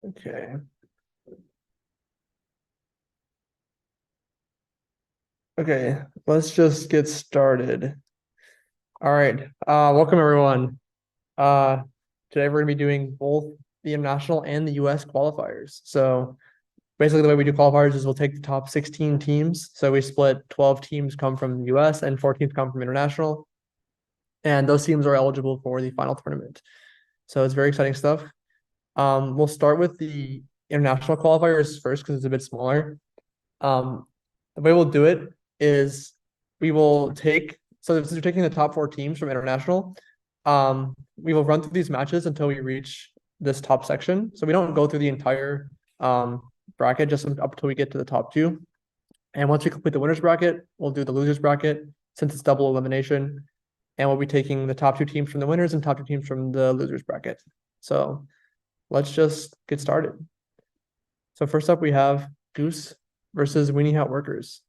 Okay. Okay, let's just get started. All right. Welcome everyone. Uh, Today we're gonna be doing both the international and the US qualifiers. So basically the way we do qualifiers is we'll take the top 16 teams. So we split 12 teams come from the US and 4 teams come from international. And those teams are eligible for the final tournament. So it's very exciting stuff. We'll start with the international qualifiers first because it's a bit smaller. The way we'll do it is we will take, so since we're taking the top 4 teams from international, we will run through these matches until we reach this top section. So we don't go through the entire bracket, just up until we get to the top 2. And once we complete the winners bracket, we'll do the losers bracket since it's double elimination. And we'll be taking the top 2 teams from the winners and top 2 teams from the losers bracket. So let's just get started. So first up, we have Goose versus Weeny Hat Workers.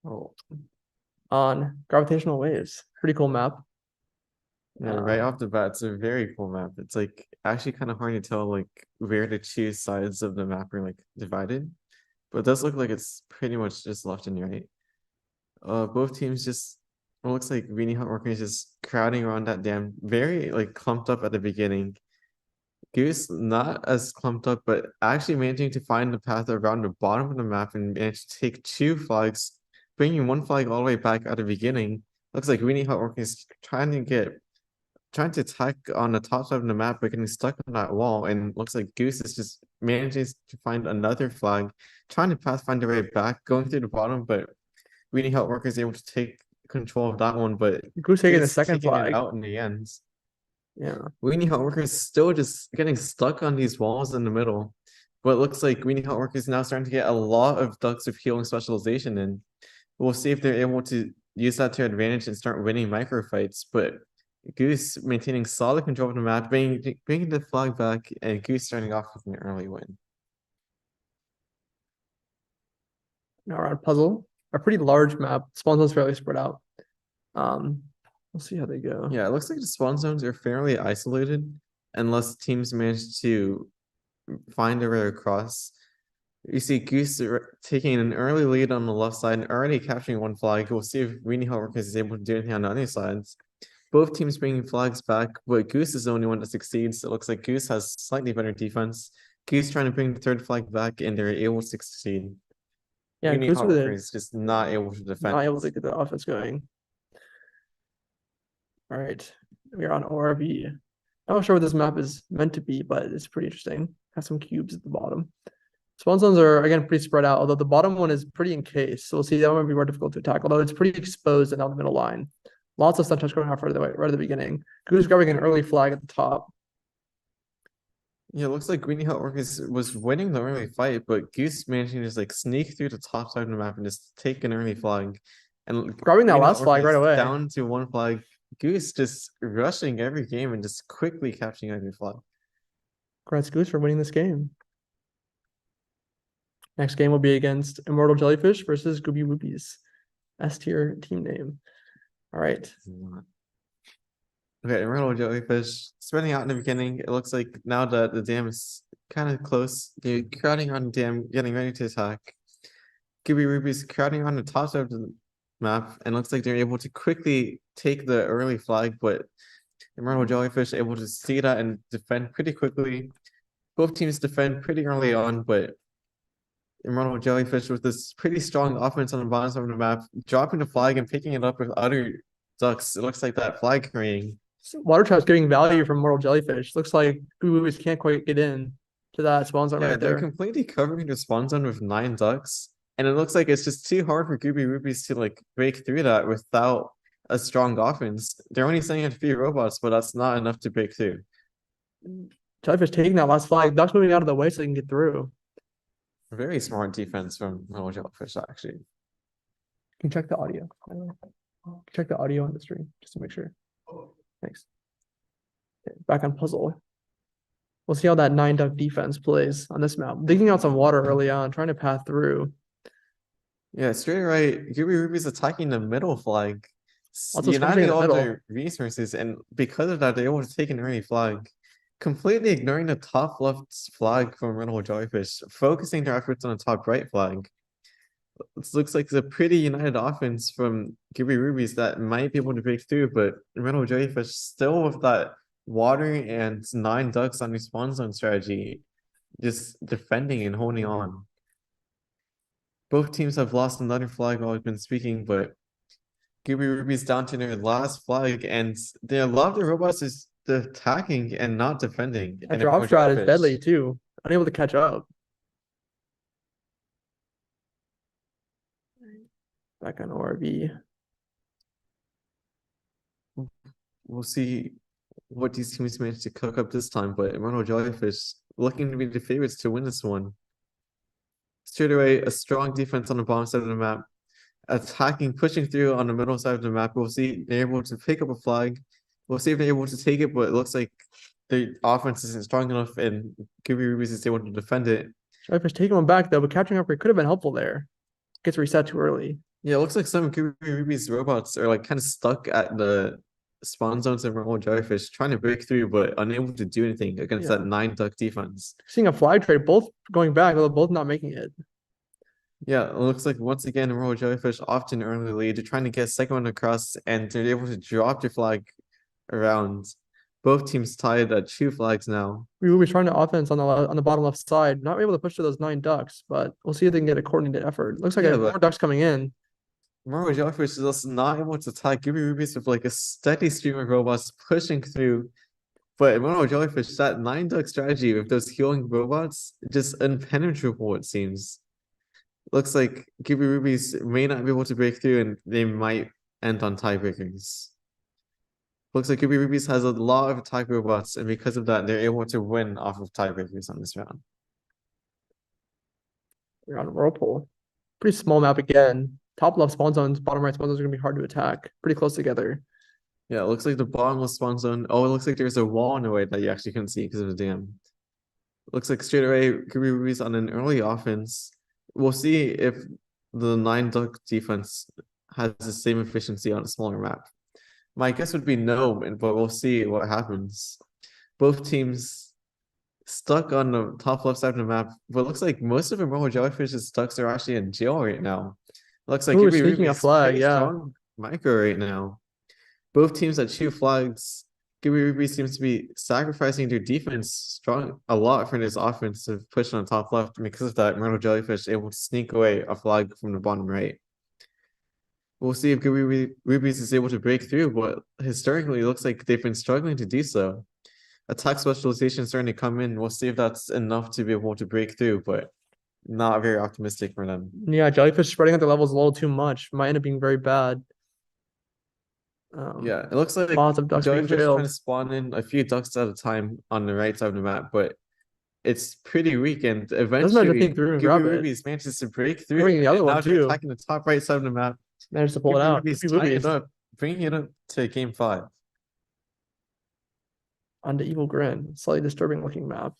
Oh, on gravitational waves. Pretty cool map. Yeah, right off the bat, it's a very cool map. It's like actually kind of hard to tell like where to choose sides of the map are like divided, but it does look like it's pretty much just left and right. Both teams just it looks like Weenie Hot Workers just crowding around that dam, very like clumped up at the beginning. Goose not as clumped up, but actually managing to find the path around the bottom of the map and managed to take 2 flags, bringing 1 flag all the way back at the beginning. Looks like Weenie Hot Workers trying to attack on the top side of the map, but getting stuck on that wall. And looks like Goose is just manages to find another flag, trying to pathfind their way back, going through the bottom, but Weenie Hot Workers is able to take control of that one, but Goose taking the Goose second taking it flag. out in the end. Yeah. Weenie Hot Workers still just getting stuck on these walls in the middle. But it looks like Weenie Hot Workers now starting to get a lot of ducks of healing specialization in. We'll see if they're able to use that to advantage and start winning micro fights. But Goose maintaining solid control of the map, bringing the flag back, and Goose starting off with an early win. Now we're on puzzle. A pretty large map. Spawn zone's fairly spread out. We'll see how they go. Yeah, it looks like the spawn zones are fairly isolated unless teams manage to find a way across. You see Goose taking an early lead on the left side and already capturing 1 flag. We'll see if Weenie Hot Workers is able to do anything on the other sides. Both teams bringing flags back, but Goose is the only one that succeeds. It looks like Goose has slightly better defense. Goose trying to bring the 3rd flag back, and they're able to succeed. Yeah, Weenie Goose Hot with Workers it. is just not able to defend. Not able to get the offense going. All right. We're on ORV. I'm not sure what this map is meant to be, but it's pretty interesting. Has some cubes at the bottom. Spawn zones are again pretty spread out, although the bottom one is pretty encased. So we'll see that one might be more difficult to attack, although it's pretty exposed and down the middle line. Lots of stun touch going off right at the beginning. Goose grabbing an early flag at the top. Yeah, it looks like Weenie Hot Workers was winning the early fight, but Goose managing to just like sneak through the top side of the map and just take an early flag. And Grabbing that Weenie Hot last flag right Workers away. down to 1 flag. Goose just rushing every game and just quickly capturing every flag. Congrats, Goose, for winning this game. Next game will be against Immortal Jellyfish versus Gooby Woobies. S tier team name. All right. Okay, Immortal Jellyfish spreading out in the beginning. It looks like now that the dam is kind of close, they're crowding on the dam, getting ready to attack. Gooby Ruby's crowding on the top side of the map, and looks like they're able to quickly take the early flag, but Immortal Jellyfish able to see that and defend pretty quickly. Both teams defend pretty early on, but Immortal Jellyfish with this pretty strong offense on the bottom side of the map, dropping the flag and picking it up with other ducks. It looks like that flag carrying. Water Trap's getting value from Immortal Jellyfish. Looks like Gooby Woobies can't quite get in to that spawn zone right They're there. completely covering the spawn zone with 9 ducks. And it looks like it's just too hard for Gooby Rubies to like break through that without a strong offense. They're only sending a few robots, but that's not enough to break through. Jellyfish taking that last flag. Ducks moving out of the way so they can get through. Very smart defense from Immortal Jellyfish, actually. You can check the audio. Check the audio on the stream just to make sure. Thanks. Okay, back on puzzle. We'll see how that 9 duck defense plays on this map. Digging out some water early on, trying to path through. Yeah, straight right. Gooby Ruby's attacking the middle flag, Also uniting in the all middle. their resources, and because of that, they're able to take an early flag. completely ignoring the top left flag from Immortal Jellyfish, focusing their efforts on the top right flag. This looks like it's a pretty united offense from Gooby Rubies that might be able to break through, but Immortal Jellyfish still with that water and 9 ducks on respawn zone strategy, just defending and holding on. Both teams have lost another flag while I've been speaking, but Gooby Ruby's down to their last flag, and a lot of the robots is attacking and not defending. That And drop Immortal strat is Jellyfish- deadly too. Unable to catch up. Back on ORB. We'll see what these teams manage to cook up this time, but Immortal Jellyfish looking to be the favorites to win this one. Straight away, a strong defense on the bottom side of the map. Attacking, pushing through on the middle side of the map. We'll see they're able to pick up a flag. We'll see if they're able to take it, but it looks like the offense isn't strong enough and Gooby Rubies is able to defend it. Jellyfish taking one back though, but capturing upgrade could have been helpful there. Gets reset too early. Yeah, it looks like some Gooby Rubies robots are like kind of stuck at the spawn zones of Immortal Jellyfish, trying to break through, but unable to do anything against that 9 duck defense. Seeing a flag trade, both going back, although both not making it. Yeah, it looks like once again, Immortal Jellyfish often early lead. They're trying to get a second one across, and they're able to drop their flag around. Both teams tied at 2 flags now. We will be trying to offense on the bottom left side, not able to push to those 9 ducks, but we'll see if they can get a coordinated effort. Looks like more ducks coming in. Immortal Jellyfish is also not able to attack Gooby Rubies with like a steady stream of robots pushing through. But Immortal Jellyfish, that 9 duck strategy with those healing robots, just impenetrable, it seems. Looks like Gooby Rubies may not be able to break through and they might end on tiebreakers. Looks like Gooby Rubies has a lot of attack robots, and because of that, they're able to win off of tiebreakers on this round. We're on Whirlpool. Pretty small map again. Top left spawn zones, bottom right spawn zones are going to be hard to attack. Pretty close together. Yeah, it looks like the bottomless spawn zone. Oh, it looks like there's a wall in the way that you actually couldn't see because of the dam. Looks like straight away, Gooby Rubies on an early offense. We'll see if the 9 duck defense has the same efficiency on a smaller map. My guess would be no, but we'll see what happens. Both teams stuck on the top left side of the map, but it looks like most of Immortal Jellyfish's ducks are actually in jail right now. Looks like Ooh, sneaking a flag, yeah. Micro right now. Both teams at 2 flags. Gooby Ruby seems to be sacrificing their defense a lot for this offensive push on the top left. And because of that, Immortal Jellyfish able to sneak away a flag from the bottom right. We'll see if Gooby Rubies is able to break through, but historically it looks like they've been struggling to do so. Attack specialization is starting to come in. We'll see if that's enough to be able to break through, but not very optimistic for them. Yeah, Jellyfish spreading out the levels a little too much. Might end up being very bad. Yeah, it looks like lots of ducks Jellyfish trying to spawn in a few ducks at a time on the right side of the map, but it's pretty weak, and eventually Gooby Rubies manages to break through. The other one too. Attacking the top right side of the map. Managed to pull it out. Bringing it up to game 5. On the Evil Grin, slightly disturbing looking map.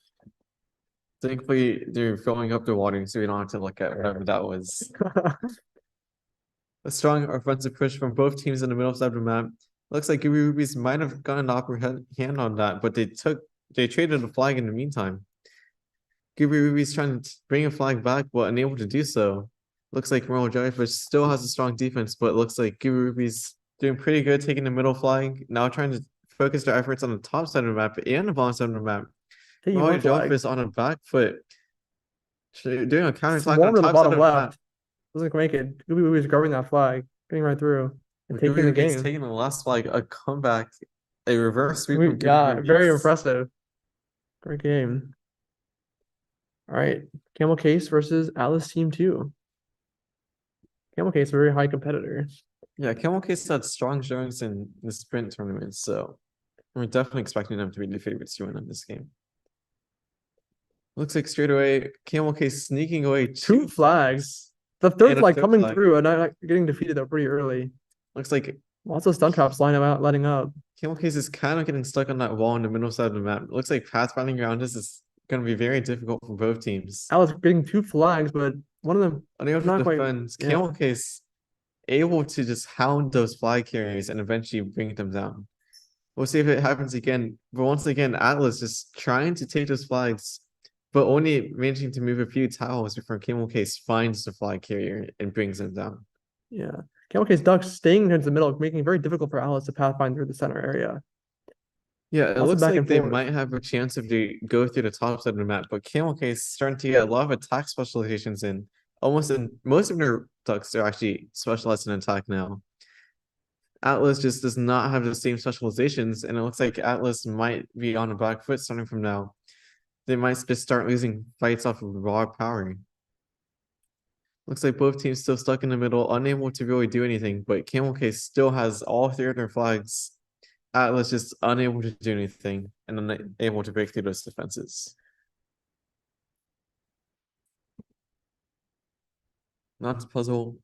Thankfully, they're filling up the water, so we don't have to look at whatever that was. A strong offensive push from both teams in the middle side of the map. Looks like Gooby Rubies might have gotten the upper hand on that, but they traded a flag in the meantime. Gooby Rubies trying to bring a flag back, but unable to do so. Looks like Immortal Jellyfish still has a strong defense, but it looks like Gooby Rubies doing pretty good taking the middle flag. Now trying to focus their efforts on the top side of the map and the bottom side of the map. Immortal Jellyfish on a back foot. Doing a counter attack on the top side of the map. Doesn't make it. Gooby Rubies grabbing that flag, getting right through, and taking the game. Taking the last flag, a comeback, a reverse sweep. Yeah, very impressive. Great game. All right, Camel Case versus Alice Team 2. Camel Case, a very high competitor. Yeah, Camel Case had strong showings in the sprint tournament, so we're definitely expecting them to be the favorites to win in this game. Looks like straight away, Camel Case sneaking away 2 flags. The third flag coming through and not getting defeated though pretty early. Looks like lots of stun traps lighting up. Camel Case is kind of getting stuck on that wall in the middle side of the map. It looks like pathfinding around this is going to be very difficult for both teams. Alice getting 2 flags, but one of them unable to defend. Camel Case able to just hound those flag carriers and eventually bring them down. We'll see if it happens again. But once again, Atlas just trying to take those flags, but only managing to move a few tiles before Camel Case finds the flag carrier and brings him down. Yeah. Camel Case Ducks staying towards the middle, making it very difficult for Alice to pathfind through the center area. Yeah, it Lots of looks back like and they forth. might have a chance if they go through the top side of the map, but Camel Case starting to get a lot of attack specializations in. Almost in most of their ducks are actually specialized in attack now. Atlas just does not have the same specializations, and it looks like Atlas might be on a back foot starting from now. They might just start losing fights off of raw power. Looks like both teams still stuck in the middle, unable to really do anything, but Camel Case still has all three of their flags. Atlas just unable to do anything and unable to break through those defenses. Not to puzzle.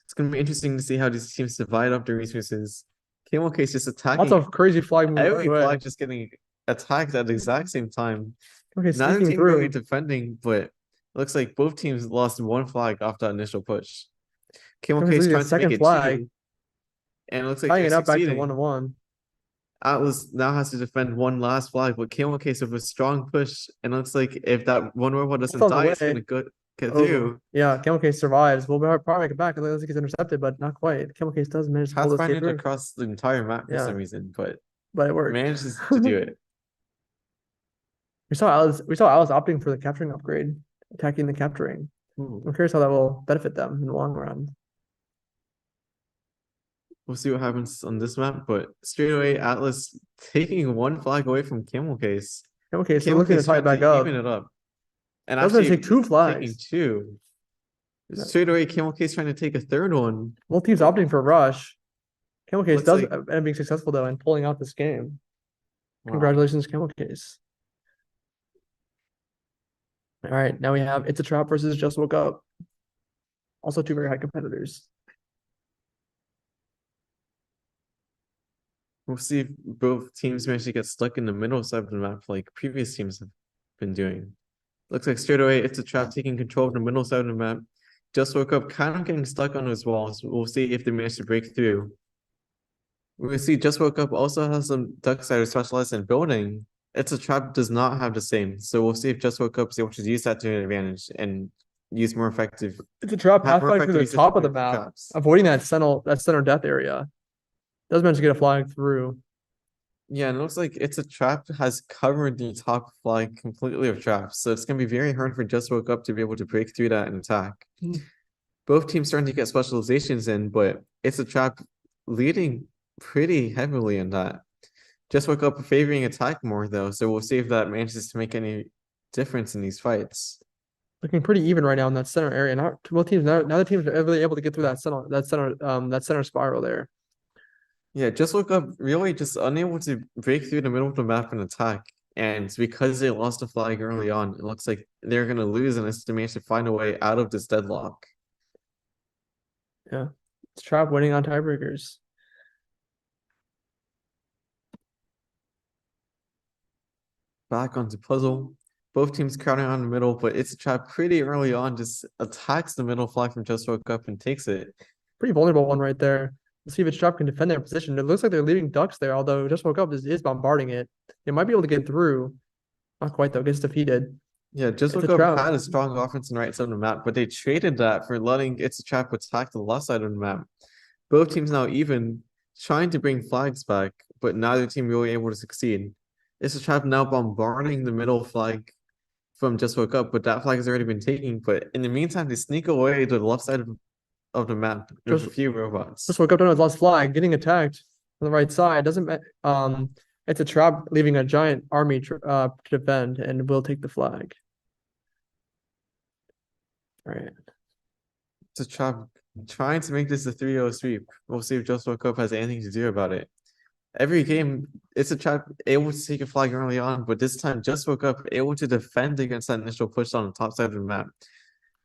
It's going to be interesting to see how these teams divide up their resources. Camel Case just attacking. Lots of crazy flag movement. Every flag just getting attacked at the exact same time. Okay, Neither sneaking team really through. defending, but it looks like both teams lost one flag off that initial push. Camel Okay, Case leading a trying to make second it flag. two, and it looks like Tying they're it up back to succeeding. 1-1. Atlas now has to defend one last flag, but Camel Case with a strong push, and it looks like if that one robot doesn't on the die, it's way. gonna get Oh, through. yeah, Camel Case survives. We'll probably make it back. It looks like he's intercepted, but not quite. Camel Case does manage to pull this Pathfinder through, across the entire map for Yeah. some reason, but but it worked. manages to do it. We saw Alice opting for the capturing upgrade, attacking the capturing. I'm curious how that will benefit them in the long run. We'll see what happens on this map, but straight away, Atlas taking one flag away from Camel Case. Camel Case Camel looking to Case tie it trying back to up. even it up. And That's gonna actually take two taking flags. two. Straight away, Camel Case trying to take a third one. Both teams opting for a rush. Camel Case Looks does like- end up being successful though in pulling out this game. Wow. Congratulations, Camel Case. All right, now we have It's a Trap versus Just Woke Up. Also two very high competitors. We'll see if both teams manage to get stuck in the middle side of the map like previous teams have been doing. Looks like straight away, It's a Trap taking control of the middle side of the map. Just Woke Up kind of getting stuck on those walls. We'll see if they manage to break through. We see Just Woke Up also has some ducks that are specialized in building. It's a Trap does not have the same. So we'll see if Just Woke Up is able to use that to their advantage and use more effective. It's a trap have more pathfinding through the effective top of the usage map, traps. avoiding that center death area. Does manage to get a flag through. Yeah, and it looks like It's a Trap has covered the top flag completely of traps. So it's gonna be very hard for Just Woke Up to be able to break through that and attack. Both teams starting to get specializations in, but It's a Trap leading pretty heavily in that. Just Woke Up favoring attack more though, so we'll see if that manages to make any difference in these fights. Looking pretty even right now in that center area. Now both teams now the teams are really able to get through that center spiral there. Yeah, Just Woke Up really just unable to break through the middle of the map and attack. And because they lost a flag early on, it looks like they're gonna lose and it's to manage to find a way out of this deadlock. Yeah. It's Trap winning on tiebreakers. Back onto puzzle. Both teams crowding on the middle, but It's a Trap pretty early on, just attacks the middle flag from Just Woke Up and takes it. Pretty vulnerable one right there. Let's see if it's Trap can defend their position. It looks like they're leaving ducks there, although Just Woke Up is bombarding it. They might be able to get through. Not quite though, gets defeated. Yeah, Just It's Woke a Up Trap. had a strong offense and right side of the map, but they traded that for letting It's a Trap attack the left side of the map. Both teams now even trying to bring flags back, but neither team really able to succeed. It's a Trap now bombarding the middle flag from Just Woke Up, but that flag has already been taken. But in the meantime, they sneak away to the left side of the map with a few robots. Just Woke Up down with lost flag, getting attacked on the right side. Doesn't It's a Trap leaving a giant army to defend and will take the flag. All right. It's a Trap trying to make this a 3-0 sweep. We'll see if Just Woke Up has anything to do about it. Every game, It's a Trap able to take a flag early on, but this time Just Woke Up able to defend against that initial push on the top side of the map.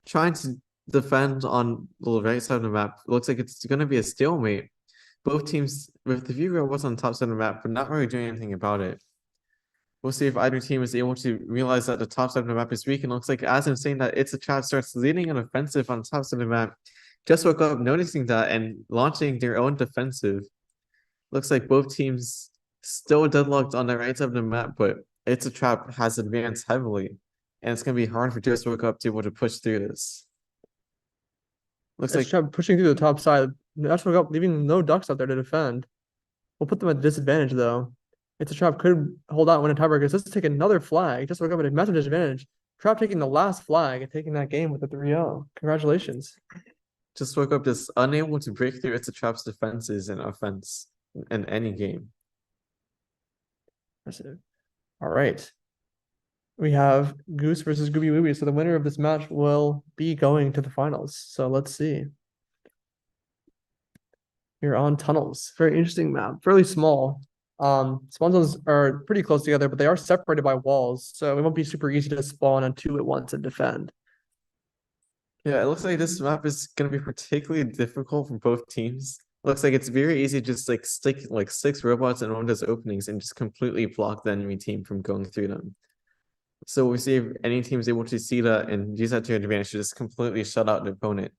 Trying to defend on the right side of the map. Looks like it's going to be a stalemate. Both teams with the few robots on the top side of the map, but not really doing anything about it. We'll see if either team is able to realize that the top side of the map is weak. And it looks like as I'm saying that It's a Trap starts leading an offensive on the top side of the map. Just Woke Up noticing that and launching their own defensive. Looks like both teams still deadlocked on the right side of the map, but It's a Trap has advanced heavily, and it's gonna be hard for Just Woke Up to be able to push through this. Looks It's like pushing through the top side. That's what up, leaving no ducks out there to defend. We'll put them at a disadvantage though. It's a Trap could hold out when a tiebreaker. Let's take another flag. Just woke up at a massive disadvantage. Trap taking the last flag and taking that game with a 3-0. Congratulations. Just Woke Up just unable to break through It's a Trap's defenses and offense in any game. All right. We have Goose versus Gooby Woobies. So the winner of this match will be going to the finals. So let's see. You're on tunnels. Very interesting map. Fairly small. Spawn zones are pretty close together, but they are separated by walls. So it won't be super easy to spawn on two at once and defend. Yeah, it looks like this map is gonna be particularly difficult for both teams. Looks like it's very easy to just like stick like 6 robots in one of those openings and just completely block the enemy team from going through them. So we see if any team is able to see that and use that to their advantage to just completely shut out the opponent.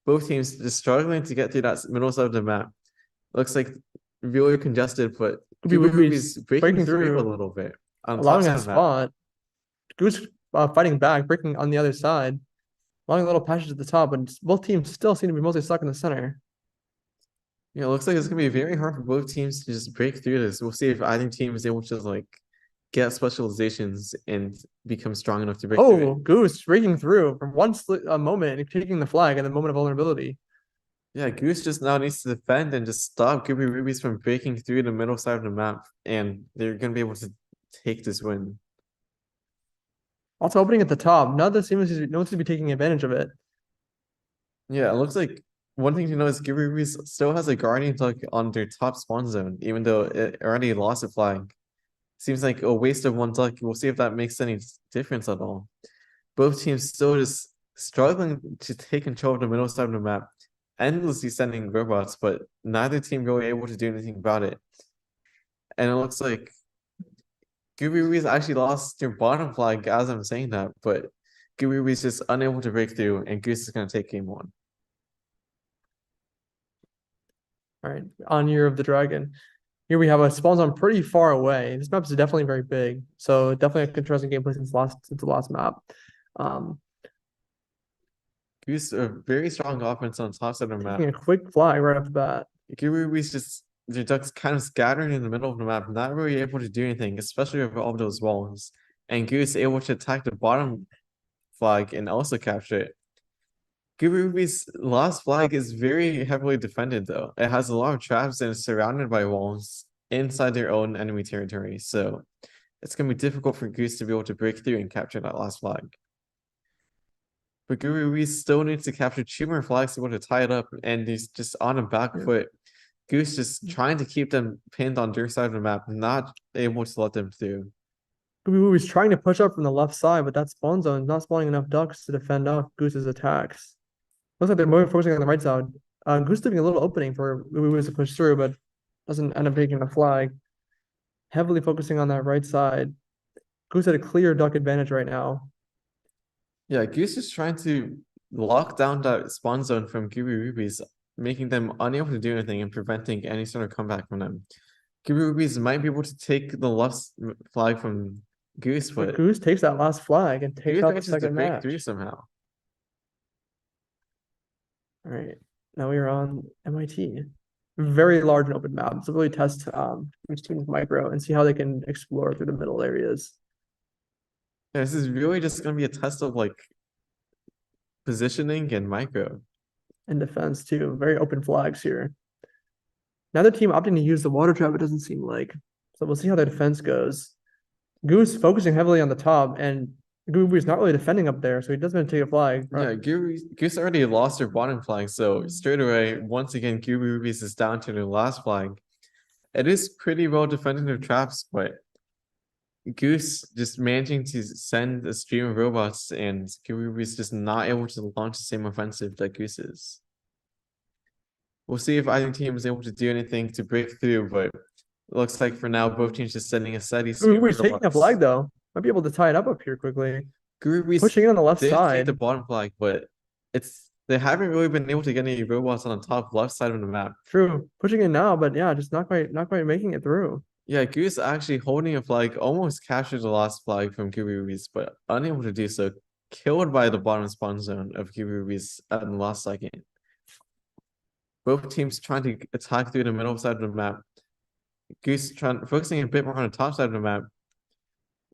Both teams just struggling to get through that middle side of the map. Looks like really congested, but Gooby Woobies is breaking through a little bit. On allowing top a side of that. spot. Goose fighting back, breaking on the other side. Allowing a little passage at the top, but both teams still seem to be mostly stuck in the center. Yeah, it looks like it's gonna be very hard for both teams to just break through this. We'll see if either team is able to like get specializations and become strong enough to break through Oh, it. Goose breaking through from one moment and taking the flag in the moment of vulnerability. Yeah, Goose just now needs to defend and just stop Gooby Rubies from breaking through the middle side of the map, and they're gonna be able to take this win. Also opening at the top. Now that seems no one's to be taking advantage of it. Yeah, it looks like one thing to know is Gooby Rubies still has a Guardian Duck on their top spawn zone, even though it already lost a flag. Seems like a waste of one duck. We'll see if that makes any difference at all. Both teams still just struggling to take control of the middle side of the map, endlessly sending robots, but neither team really able to do anything about it. And it looks like Gooby Rubies actually lost their bottom flag as I'm saying that, but Gooby Rubies just unable to break through, and Goose is going to take game 1. All right, on Year of the Dragon. Here we have a spawn zone pretty far away. This map is definitely very big, so definitely a interesting gameplay since the last map. Goose a very strong offense on top side of the map. A quick fly right off the bat. Gooby Rubies just the ducks kind of scattered in the middle of the map, not really able to do anything, especially with all those walls. And Goose able to attack the bottom flag and also capture it. Gooby Ruby's last flag is very heavily defended though. It has a lot of traps and is surrounded by walls inside their own enemy territory. So it's gonna be difficult for Goose to be able to break through and capture that last flag. But Gooby Ruby still needs to capture 2 more flags to be able to tie it up, and he's just on a back foot. Goose just trying to keep them pinned on their side of the map, not able to let them through. Gooby Woobies trying to push up from the left side, but that spawn zone is not spawning enough ducks to defend off Goose's attacks. Looks like they're more focusing on the right side. Goose leaving a little opening for Gooby Woobies to push through, but doesn't end up taking the flag. Heavily focusing on that right side. Goose had a clear duck advantage right now. Yeah, Goose is trying to lock down that spawn zone from Gooby Rubies, making them unable to do anything and preventing any sort of comeback from them. Gooby Rubies might be able to take the left flag from Goose, but Goose takes that last flag and takes Goose out the manages to second break match. through somehow. All right, now we are on MIT. Very large and open map. So really test each team's micro and see how they can explore through the middle areas. Yeah, this is really just gonna be a test of like positioning and micro. And defense too. Very open flags here. Neither team opting to use the water trap, it doesn't seem like. So we'll see how their defense goes. Goose focusing heavily on the top, and Gooby is not really defending up there, so he doesn't take a flag. Yeah, Goose already lost their bottom flag, so straight away, once again, Gooby Rubies is down to their last flag. It is pretty well defended their traps, but Goose just managing to send a stream of robots, and Gooby is just not able to launch the same offensive that Goose is. We'll see if either team is able to do anything to break through, but it looks like for now, both teams just sending a steady stream Gooby's taking a flag though. Might be able to tie it up here quickly. Gooby Pushing in on the left did side. take the bottom flag, but they haven't really been able to get any robots on the top left side of the map. True. Pushing in now, but yeah, just not quite making it through. Yeah, Goose actually holding a flag almost captured the last flag from Gooby, but unable to do so. Killed by the bottom spawn zone of Gooby at the last second. Both teams trying to attack through the middle side of the map. Goose focusing a bit more on the top side of the map.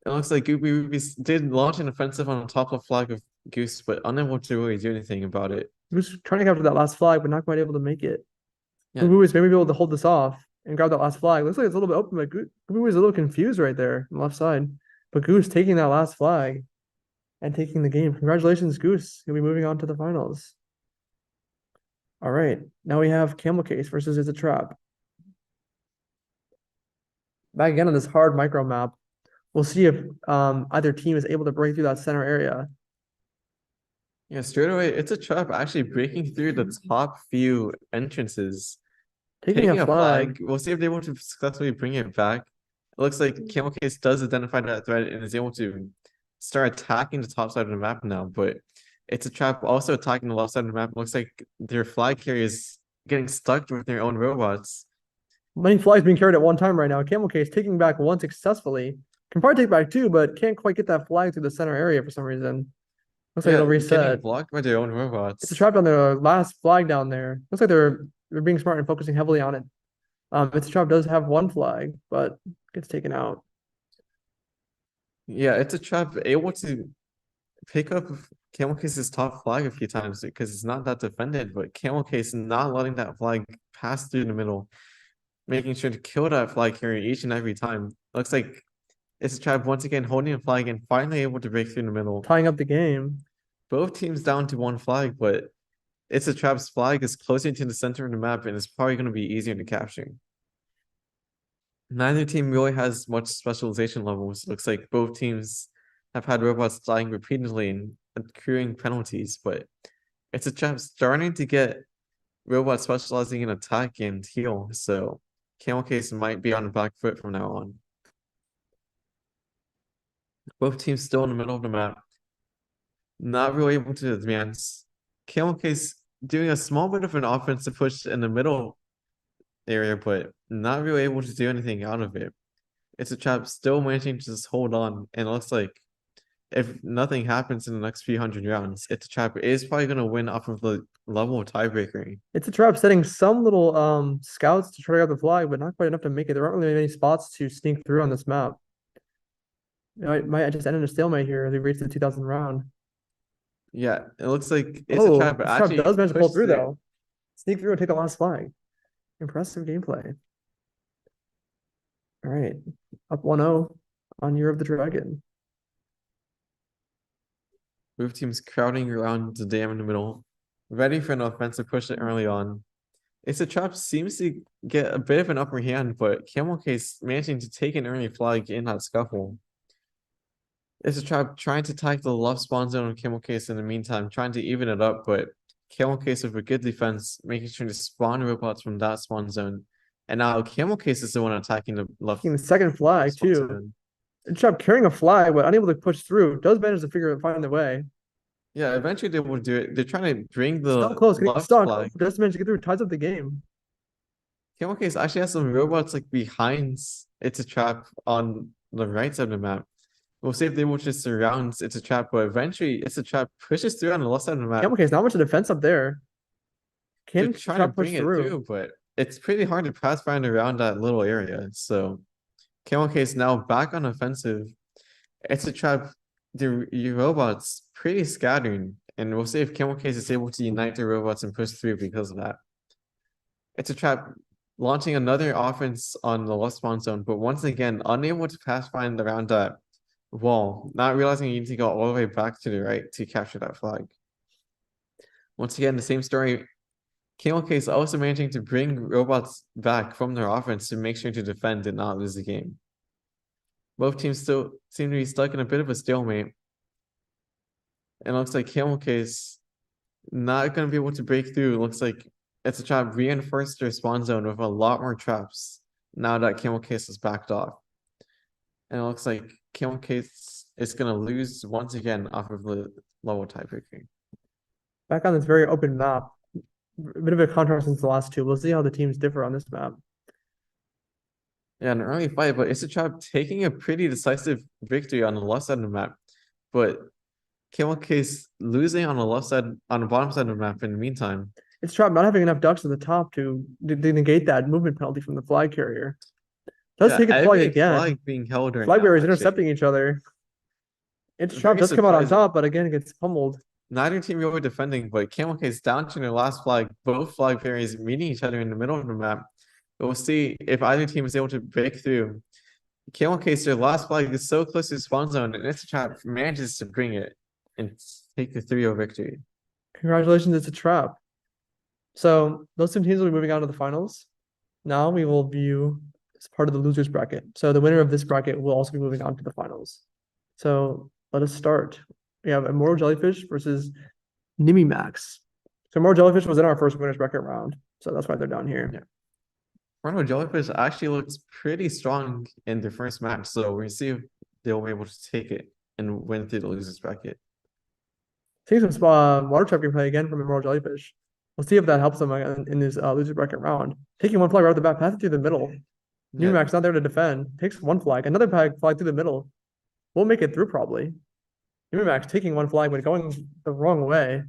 It looks like Gooby did launch an offensive on the top of flag of Goose, but unable to really do anything about it. He was trying to capture that last flag, but not quite able to make it. Yeah, Woobies was maybe able to hold this off and grab that last flag. Looks like it's a little bit open, but Gooby was a little confused right there on the left side. But Goose taking that last flag and taking the game. Congratulations, Goose. You'll be moving on to the finals. All right. Now we have Camel Case versus It's a Trap. Back again on this hard micro map. We'll see if either team is able to break through that center area. yeah, straight away, It's a Trap actually breaking through the top few entrances. Taking a flag. We'll see if they're able to successfully bring it back. It looks like Camel Case does identify that threat and is able to start attacking the top side of the map now, but It's a Trap also attacking the left side of the map. It looks like their flag carrier is getting stuck with their own robots. Many flags being carried at one time right now. Camel Case taking back one successfully. Can probably take back two, but can't quite get that flag through the center area for some reason. Looks like it'll Getting reset. blocked by their own robots. It's a trap on the last flag down there. Looks like they're being smart and focusing heavily on it. It's a trap does have one flag, but gets taken out. Yeah, It's a Trap able to pick up Camel Case's top flag a few times because it's not that defended, but Camel Case not letting that flag pass through the middle, making sure to kill that flag carrier each and every time. Looks like It's a Trap once again holding a flag and finally able to break through the middle. Tying up the game. Both teams down to one flag, but It's a Trap's flag is closer to the center of the map and it's probably going to be easier to capture. Neither team really has much specialization levels. Looks like both teams have had robots dying repeatedly and accruing penalties, but It's a Trap starting to get robots specializing in attack and heal, so Camel Case might be on the back foot from now on. Both teams still in the middle of the map. Not really able to advance. Camel Case doing a small bit of an offensive push in the middle area, but not really able to do anything out of it. It's a Trap still managing to just hold on, and it looks like if nothing happens in the next few hundred rounds, It's a Trap is probably going to win off of the level tiebreaker. It's a trap setting some little scouts to try to grab the flag, but not quite enough to make it. There aren't really many spots to sneak through on this map. It might just end in a stalemate here as we reach the 2000 round. Yeah, it looks like It's a Trap, but This trap actually does manage to pull pushed through though. Sneak through and take the last flag. Impressive gameplay. All right, up 1-0 on Year of the Dragon. Both teams crowding around the dam in the middle, ready for an offensive push early on. It's a Trap seems to get a bit of an upper hand, but Camel Case managing to take an early flag in that scuffle. It's a Trap trying to attack the left spawn zone of Camel Case in the meantime, trying to even it up, but Camel Case with a good defense, making sure to spawn robots from that spawn zone. And now Camel Case is the one attacking the left. Taking the second flag spawn too. zone. Trap carrying a flag, but unable to push through. Does manage to find the way. Yeah, eventually they will do it. They're trying to bring the Still close, getting left stuck. flag. Does manage to get through. Ties up the game. Camel Case actually has some robots like behind It's a Trap on the right side of the map. We'll see if they will just surround It's a Trap, but eventually It's a Trap pushes through on the left side of the map. Camel Case, not much of defense up there. They're Can trying to Trap push bring it through? through, but it's pretty hard to pass find around that little area. So Camel Case now back on offensive. It's a Trap. The robots pretty scattered, and we'll see if Camel Case is able to unite the robots and push through because of that. It's a Trap launching another offense on the left spawn zone, but once again unable to pass find around that wall, not realizing you need to go all the way back to the right to capture that flag. Once again, the same story. Camel Case also managing to bring robots back from their offense to make sure to defend and not lose the game. Both teams still seem to be stuck in a bit of a stalemate. And it looks like Camel Case not going to be able to break through. It looks like It's a Trap reinforced their spawn zone with a lot more traps now that Camel Case is backed off. And it looks like Camel Case is going to lose once again off of the level tiebreaker. Back on this very open map. A bit of a contrast since the last two. We'll see how the teams differ on this map. Yeah, an early fight, but it's a trap taking a pretty decisive victory on the left side of the map. But Camel Case losing on the left side, on the bottom side of the map in the meantime. It's Trap not having enough ducks at the top to negate that movement penalty from the flag carrier. Does Yeah, take its flag every again. flag being held right Flag now, bearers actually. intercepting each other. It's Trap Very does come out on surprising. top, but again, it gets pummeled. Neither team really defending, but Camel Case down to their last flag, both flag carriers meeting each other in the middle of the map. We'll see if either team is able to break through. Camel Case, their last flag is so close to the spawn zone, and it's a trap manages to bring it and take the 3-0 victory. Congratulations, it's a Trap. So those two teams will be moving on to the finals. Now we will view as part of the losers bracket. So the winner of this bracket will also be moving on to the finals. So let us start. We have Immortal Jellyfish versus Nimi Max. So Immortal Jellyfish was in our first winners bracket round. So that's why they're down here. Yeah. Immortal Jellyfish actually looks pretty strong in their first match, so we see if they'll be able to take it and win through the losers bracket. Seeing some water trap gameplay again from Immortal Jellyfish. We'll see if that helps them in this loser bracket round. Taking one flag right off the bat, pass it through the middle. Yeah. Nimi not there to defend. Takes one flag, another flag through the middle. Won't make it through probably. Nimi taking one flag but going the wrong way.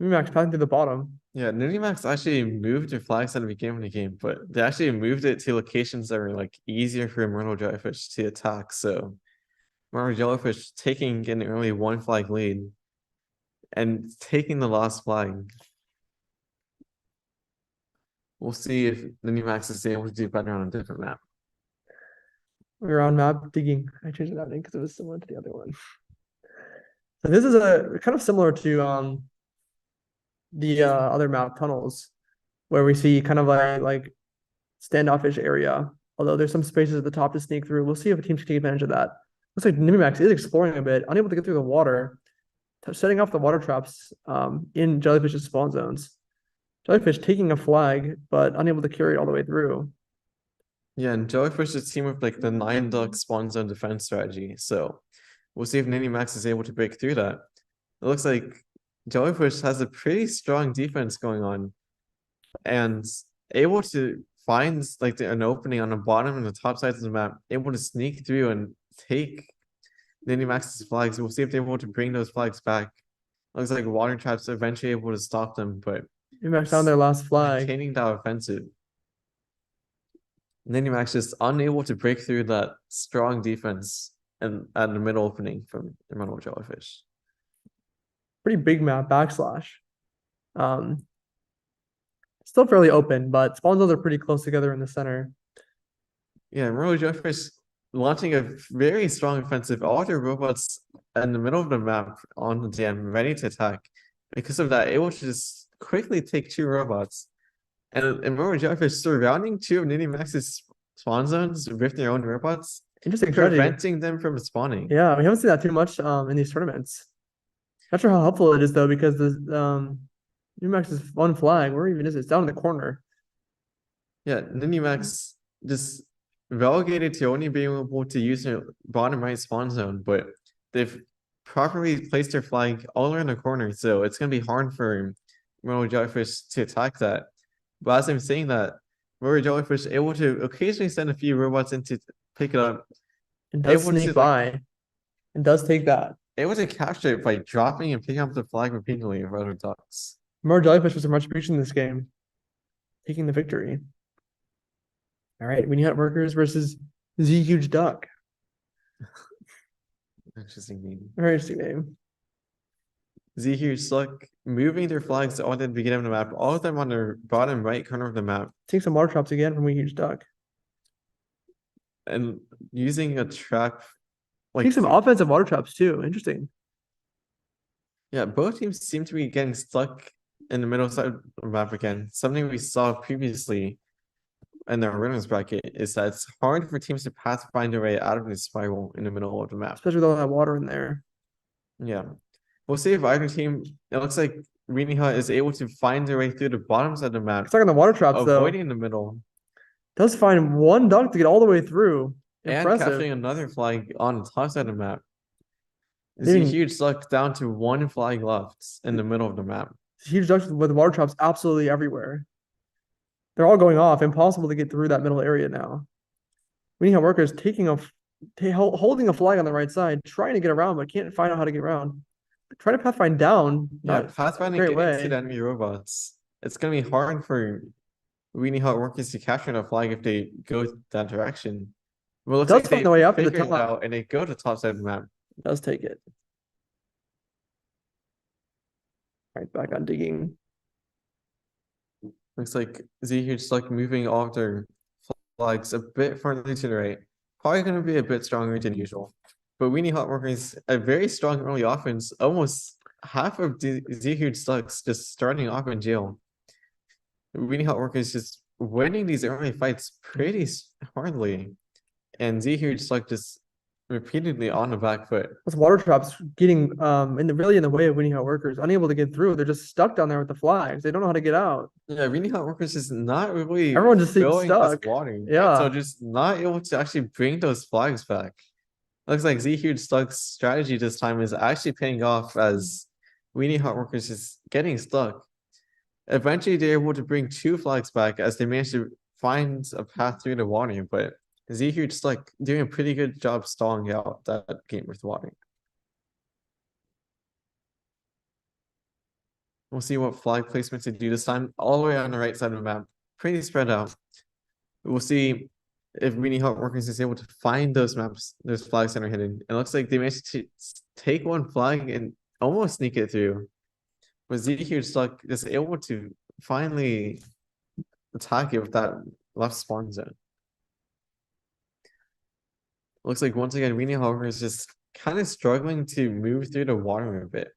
Nimi passing through the bottom. Yeah, Nunimax actually moved their flags at the beginning of the game, but they actually moved it to locations that were like easier for Immortal Jellyfish to attack. So Immortal Jellyfish taking an early one flag lead and taking the last flag. We'll see if Nunimax is able to do better on a different map. We're on map digging. I changed that name because it was similar to the other one. So this is a kind of similar to the other map tunnels, where we see kind of like standoffish area. Although there's some spaces at the top to sneak through. We'll see if a team can take advantage of that. Looks like Nimimax is exploring a bit, unable to get through the water, setting off the water traps in Jellyfish's spawn zones. Jellyfish taking a flag, but unable to carry it all the way through. Yeah, and Jellyfish is a team with like the 9 duck spawn zone defense strategy. So we'll see if Ninimax is able to break through that. It looks like Jellyfish has a pretty strong defense going on and able to find like an opening on the bottom and the top sides of the map, able to sneak through and take Ninimax's flags. We'll see if they're able to bring those flags back. Looks like water traps are eventually able to stop them, but Ninimax found their last flag. maintaining that offensive. Ninimax just unable to break through that strong defense and at the middle opening from Immortal Jellyfish. Pretty big map, backslash. Still fairly open, but spawn zones are pretty close together in the center. Yeah, Immortal Jellyfish launching a very strong offensive. All their robots in the middle of the map on the dam, ready to attack. Because of that, able to just quickly take 2 robots. And Immortal Jellyfish surrounding 2 of Ninimax's spawn zones with their own robots. Interesting strategy. Preventing them from spawning. Yeah, we haven't seen that too much in these tournaments. Not sure how helpful it is though, because the Ninimax is one flag. Where even is it? It's down in the corner. Yeah, Ninimax just relegated to only being able to use their bottom right spawn zone, but they've properly placed their flag all around the corner, so it's gonna be hard for Immortal Jellyfish to attack that. But as I'm saying that, Immortal Jellyfish able to occasionally send a few robots in to pick it up. And does sneak by. And does take that. Able to capture it by dropping and picking up the flag repeatedly of other ducks. Immortal Jellyfish was a retribution in this game. Taking the victory. All right, Weeny Hut Workers versus Z Huge Duck. Interesting name. Very interesting name. Z Huge Duck moving their flags all at the beginning of the map, all of them on the bottom right corner of the map. Take some water traps again from Weeny Huge Duck. And using a trap. Like, take some offensive water traps too. Interesting. Yeah, both teams seem to be getting stuck in the middle side of the map again. Something we saw previously in the winners bracket is that it's hard for teams to find their way out of this spiral in the middle of the map. Especially with all that water in there. Yeah. We'll see if either team, it looks like Weeny Hut is able to find their way through the bottom side of the map. It's like on the water traps though. Avoiding the middle. Does find one duck to get all the way through. Impressive. And capturing another flag on the top side of the map. It's a huge duck down to 1 flag left in the middle of the map. Huge ducks with water traps absolutely everywhere. They're all going off. Impossible to get through that middle area now. Weeny Hut Workers holding a flag on the right side, trying to get around, but can't find out how to get around. Trying to pathfind down. Yeah, Not pathfinding great getting to way. the enemy robots. It's gonna be hard for Weenie Hut Workers to capture a flag if they go that direction. Well, it looks Does like find they their way up to the figured it top. out and they go to top side of the map. Does take it. Right, back on digging. Looks like Z Huge like moving off their flags a bit further to the right. Probably gonna be a bit stronger than usual. But Weenie Hut Workers a very strong early offense. Almost half of Z Huge Slugs just starting off in jail. Weenie Hut Workers just winning these early fights pretty hardly. And Z Huge Slug just repeatedly on the back foot. Those water traps getting really in the way of Weeny Hut Workers, unable to get through. They're just stuck down there with the flags. They don't know how to get out. Yeah, Weenie Hut Workers is not really Everyone just seems filling this stuck. water. Yeah. So just not able to actually bring those flags back. Looks like Z Huge Slug's strategy this time is actually paying off as Weenie Hut Workers is getting stuck. Eventually they're able to bring 2 flags back as they manage to find a path through the water, but Z Huge Slug doing a pretty good job stalling out that game with water. We'll see what flag placements they do this time. All the way on the right side of the map, pretty spread out. We'll see if Weenie Hut Workers is able to find those maps, those flags that are hidden. It looks like they managed to take 1 flag and almost sneak it through. But Z Huge Slug is able to finally attack it with that left spawn zone. Looks like once again, Weenie Hut Workers is just kind of struggling to move through the water a bit.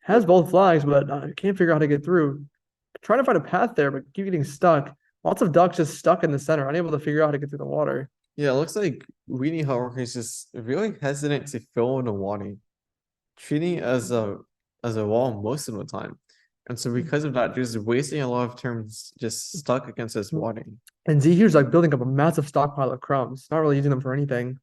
Has both flags, but can't figure out how to get through. Trying to find a path there, but keep getting stuck. Lots of ducks just stuck in the center, unable to figure out how to get through the water. Yeah, it looks like Weenie Hut Workers is just really hesitant to fill in the water, treating it as a wall most of the time. And so because of that, just wasting a lot of turns just stuck against this water. And Z Huge's like building up a massive stockpile of crumbs, not really using them for anything.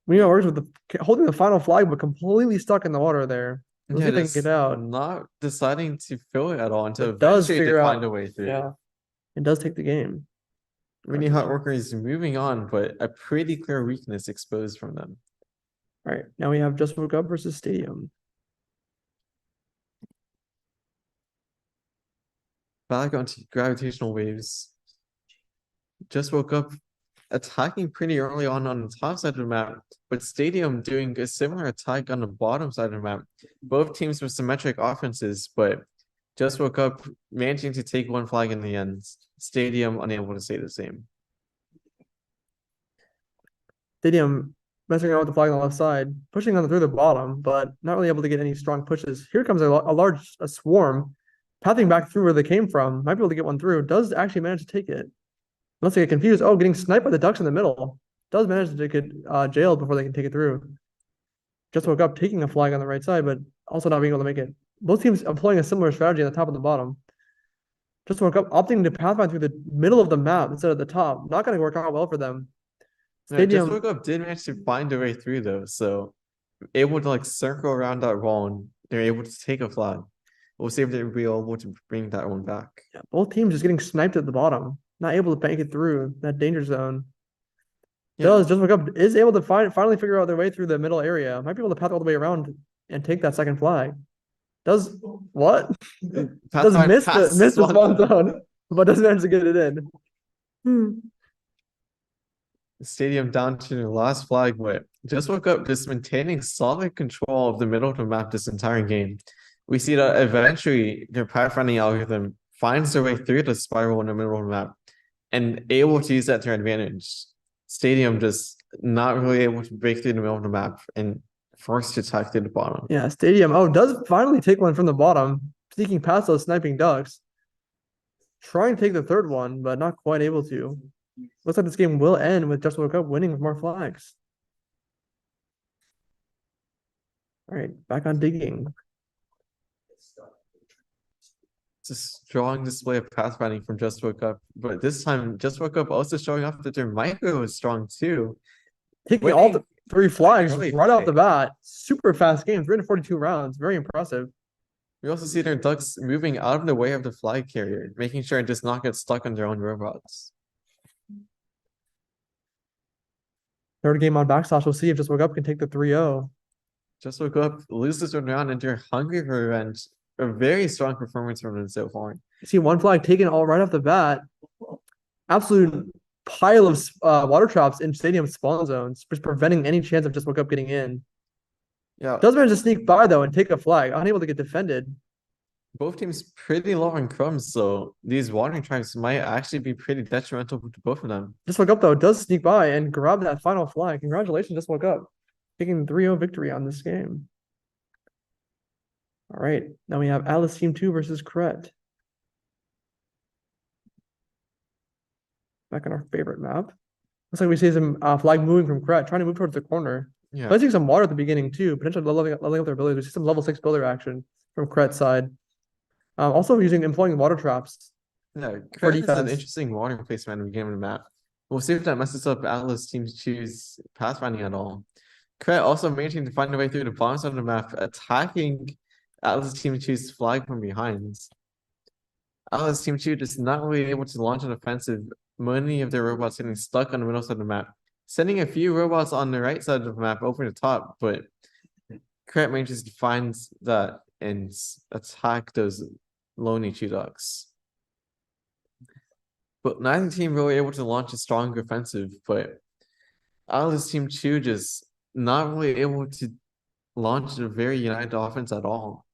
Weenie Hut Workers with holding the final flag, but completely stuck in the water there. Let's see if they can get out. Not deciding to fill it at all until It does eventually they figure find out. a way through. Yeah, it does take the game. Weenie Hut Workers moving on, but a pretty clear weakness exposed from them. All right, now we have Just Woke Up versus Stadium. Back onto gravitational waves. Just Woke Up attacking pretty early on the top side of the map, but Stadium doing a similar attack on the bottom side of the map. Both teams with symmetric offenses, but Just Woke Up managing to take 1 flag in the end. Stadium unable to say the same. Stadium messing around with the flag on the left side, pushing on through the bottom, but not really able to get any strong pushes. Here comes a large swarm, pathing back through where they came from. Might be able to get one through. Does actually manage to take it. Unless they get confused. Oh, getting sniped by the ducks in the middle. Does manage to get jailed before they can take it through. Just Woke Up taking a flag on the right side, but also not being able to make it. Both teams employing a similar strategy on the top and the bottom. Just Woke Up opting to pathfind through the middle of the map instead of the top. Not going to work out well for them. Stadium. Just Woke Up did manage to find their way through though, so able to like circle around that wall and they're able to take a flag. We'll see if they'll be able to bring that one back. Yeah, both teams just getting sniped at the bottom, not able to make it through that danger zone. Yeah. Just Woke Up is able to finally figure out their way through the middle area. Might be able to path all the way around and take that second flag. Does what? Does miss the spawn zone, but doesn't manage to get it in. Stadium down to the last flag, but Just Woke Up just maintaining solid control of the middle of the map this entire game. We see that eventually their pathfinding algorithm finds their way through the spiral in the middle of the map and able to use that to their advantage. Stadium just not really able to break through the middle of the map and forced to attack through the bottom. Yeah, Stadium. Oh, does finally take one from the bottom, sneaking past those sniping ducks. Trying to take the third one, but not quite able to. Looks like this game will end with Just Woke Up winning with more flags. All right, back on digging. It's a strong display of pathfinding from Just Woke Up, but this time Just Woke Up also showing off that their micro is strong too. Taking all the 3 flags right off the bat. Super fast game, 342 rounds. Very impressive. We also see their ducks moving out of the way of the flag carrier, making sure it does not get stuck on their own robots. Third game on backslash. We'll see if Just Woke Up can take the 3-0. Just Woke Up loses one round and they're hungry for revenge. A very strong performance from them so far. See one flag taken all right off the bat. Absolute pile of water traps in stadium spawn zones, just preventing any chance of Just Woke Up getting in. Yeah, Does manage to sneak by though and take a flag, unable to get defended. both teams pretty low on crumbs, so these watering traps might actually be pretty detrimental to both of them. Just Woke Up though does sneak by and grab that final flag. Congratulations, Just Woke Up, taking 3-0 victory on this game. All right, now we have Atlas Team 2 versus Criet. Back on our favorite map. Looks like we see some flag moving from Criet, trying to move towards the corner. Yeah, Placing some water at the beginning too, potentially leveling up their abilities. We see some level 6 builder action from Criet's side. Also employing water traps. yeah. For Criet has an defense. interesting watering placement in the beginning of the map. We'll see if that messes up Atlas Team 2's pathfinding at all. Criet also managing to find a way through the bottom of the map, attacking Atlas Team 2's flag from behind. Atlas Team 2 just not really able to launch an offensive. Many of their robots getting stuck on the middle side of the map, sending a few robots on the right side of the map over the top, but Criet manages to find that and attack those lonely two ducks. But neither team really able to launch a strong offensive, but Atlas Team 2 just not really able to launch a very united offense at all.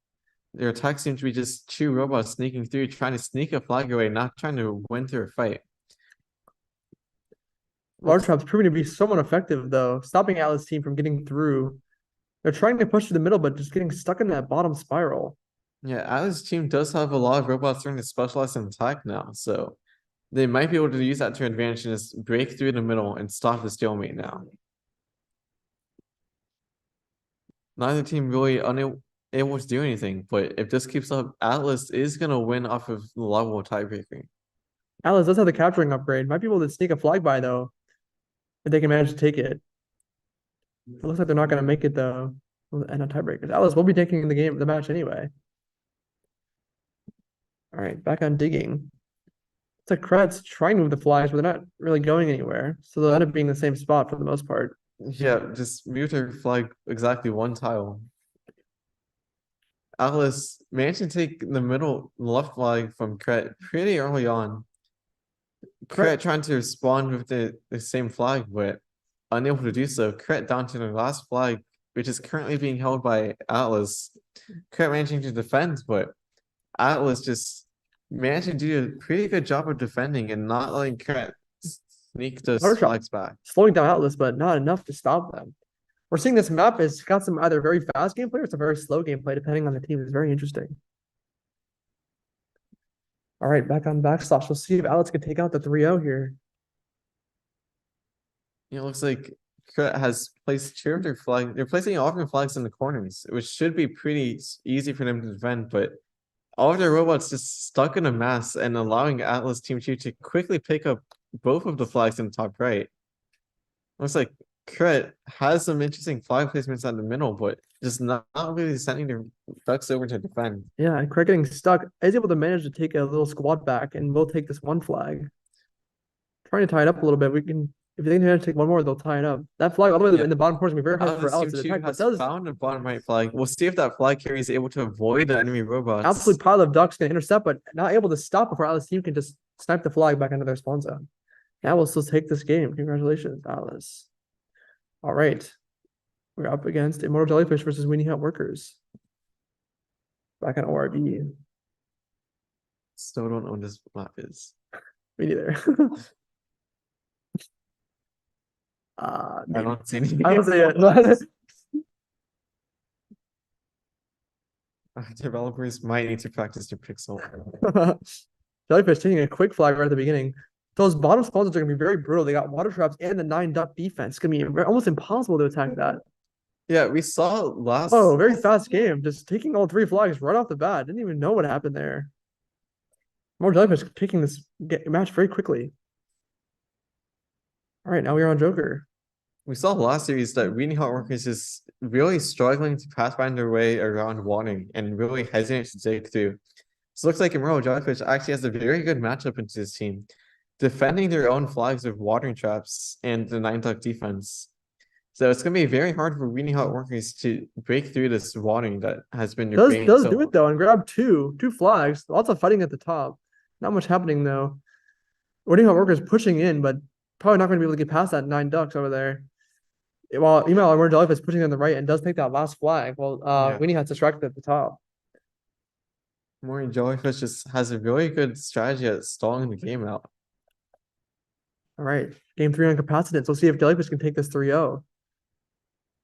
Their attack seems to be just two robots sneaking through, trying to sneak a flag away, not trying to win through a fight. Water traps proving to be somewhat effective though, stopping Atlas Team from getting through. They're trying to push to the middle, but just getting stuck in that bottom spiral. Yeah, Atlas Team does have a lot of robots starting to specialize in attack now, so they might be able to use that to advantage and just break through the middle and stop the stalemate now. Neither team really unable to do anything, but if this keeps up, Atlas is gonna win off of the level of tiebreaker. Atlas does have the capturing upgrade. Might be able to sneak a flag by though, if they can manage to take it. It looks like they're not going to make it though, and a tiebreakers. Atlas will be taking the match anyway. All right, back on digging. It's like Criet's trying to move the flags, but they're not really going anywhere, so they'll end up being the same spot for the most part. Yeah, just mute their flag exactly one tile. Atlas managed to take the middle left flag from Criet pretty early on. Criet trying to respond with the same flag, but unable to do so. Criet down to the last flag, which is currently being held by Atlas. Criet managing to defend, but Atlas just managed to do a pretty good job of defending and not letting Criet sneak those flags back. Slowing down Atlas, but not enough to stop them. We're seeing this map has got some either very fast gameplay or some very slow gameplay, depending on the team. It's very interesting. All right, back on backslash. We'll see if Alex can take out the 3-0 here. It looks like Criet has placed two of their flags. They're placing all of their flags in the corners, which should be pretty easy for them to defend, but all of their robots just stuck in a mass and allowing Atlas Team 2 to quickly pick up both of the flags in the top right. Looks like Criet has some interesting flag placements at the middle, but just not really sending their ducks over to defend. Yeah, and Criet getting stuck is able to manage to take a little squad back, and we'll take this one flag. Trying to tie it up a little bit. We can, if they can take one more, they'll tie it up. That flag all the way in the bottom corner is gonna be very hard for Alex to detect. Has found a bottom right flag. We'll see if that flag carrier is able to avoid the enemy robots. Absolute pile of ducks can intercept, but not able to stop before Alice team can just snipe the flag back into their spawn zone. Now we'll still take this game. Congratulations, Alice. All right. We're up against Immortal Jellyfish versus Weeny Workers. Back on ORB. Still don't know what this map is. Me neither. I don't see any. I don't see it. Developers might need to practice their pixel. Jellyfish taking a quick flag right at the beginning. Those bottom spawns are going to be very brutal. They got water traps and the 9-duck defense. It's going to be almost impossible to attack that. Yeah, we saw last. Oh, very fast game. Just taking all 3 flags right off the bat. Didn't even know what happened there. More Jellyfish taking this match very quickly. All right, now we're on Joker. We saw last series that Weeny Hot Workers is really struggling to pathfind their way around water and really hesitant to dig through. So it looks like Immortal Jellyfish actually has a very good matchup into this team, defending their own flags with watering traps and the 9-duck defense. So it's gonna be very hard for Weenie Hot Workers to break through this watering that has been Does reigning does so do long. it though and grab two flags. Lots of fighting at the top. Not much happening though. Waiting on workers pushing in, but probably not going to be able to get past that 9 ducks over there. While email Immortal Jellyfish pushing on the right and does take that last flag. Well, Yeah. Weenie has distracted at the top. More Jellyfish just has a really good strategy at stalling the game out. All right, game 3 on capacitance. Let's see if Jellyfish can take this 3-0.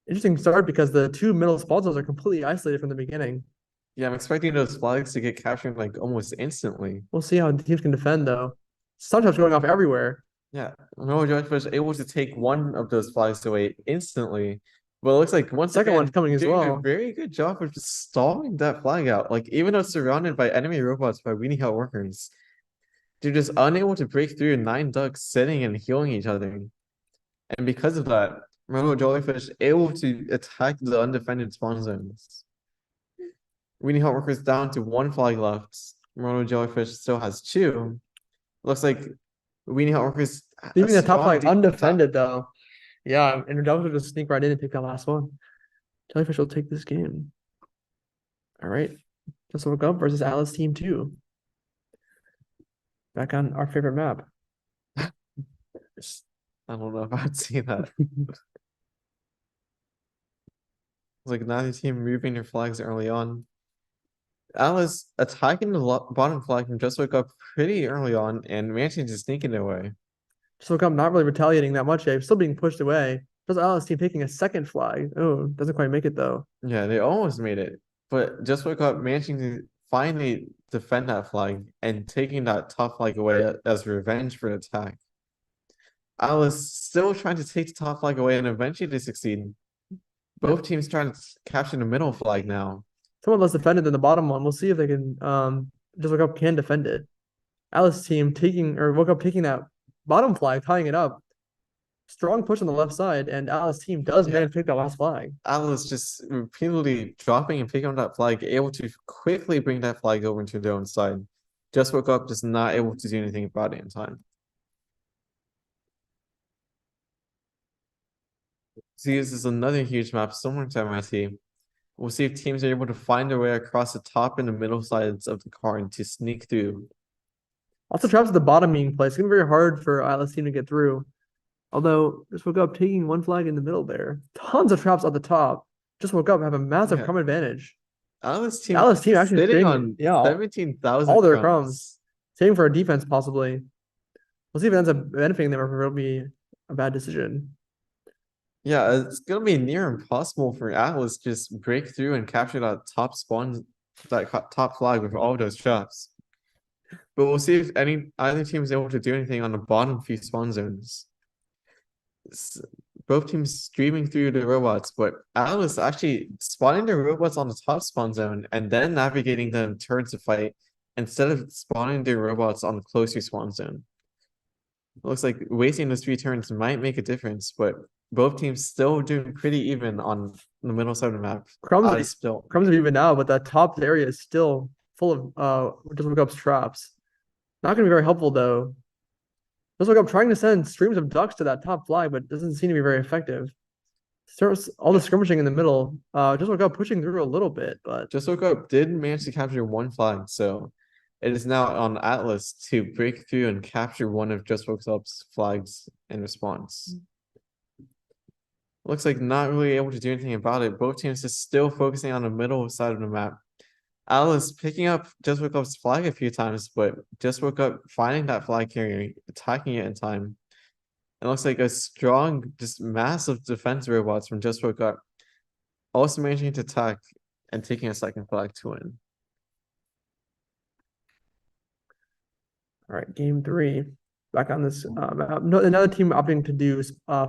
Interesting start because the two middle spawn zones are completely isolated from the beginning. Yeah, I'm expecting those flags to get captured like almost instantly. We'll see how the teams can defend though. Sometimes going off everywhere. Yeah, Immortal Jellyfish able to take one of those flags away instantly. But it looks like once Second again, one's coming as doing well. a very good job of just stalling that flag out. Like even though it's surrounded by enemy robots by Weenie Hot Workers, they're just unable to break through 9 ducks sitting and healing each other. And because of that, Immortal Jellyfish able to attack the undefended spawn zones. Weenie Hot Workers down to 1 flag left. Immortal Jellyfish still has 2. Looks like Weenie Hot Workers Leaving the top strong flag deep undefended though. Yeah, and Jellyfish will just sneak right in and take that last one. Jellyfish will take this game. All right. Just woke up versus Alice Team 2. Back on our favorite map. I don't know if I'd see that. Like neither team moving their flags early on. Alice attacking the bottom flag from just woke up pretty early on and managing to sneak it away. Just woke up not really retaliating that much yet. Still being pushed away. Just Alice Team taking a second flag. Oh, doesn't quite make it though. Yeah, they almost made it. But just woke up managing to finally defend that flag and taking that top flag away as revenge for the attack. Alice still trying to take the top flag away and eventually they succeed. Both teams trying to capture the middle flag now. Somewhat less defended than the bottom one. We'll see if they can just woke up can defend it. Alice Team woke up taking that bottom flag, tying it up. Strong push on the left side, and Alice Team does manage to take that last flag. Alice just repeatedly dropping and picking up that flag, able to quickly bring that flag over into their own side. Just woke up, just not able to do anything about it in time. See, this is another huge map, similar to MIT. We'll see if teams are able to find their way across the top and the middle sides of the card to sneak through. Also, traps at the bottom being placed. It's gonna be very hard for Alice Team to get through. Although, just woke up taking 1 flag in the middle there. Tons of traps at the top. Just woke up have a massive crumb advantage. Alice Team actually sitting on 17,000 all their crumbs. Saving for a defense possibly. We'll see if it ends up benefiting them or if it'll be a bad decision. Yeah, it's gonna be near impossible for Atlas just break through and capture that top spawn, that top flag with all those traps. But we'll see if either team is able to do anything on the bottom few spawn zones. Both teams streaming through the robots, but Atlas actually spawning the robots on the top spawn zone and then navigating them towards the fight instead of spawning the robots on the closer spawn zone. It looks like wasting those 3 turns might make a difference, but both teams still doing pretty even on the middle side of the map. Crumbs are even now, but that top area is still full of just woke up's traps. Not gonna be very helpful though. Just woke up trying to send streams of ducks to that top flag, but doesn't seem to be very effective. Starts all the skirmishing in the middle. Just woke up pushing through a little bit, but just woke up did manage to capture 1 flag, so it is now on Atlas to break through and capture one of Just Woke Up's flags in response. Looks like not really able to do anything about it. Both teams just still focusing on the middle side of the map. Atlas picking up Just Woke Up's flag a few times, but Just Woke Up finding that flag carrier, attacking it in time. It looks like a strong, just massive defense robots from Just Woke Up. Also managing to attack and taking a second flag to win. all right, game 3. Back on this map. Another team opting to do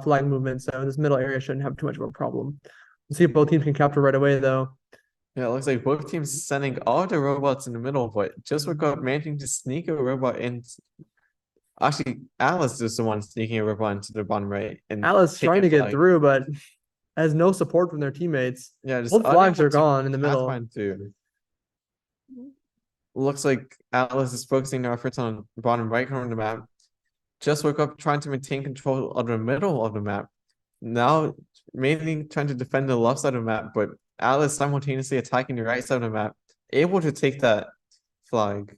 flag movement, so this middle area shouldn't have too much of a problem. We'll see if both teams can capture right away though. Yeah, it looks like both teams sending all the robots in the middle, but Just Woke Up managing to sneak a robot in Actually, Alice is the one sneaking a robot into the bottom right and Alice trying taking to get flag. through, but has no support from their teammates. Yeah, just Both flags unable are to gone in the middle. pathfind through. Looks like Alice is focusing their efforts on bottom right corner of the map. Just woke up trying to maintain control of the middle of the map. Now mainly trying to defend the left side of the map, but Alice simultaneously attacking the right side of the map, able to take that flag.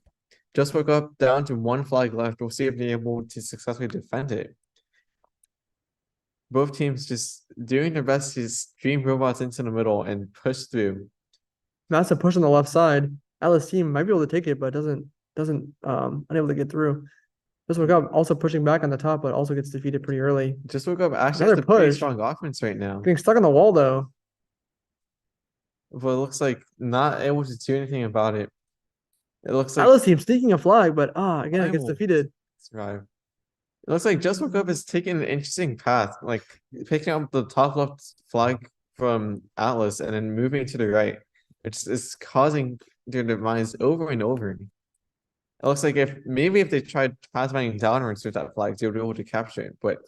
Just woke up down to one flag left. We'll see if they're able to successfully defend it. Both teams just doing their best to stream robots into the middle and push through. Massive push on the left side. Alice team might be able to take it, but doesn't unable to get through. Just woke up also pushing back on the top, but also gets defeated pretty early. Just woke up actually Another has a pretty push. strong offense right now. Getting stuck on the wall though. But it looks like not able to do anything about it. It looks like Alice team sneaking a flag, but again it gets unable defeated. survive. It looks like Just Woke Up is taking an interesting path, like picking up the top left flag from Atlas and then moving to the right, which is causing their demise over and over. It looks like if they tried pathfinding downwards with that flag, they would be able to capture it, but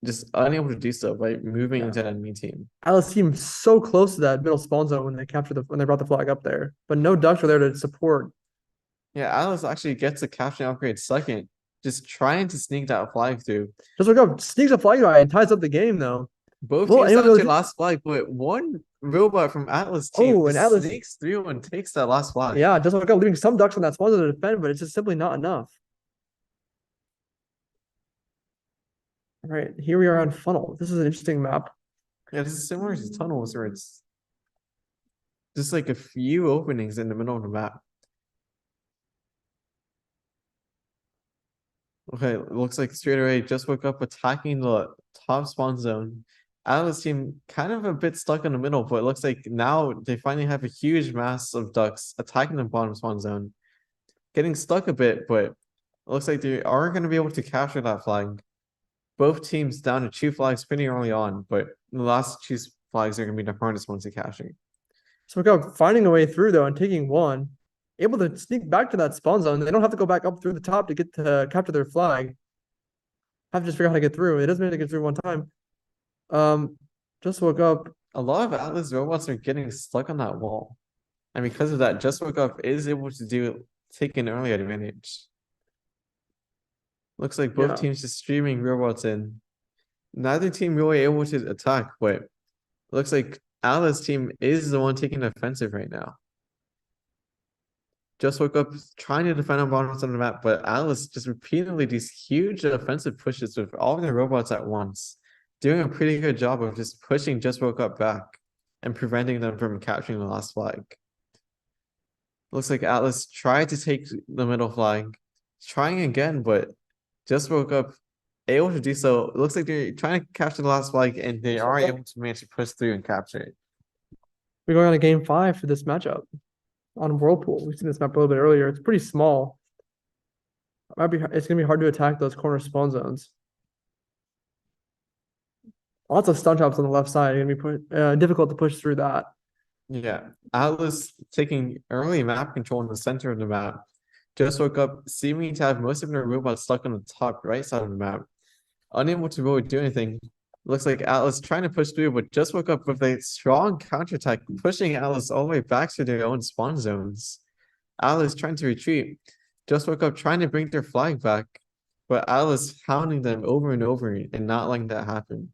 just unable to do so by moving into an enemy team. Alice team so close to that middle spawn zone when they brought the flag up there, but no ducks were there to support. Yeah, Atlas actually gets a capturing upgrade second, just trying to sneak that flag through. Just look up, sneaks a flag by and ties up the game though. Both Well, teams anyway, down to last flag, but one robot from Atlas team and Atlas sneaks through and takes that last flag. Yeah, just look up, leaving some ducks on that spawn zone to defend, but it's just simply not enough. All right, here we are on Funnel. This is an interesting map. Yeah, this is similar to Tunnels where it's just like a few openings in the middle of the map. Okay, it looks like straight away Just Woke Up attacking the top spawn zone. Atlas team kind of a bit stuck in the middle, but it looks like now they finally have a huge mass of ducks attacking the bottom spawn zone. Getting stuck a bit, but it looks like they are going to be able to capture that flag. Both teams down to 2 flags pretty early on, but the last 2 flags are going to be the hardest ones to capture. So look up, finding a way through though and taking one, able to sneak back to that spawn zone. They don't have to go back up through the top to get to capture their flag. Have to just figure out how to get through. It doesn't mean to get through one time. Just woke up. A lot of Atlas robots are getting stuck on that wall. And because of that, Just Woke Up is able to take an early advantage. Looks like both teams just streaming robots in. Neither team really able to attack, but looks like Atlas team is the one taking the offensive right now. Just Woke Up trying to defend on bottom side of the map, but Atlas just repeatedly these huge offensive pushes with all of their robots at once. Doing a pretty good job of just pushing Just Woke Up back and preventing them from capturing the last flag. Looks like Atlas tried to take the middle flag, trying again, but Just Woke Up able to do so. It looks like they're trying to capture the last flag and they are able to manage to push through and capture it. We're going on to game 5 for this matchup on Whirlpool. We've seen this map a little bit earlier. It's pretty small. It's gonna be hard to attack those corner spawn zones. Lots of stun traps on the left side. Gonna be difficult to push through that. Yeah, Atlas taking early map control in the center of the map. Just Woke Up seeming to have most of their robots stuck on the top right side of the map. Unable to really do anything. Looks like Atlas trying to push through, but Just Woke Up with a strong counterattack, pushing Atlas all the way back to their own spawn zones. Atlas trying to retreat. Just Woke Up trying to bring their flag back, but Atlas hounding them over and over and not letting that happen.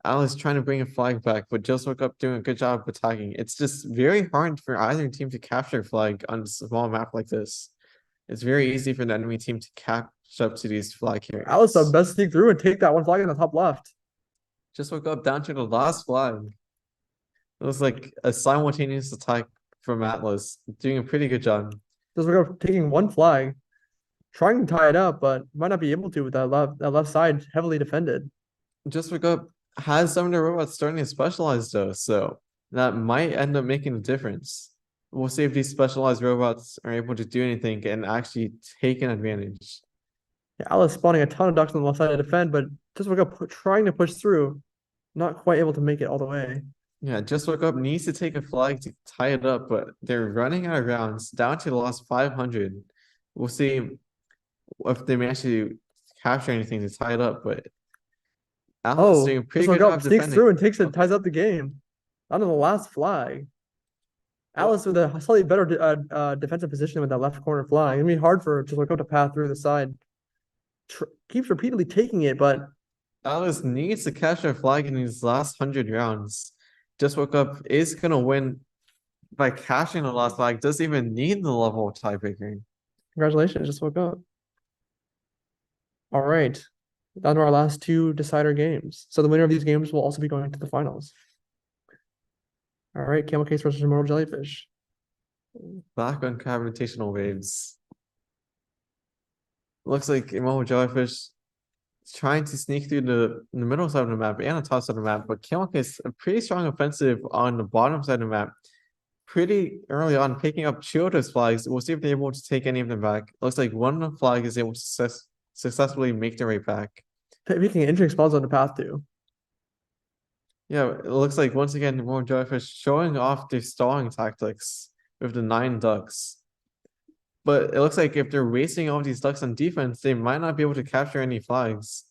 Atlas trying to bring a flag back, but Just Woke Up doing a good job of attacking. It's just very hard for either team to capture a flag on a small map like this. It's very easy for the enemy team to catch up to these flag carriers. Atlas the best sneak through and take that one flag in the top left. Just Woke Up down to the last flag. It was like a simultaneous attack from Atlas, doing a pretty good job. Just Woke Up taking one flag, trying to tie it up, but might not be able to with that left side heavily defended. Just Woke Up has some of the robots starting to specialize though, so that might end up making a difference. We'll see if these specialized robots are able to do anything and actually take an advantage. Yeah, Atlas spawning a ton of ducks on the left side to defend, but Just Woke Up trying to push through, not quite able to make it all the way. Yeah, Just Woke Up needs to take a flag to tie it up, but they're running out of rounds, down to the last 500. We'll see if they manage to capture anything to tie it up, but Alice doing a Oh, pretty just good woke job up, sneaks defending. through and takes it, Okay. ties up the game. Out of the last flag. Well- Alice with a slightly better defensive position with that left corner flag. It's gonna be hard for just to path through the side. Keeps repeatedly taking it, but Alice needs to catch a flag in these last 100 rounds. Just woke up is gonna win by catching the last flag. Doesn't even need the level of tiebreaker. congratulations, just woke up. All right, down to our last two decider games. So the winner of these games will also be going to the finals. All right, Camel Case versus Immortal Jellyfish. Back on gravitational waves. Looks like Immortal Jellyfish is trying to sneak through the middle side of the map and the top side of the map, but Camel Case a pretty strong offensive on the bottom side of the map. Pretty early on, picking up two of those flags. We'll see if they're able to take any of them back. Looks like one flag is able to successfully make their way back. Picking an interesting spot on the path to. Yeah, it looks like once again, more Jellyfish showing off their stalling tactics with the 9 ducks. But it looks like if they're wasting all these ducks on defense, they might not be able to capture any flags.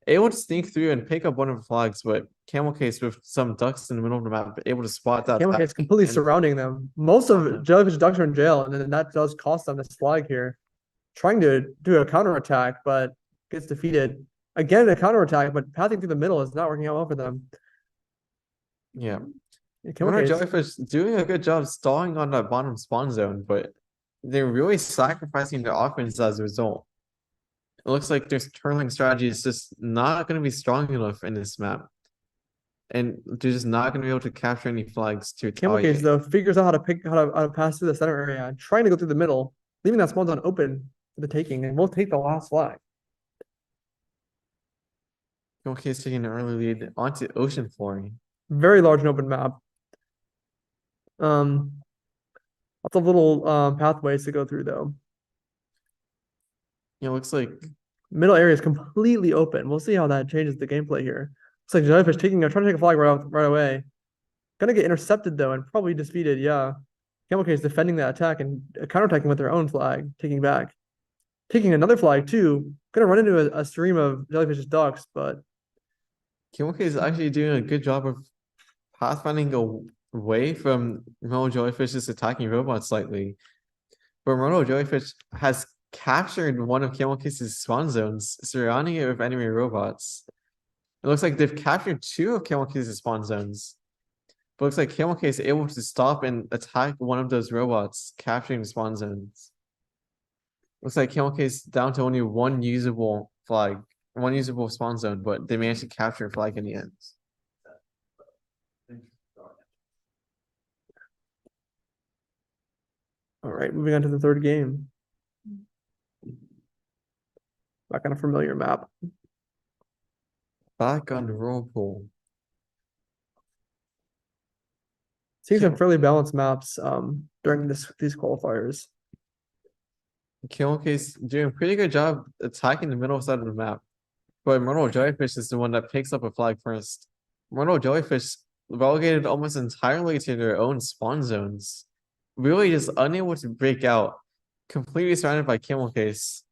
Able to sneak through and pick up one of the flags, but Camel Case with some ducks in the middle of the map, able to spot that. Camel Case completely and- surrounding them. Most of Jellyfish ducks are in jail, and then that does cost them this flag here. Trying to do a counterattack, but gets defeated. Again, a counterattack, but pathing through the middle is not working out well for them. Yeah. Camel Immortal Case, Jellyfish doing a good job stalling on that bottom spawn zone, but they're really sacrificing their offense as a result. It looks like their turtling strategy is just not going to be strong enough in this map. And they're just not going to be able to capture any flags to Camel Case retaliate. though figures out how to pass through the center area, trying to go through the middle, leaving that spawn zone open for the taking, and we'll take the last flag. Camel Case taking an early lead onto ocean flooring. Very large and open map. Lots of little pathways to go through though. Yeah, looks like Middle area is completely open. We'll see how that changes the gameplay here. Looks like Jellyfish trying to take a flag right away. Gonna get intercepted though and probably defeated. Yeah, Camel Case defending that attack and counterattacking with their own flag, taking back, taking another flag too. Gonna run into a stream of Jellyfish's ducks, but Camel Case is actually doing a good job of pathfinding away from Immortal Jellyfish's attacking robots slightly. But Immortal Jellyfish has captured one of Camel Case's spawn zones, surrounding it with enemy robots. It looks like they've captured 2 of Camel Case's spawn zones. But looks like Camel Case is able to stop and attack one of those robots, capturing the spawn zones. Looks like Camel Case down to only one usable flag, one usable spawn zone, but they managed to capture a flag in the end. all right, moving on to the third game. Back on a familiar map. Back on the whirlpool. Seeing some fairly balanced maps during these qualifiers. Camel Case doing a pretty good job attacking the middle side of the map. But Immortal Jellyfish is the one that picks up a flag first. Immortal Jellyfish relegated almost entirely to their own spawn zones. Really just unable to break out. Completely surrounded by Camel Case.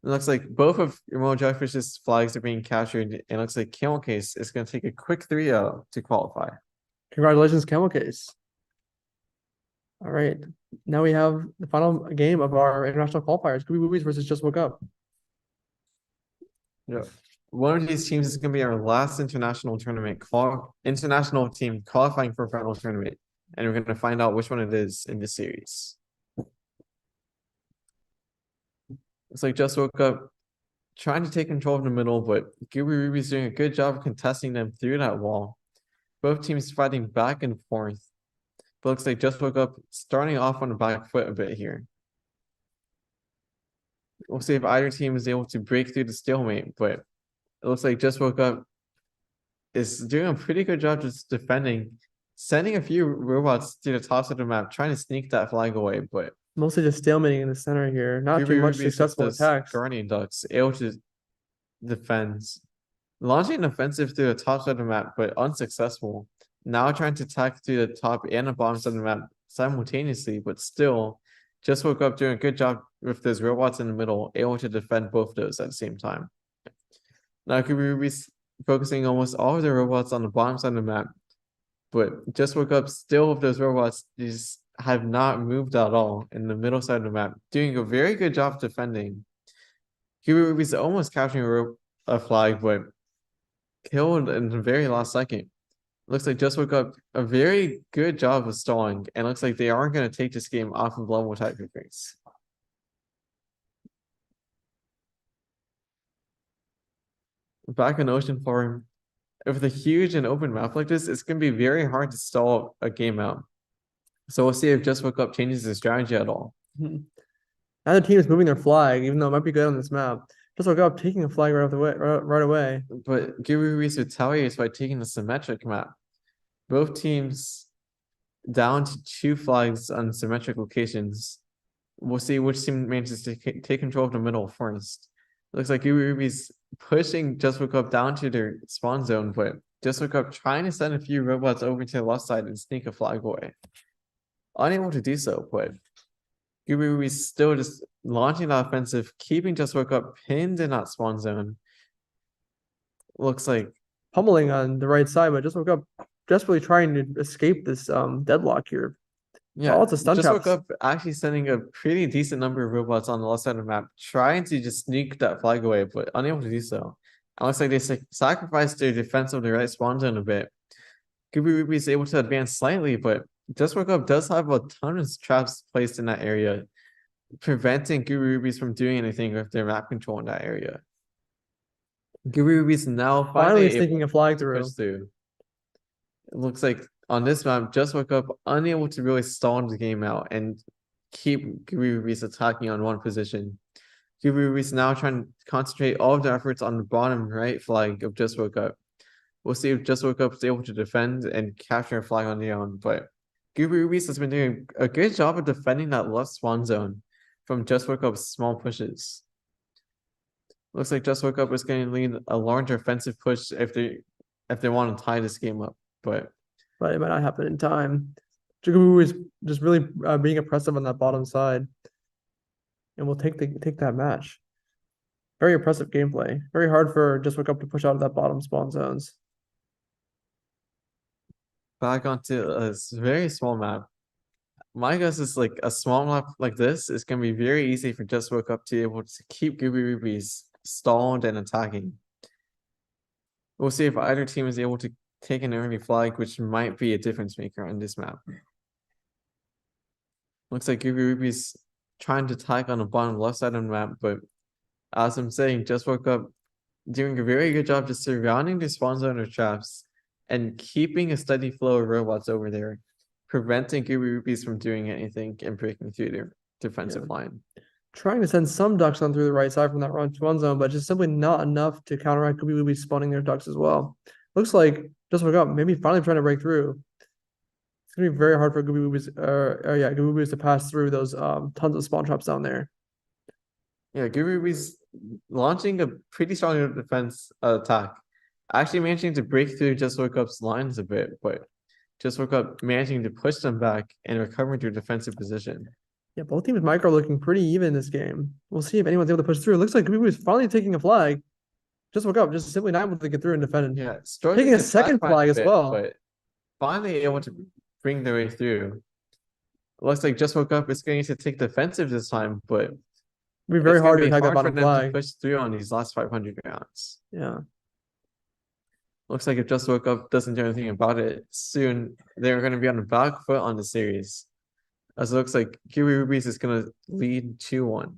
It looks like both of Immortal Jellyfish's flags are being captured. And it looks like Camel Case is going to take a quick 3-0 to qualify. Congratulations, Camel Case. All right, now we have the final game of our international qualifiers. Gooby Woobies versus Just Woke Up. Yeah. One of these teams is going to be our last international tournament, international team qualifying for a final tournament. And we're going to find out which one it is in this series. It's like Just Woke Up trying to take control of the middle, but Gooby Ruby's doing a good job of contesting them through that wall. Both teams fighting back and forth. But looks like Just Woke Up starting off on the back foot a bit here. We'll see if either team is able to break through the stalemate, but it looks like Just Woke Up is doing a pretty good job just defending, sending a few robots to the top of the map, trying to sneak that flag away, but Mostly just stalemating in the center here. Not Gooby too much Ruby's successful just attacks. Guardian Ducks able to defend. Launching an offensive through the top side of the map, but unsuccessful. Now trying to attack through the top and the bottom side of the map simultaneously, but still Just Woke Up doing a good job with those robots in the middle, able to defend both those at the same time. Now Gooby focusing almost all of their robots on the bottom side of the map, but just woke up still with those robots just have not moved at all in the middle side of the map, doing a very good job defending. Gooby almost capturing a flag, but killed in the very last second. Looks like just woke up a very good job of stalling, and looks like they aren't going to take this game off of level type things. Back in ocean form, with a huge and open map like this, it's going to be very hard to stall a game out. So we'll see if Just Woke Up changes his strategy at all. Now the team is moving their flag, even though it might be good on this map. Just Woke Up taking a flag right away. But Gooby retaliates by taking the symmetric map. Both teams down to 2 flags on symmetric locations. We'll see which team manages to take control of the middle first. Looks like Gooby's pushing Just Woke Up down to their spawn zone, but Just Woke Up trying to send a few robots over to the left side and sneak a flag away. Unable to do so, but Gooby's still just launching the offensive, keeping Just Woke Up pinned in that spawn zone. Looks like pummeling on the right side, but Just Woke Up desperately trying to escape this deadlock here. yeah, it's a stun Just traps. Woke Up actually sending a pretty decent number of robots on the left side of the map, trying to just sneak that flag away, but unable to do so. It looks like they sacrificed their defense of the right spawn zone a bit. Gooby is able to advance slightly, but Just Woke Up does have a ton of traps placed in that area, preventing Gooby from doing anything with their map control in that area. Gooby now Finally sneaking a flag through. It looks like on this map, Just Woke Up unable to really stall the game out and keep Gooby attacking on one position. Gooby now trying to concentrate all of their efforts on the bottom right flag of Just Woke Up. We'll see if Just Woke Up is able to defend and capture a flag on their own, but Gooby has been doing a good job of defending that left spawn zone from Just Woke Up's small pushes. Looks like Just Woke Up is going to lead a larger offensive push if they want to tie this game up, but it might not happen in time. Gooby is just really being oppressive on that bottom side, and we'll take that match. Very oppressive gameplay. Very hard for Just Woke Up to push out of that bottom spawn zones. Back onto a very small map. My guess is like a small map like this is going to be very easy for Just Woke Up to be able to keep Gooby stalled and attacking. We'll see if either team is able to take an early flag, which might be a difference maker on this map. Looks like Gooby trying to attack on the bottom left side of the map, but as I'm saying, Just Woke Up doing a very good job just surrounding the spawn zone of traps and keeping a steady flow of robots over there, preventing Gooby from doing anything and breaking through their defensive line. Trying to send some ducks on through the right side from that run to one zone, but just simply not enough to counteract Gooby spawning their ducks as well. Looks like Just Woke Up maybe finally trying to break through. It's gonna be very hard for Gooby to pass through those tons of spawn traps down there. Yeah, Gooby's launching a pretty strong defense attack. Actually managing to break through Just Woke Up's lines a bit, but Just Woke Up managing to push them back and recovering their defensive position. Yeah, both teams micro looking pretty even in this game. We'll see if anyone's able to push through. It looks like Gooby is finally taking a flag. Just Woke Up, just simply not able to get through and defend. Yeah, taking a second flag as well. But finally able to bring their way through. It looks like Just Woke Up is going to take defensive this time, but it'll be very hard to attack that for bottom them flag. to push through on these last 500 rounds. Yeah. Looks like if Just Woke Up doesn't do anything about it, soon they're going to be on the back foot on the series. As it looks like Gooby is going to lead 2-1.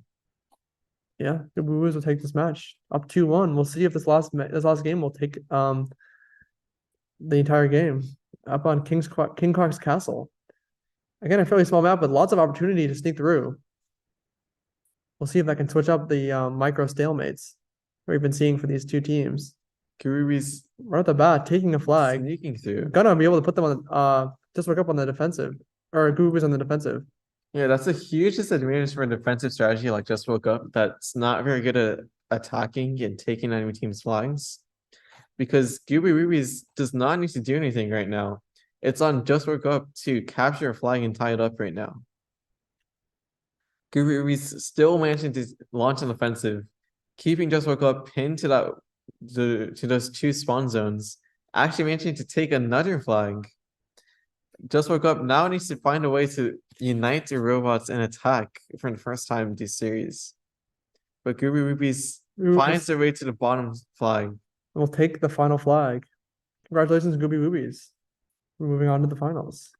Yeah, the Woobies will take this match up 2-1. We'll see if this last game will take the entire game up on King Kong's Castle. Again, a fairly small map, but lots of opportunity to sneak through. We'll see if that can switch up the micro stalemates we've been seeing for these two teams. Gooby's right at the bat taking a flag, sneaking through. Gonna be able to put them on Just Woke Up on the defensive, or Gooby's on the defensive. Yeah, that's a huge disadvantage for a defensive strategy like Just Woke Up that's not very good at attacking and taking enemy team's flags. Because Gooby does not need to do anything right now. It's on Just Woke Up to capture a flag and tie it up right now. Gooby still managing to launch an offensive, keeping Just Woke Up pinned to that to those 2 spawn zones, actually managing to take another flag. Just woke up, now needs to find a way to unite the robots and attack for the first time this series. But Gooby Woobies finds their way to the bottom flag. We'll take the final flag. Congratulations, Gooby Woobies. We're moving on to the finals.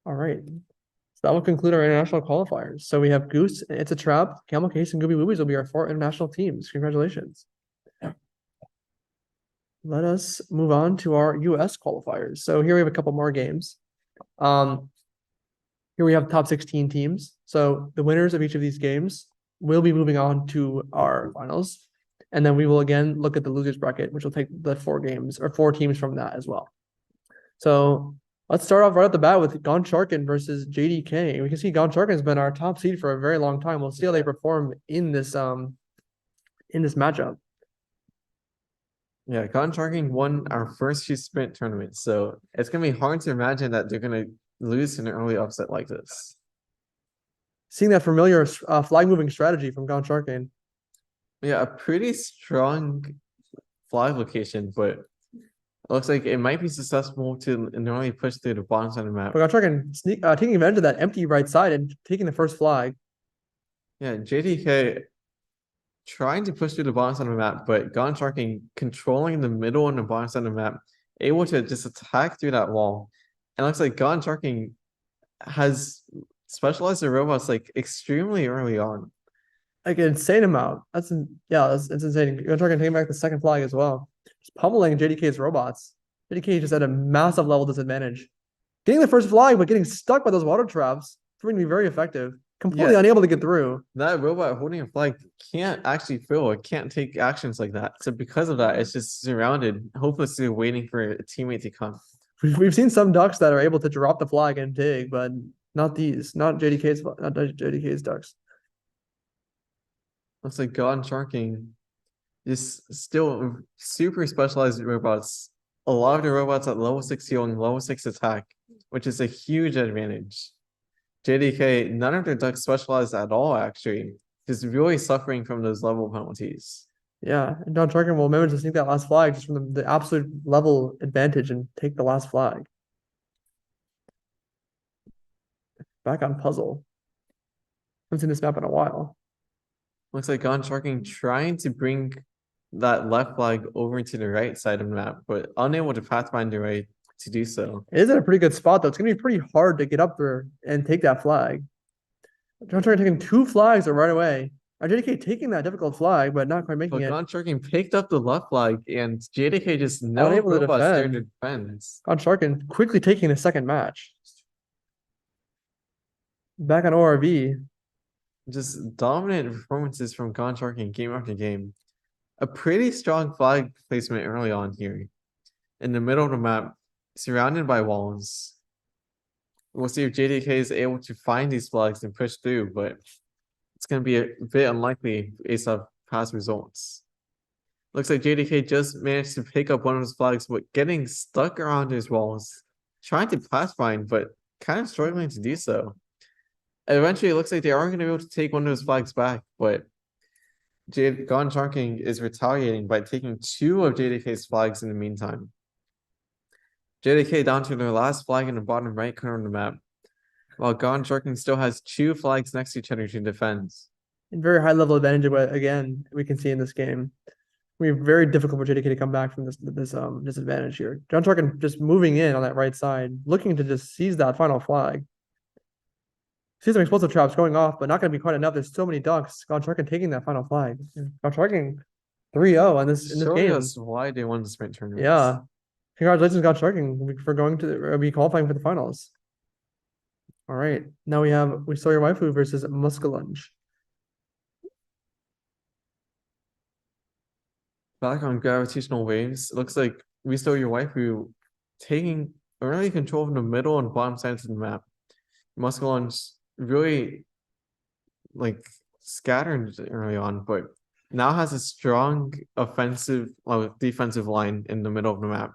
All right. So that will conclude our international qualifiers. So we have Goose, It's a Trap, Camel Case, and Gooby Woobies will be our 4 international teams. Congratulations. Let us move on to our US qualifiers. So here we have a couple more games. Here we have top 16 teams. So the winners of each of these games will be moving on to our finals. And then we will again look at the losers bracket, which will take the 4 games or 4 teams from that as well. So let's start off right at the bat with Gon Sharin versus JDK. We can see Gon Sharin has been our top seed for a very long time. We'll see how they perform in this matchup. Yeah, Gon Sharin won our first 2 sprint tournaments, so it's gonna be hard to imagine that they're gonna lose in an early upset like this. Seeing that familiar flag moving strategy from Gon Sharin. Yeah, a pretty strong flag location, but it looks like it might be susceptible to normally push through the bottom side of the map. But Gon Sharin taking advantage of that empty right side and taking the first flag. Yeah, JDK trying to push through the bottom side of the map, but Gon Sharin controlling the middle and the bottom side of the map, able to just attack through that wall. And it looks like Gon Sharin has specialized the robots like extremely early on. Like an insane amount. It's insane. Gon Sharin taking back the second flag as well. Just pummeling JDK's robots. JDK just at a massive level disadvantage. Getting the first flag, but getting stuck by those water traps, proving to be very effective. Completely unable to get through. That robot holding a flag can't actually fill. It can't take actions like that. So because of that, it's just surrounded, hopelessly waiting for a teammate to come. We've seen some ducks that are able to drop the flag and dig, but not these. Not JDK's ducks. Looks like Gon Sharin is still super specialized robots. A lot of the robots at level 6 healing, level 6 attack, which is a huge advantage. JDK, none of their ducks specialized at all, actually. Just really suffering from those level penalties. Yeah, and Gon Sharin will manage to sneak that last flag just from the absolute level advantage and take the last flag. Back on puzzle. Haven't seen this map in a while. Looks like Gon Sharin trying to bring that left flag over to the right side of the map, but unable to pathfind the way to do so. It is in a pretty good spot, though. It's going to be pretty hard to get up there and take that flag. Gon Sharin taking 2 flags right away. JDK taking that difficult flag, but not quite making it. Gon Sharin picked up the left flag, and JDK just unable to defend. Gon Sharin quickly taking the second match. Back on ORV. Just dominant performances from Gon Sharin game after game. A pretty strong flag placement early on here. In the middle of the map, surrounded by walls. We'll see if JDK is able to find these flags and push through, but it's going to be a bit unlikely based off past results. Looks like JDK just managed to pick up one of his flags, but getting stuck around his walls. Trying to pathfind, but kind of struggling to do so. Eventually, it looks like they are going to be able to take one of those flags back, but Gon Sharin is retaliating by taking 2 of JDK's flags in the meantime. JDK down to their last flag in the bottom right corner of the map, while Gon Sharin still has 2 flags next to each other to defend. And very high level advantage, again, we can see in this game. We very difficult for JDK to come back from this disadvantage here. Gon Sharin just moving in on that right side, looking to just seize that final flag. See some explosive traps going off, but not going to be quite enough. There's so many ducks. Gon Sharin taking that final flag. Gon Sharin 3-0 in this game. That's why they won the sprint tournament. Yeah. Congratulations, Gon Sharin, for going to be qualifying for the finals. All right. Now we saw your waifu versus Muscal Lunge. Back on gravitational waves, it looks like we saw your waifu taking early control of the middle and bottom sides of the map. Muscal Lunge really like scattered early on, but now has a strong defensive line in the middle of the map.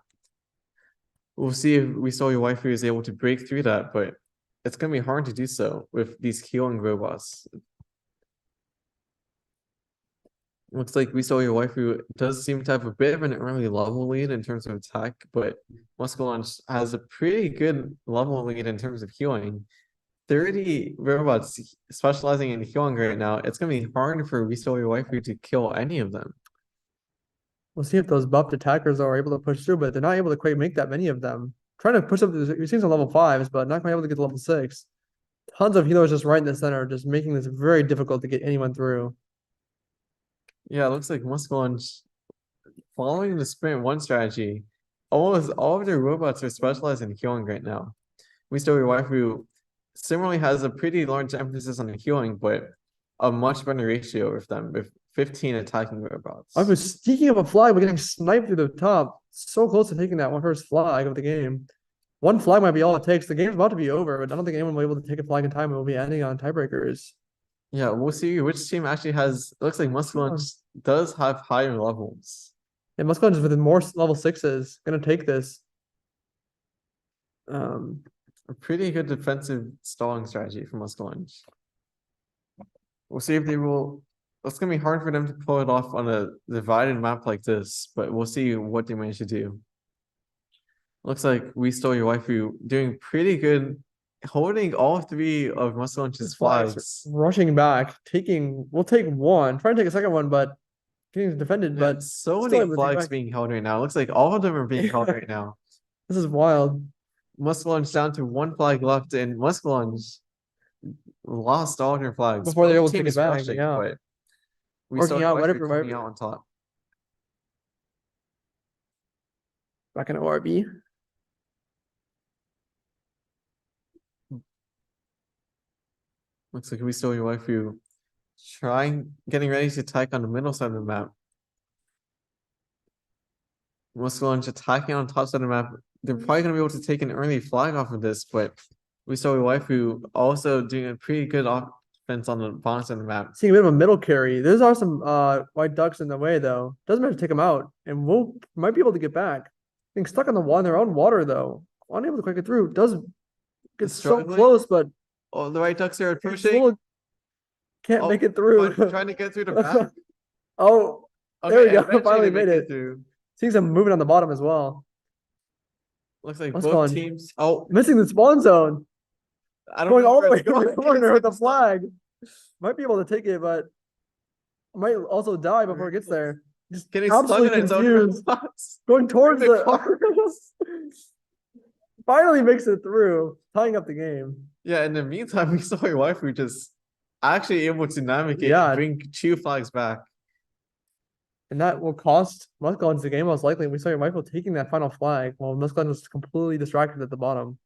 We'll see if we saw your waifu is able to break through that, but it's gonna be hard to do so with these healing robots. Looks like we saw your waifu does seem to have a bit of an early level lead in terms of attack, but Muscal Lunge has a pretty good level lead in terms of healing. 30 robots specializing in healing right now. It's gonna be hard for We Stole Your Waifu to kill any of them. We'll see if those buffed attackers are able to push through, but they're not able to quite make that many of them. Trying to push up, you're seeing some level 5s, but not quite able to get to level 6. Tons of healers just right in the center, just making this very difficult to get anyone through. Yeah, it looks like Muscal Lunge following the sprint one strategy. Almost all of their robots are specialized in healing right now. We Stole Your Waifu similarly has a pretty large emphasis on healing, but a much better ratio of them with 15 attacking robots. I was sneaking up a flag, but getting sniped through the top. So close to taking that one first flag of the game. One flag might be all it takes. The game's about to be over, but I don't think anyone will be able to take a flag in time. It will be ending on tiebreakers. Yeah, we'll see which team actually has. It looks like Muscal Lunge does have higher levels. And Muscal Lunge with more level 6s gonna take this. A pretty good defensive stalling strategy for Muscal Lunge. We'll see if they will. It's gonna be hard for them to pull it off on a divided map like this, but we'll see what they manage to do. Looks like We Stole Your Waifu doing pretty good, holding all 3 of Muscle Lunge's flags. Rushing back, we'll take one, trying to take a second one, but getting defended, Yeah, but so still many able to take flags back. being held right now. Looks like all of them are being held right now. This is wild. Muscle Lunge down to 1 flag left, and Muscle Lunge lost all their flags. Before they're able to Team take it is back, rushing, yeah. but We Working Stole out, Your whatever, Waifu coming out on top. Back in ORB. Looks like We Stole Your Waifu getting ready to attack on the middle side of the map. Muscle Lunge attacking on top side of the map. They're probably gonna be able to take an early flag off of this, but We Stole Your Waifu also doing a pretty good offense on the bottom side of the map. Seeing a bit of a middle carry. There's are some white ducks in the way though. Doesn't matter to take them out, and we'll might be able to get back. Being stuck on their own water though, unable to quite get through. Does get so close, but oh, the white ducks are approaching. Can't make it through. Trying to get through the back. Oh, there we go. Finally made it. Through. Seeing some movement on the bottom as well. Looks like both teams. Oh, missing the spawn zone. I don't Going know all the way to the corner with the flag. Might be able to take it, but might also die before it gets there. Just getting absolutely confused. Going towards the cars. Finally makes it through, tying up the game. Yeah, in the meantime, We Saw Your Waifu just actually able to navigate and bring 2 flags back. And that will cost Muscal Lunge the game most likely. We saw your Waifu taking that final flag while Muscal Lunge was completely distracted at the bottom.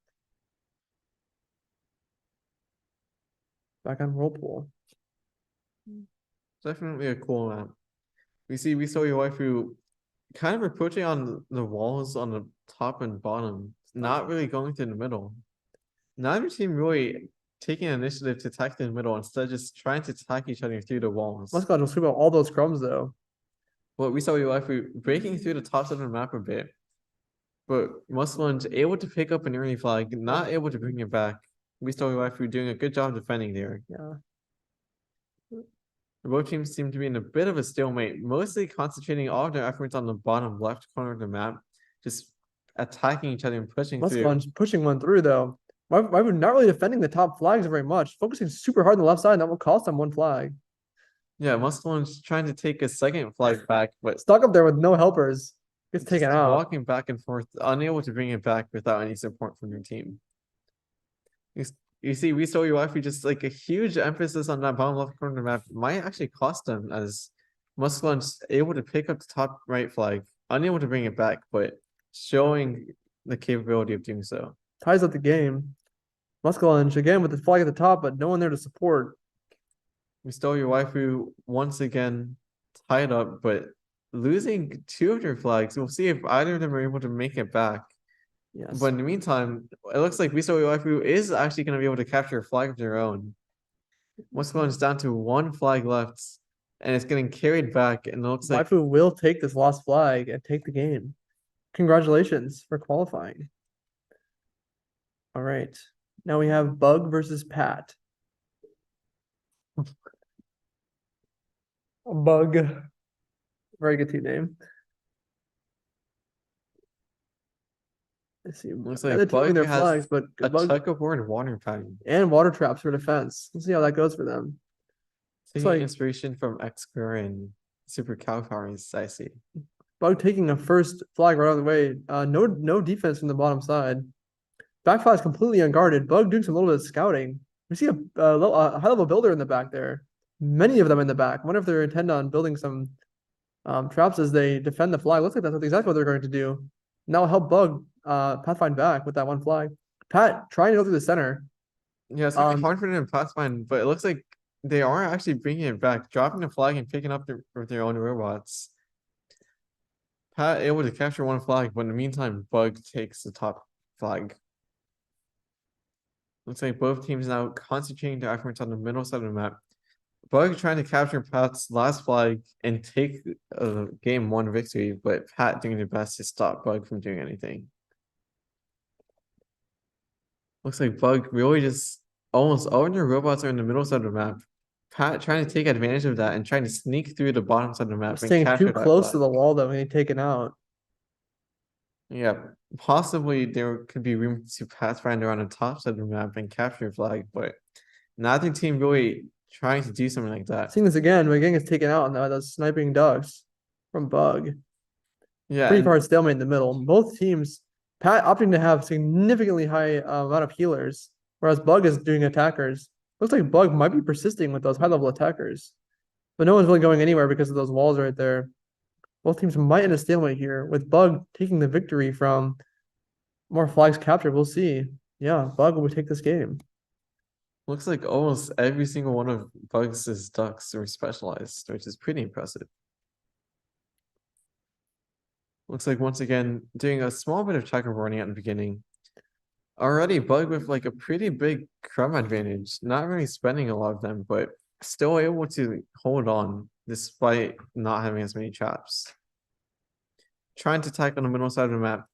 Back on Whirlpool. Definitely a cool map. We saw your waifu kind of approaching on the walls on the top and bottom, not really going to the middle. Neither team really taking initiative to attack the middle, instead just trying to attack each other through the walls. Muscal Lunge will sweep out all those crumbs though. But we saw your waifu breaking through the top side of the map a bit. But Muscal Lunge able to pick up an early flag, not able to bring it back. We saw your waifu doing a good job defending there. Yeah. Both teams seem to be in a bit of a stalemate, mostly concentrating all of their efforts on the bottom left corner of the map, just attacking each other and pushing Muscal through. Lunge pushing one through though. Waifu not really defending the top flags very much, focusing super hard on the left side, and that will cost them 1 flag. Yeah, Muscal Lunge trying to take a second flag back, but stuck up there with no helpers. Gets taken out. Walking back and forth, unable to bring it back without any support from your team. You see, we saw your waifu just like a huge emphasis on that bottom left corner of the map might actually cost them, as Muscal Lunge able to pick up the top right flag, unable to bring it back, but showing the capability of doing so. Ties up the game. Muscal Lunge again with the flag at the top, but no one there to support. We stole your waifu once again, tied up, but losing 2 of their flags. We'll see if either of them are able to make it back. Yes. But in the meantime, it looks like We Stole Your Waifu is actually going to be able to capture a flag of their own. Muscal Lunge down to 1 flag left, and it's getting carried back, and it looks like Waifu will take this lost flag and take the game. Congratulations for qualifying. All right. Now we have Bug versus Pat. Bug Very good team name. Let's see. Looks They're like taking their Bug has flags, but a Bug checkerboard water pattern. and water traps for defense. Let's see how that goes for them. Taking like- inspiration from X-Core and Super Qualifiers, I see. Bug taking a first flag right out of the way. No defense from the bottom side. Back flag is completely unguarded. Bug doing some little bit of scouting. We see a high level builder in the back there. Many of them in the back. I wonder if they're intent on building some traps as they defend the flag. Looks like that's exactly what they're going to do. Now help Bug pathfind back with that one flag. Pat trying to go through the center. Yeah, it's gonna be hard for them to pathfind, but it looks like they are actually bringing it back, dropping the flag and picking up with their own robots. Pat able to capture one flag, but in the meantime, Bug takes the top flag. Looks like both teams now concentrating their efforts on the middle side of the map. Bug trying to capture Pat's last flag and take a game 1 victory, but Pat doing their best to stop Bug from doing anything. Looks like Bug really just almost all their robots are in the middle side of the map. Pat trying to take advantage of that and trying to sneak through the bottom side of the map. Staying too close to the wall though, getting taken out. Yeah, possibly there could be room to pathfind around the top side of the map and capture a flag, but neither team really trying to do something like that. Seeing this again, but again, it's taken out and those sniping ducks from Bug. Yeah, Pretty hard stalemate in the middle. Both teams, Pat opting to have significantly high amount of healers, whereas Bug is doing attackers. Looks like Bug might be persisting with those high level attackers, but no one's really going anywhere because of those walls right there. Both teams might end a stalemate here, with Bug taking the victory from more flags captured. We'll see. Yeah, Bug will take this game. Looks like almost every single one of Bug's ducks are specialized, which is pretty impressive. Looks like once again doing a small bit of checkerboarding at the beginning. Already Bug with like a pretty big crumb advantage, not really spending a lot of them, but still able to hold on despite not having as many traps. Trying to attack on the middle side of the map.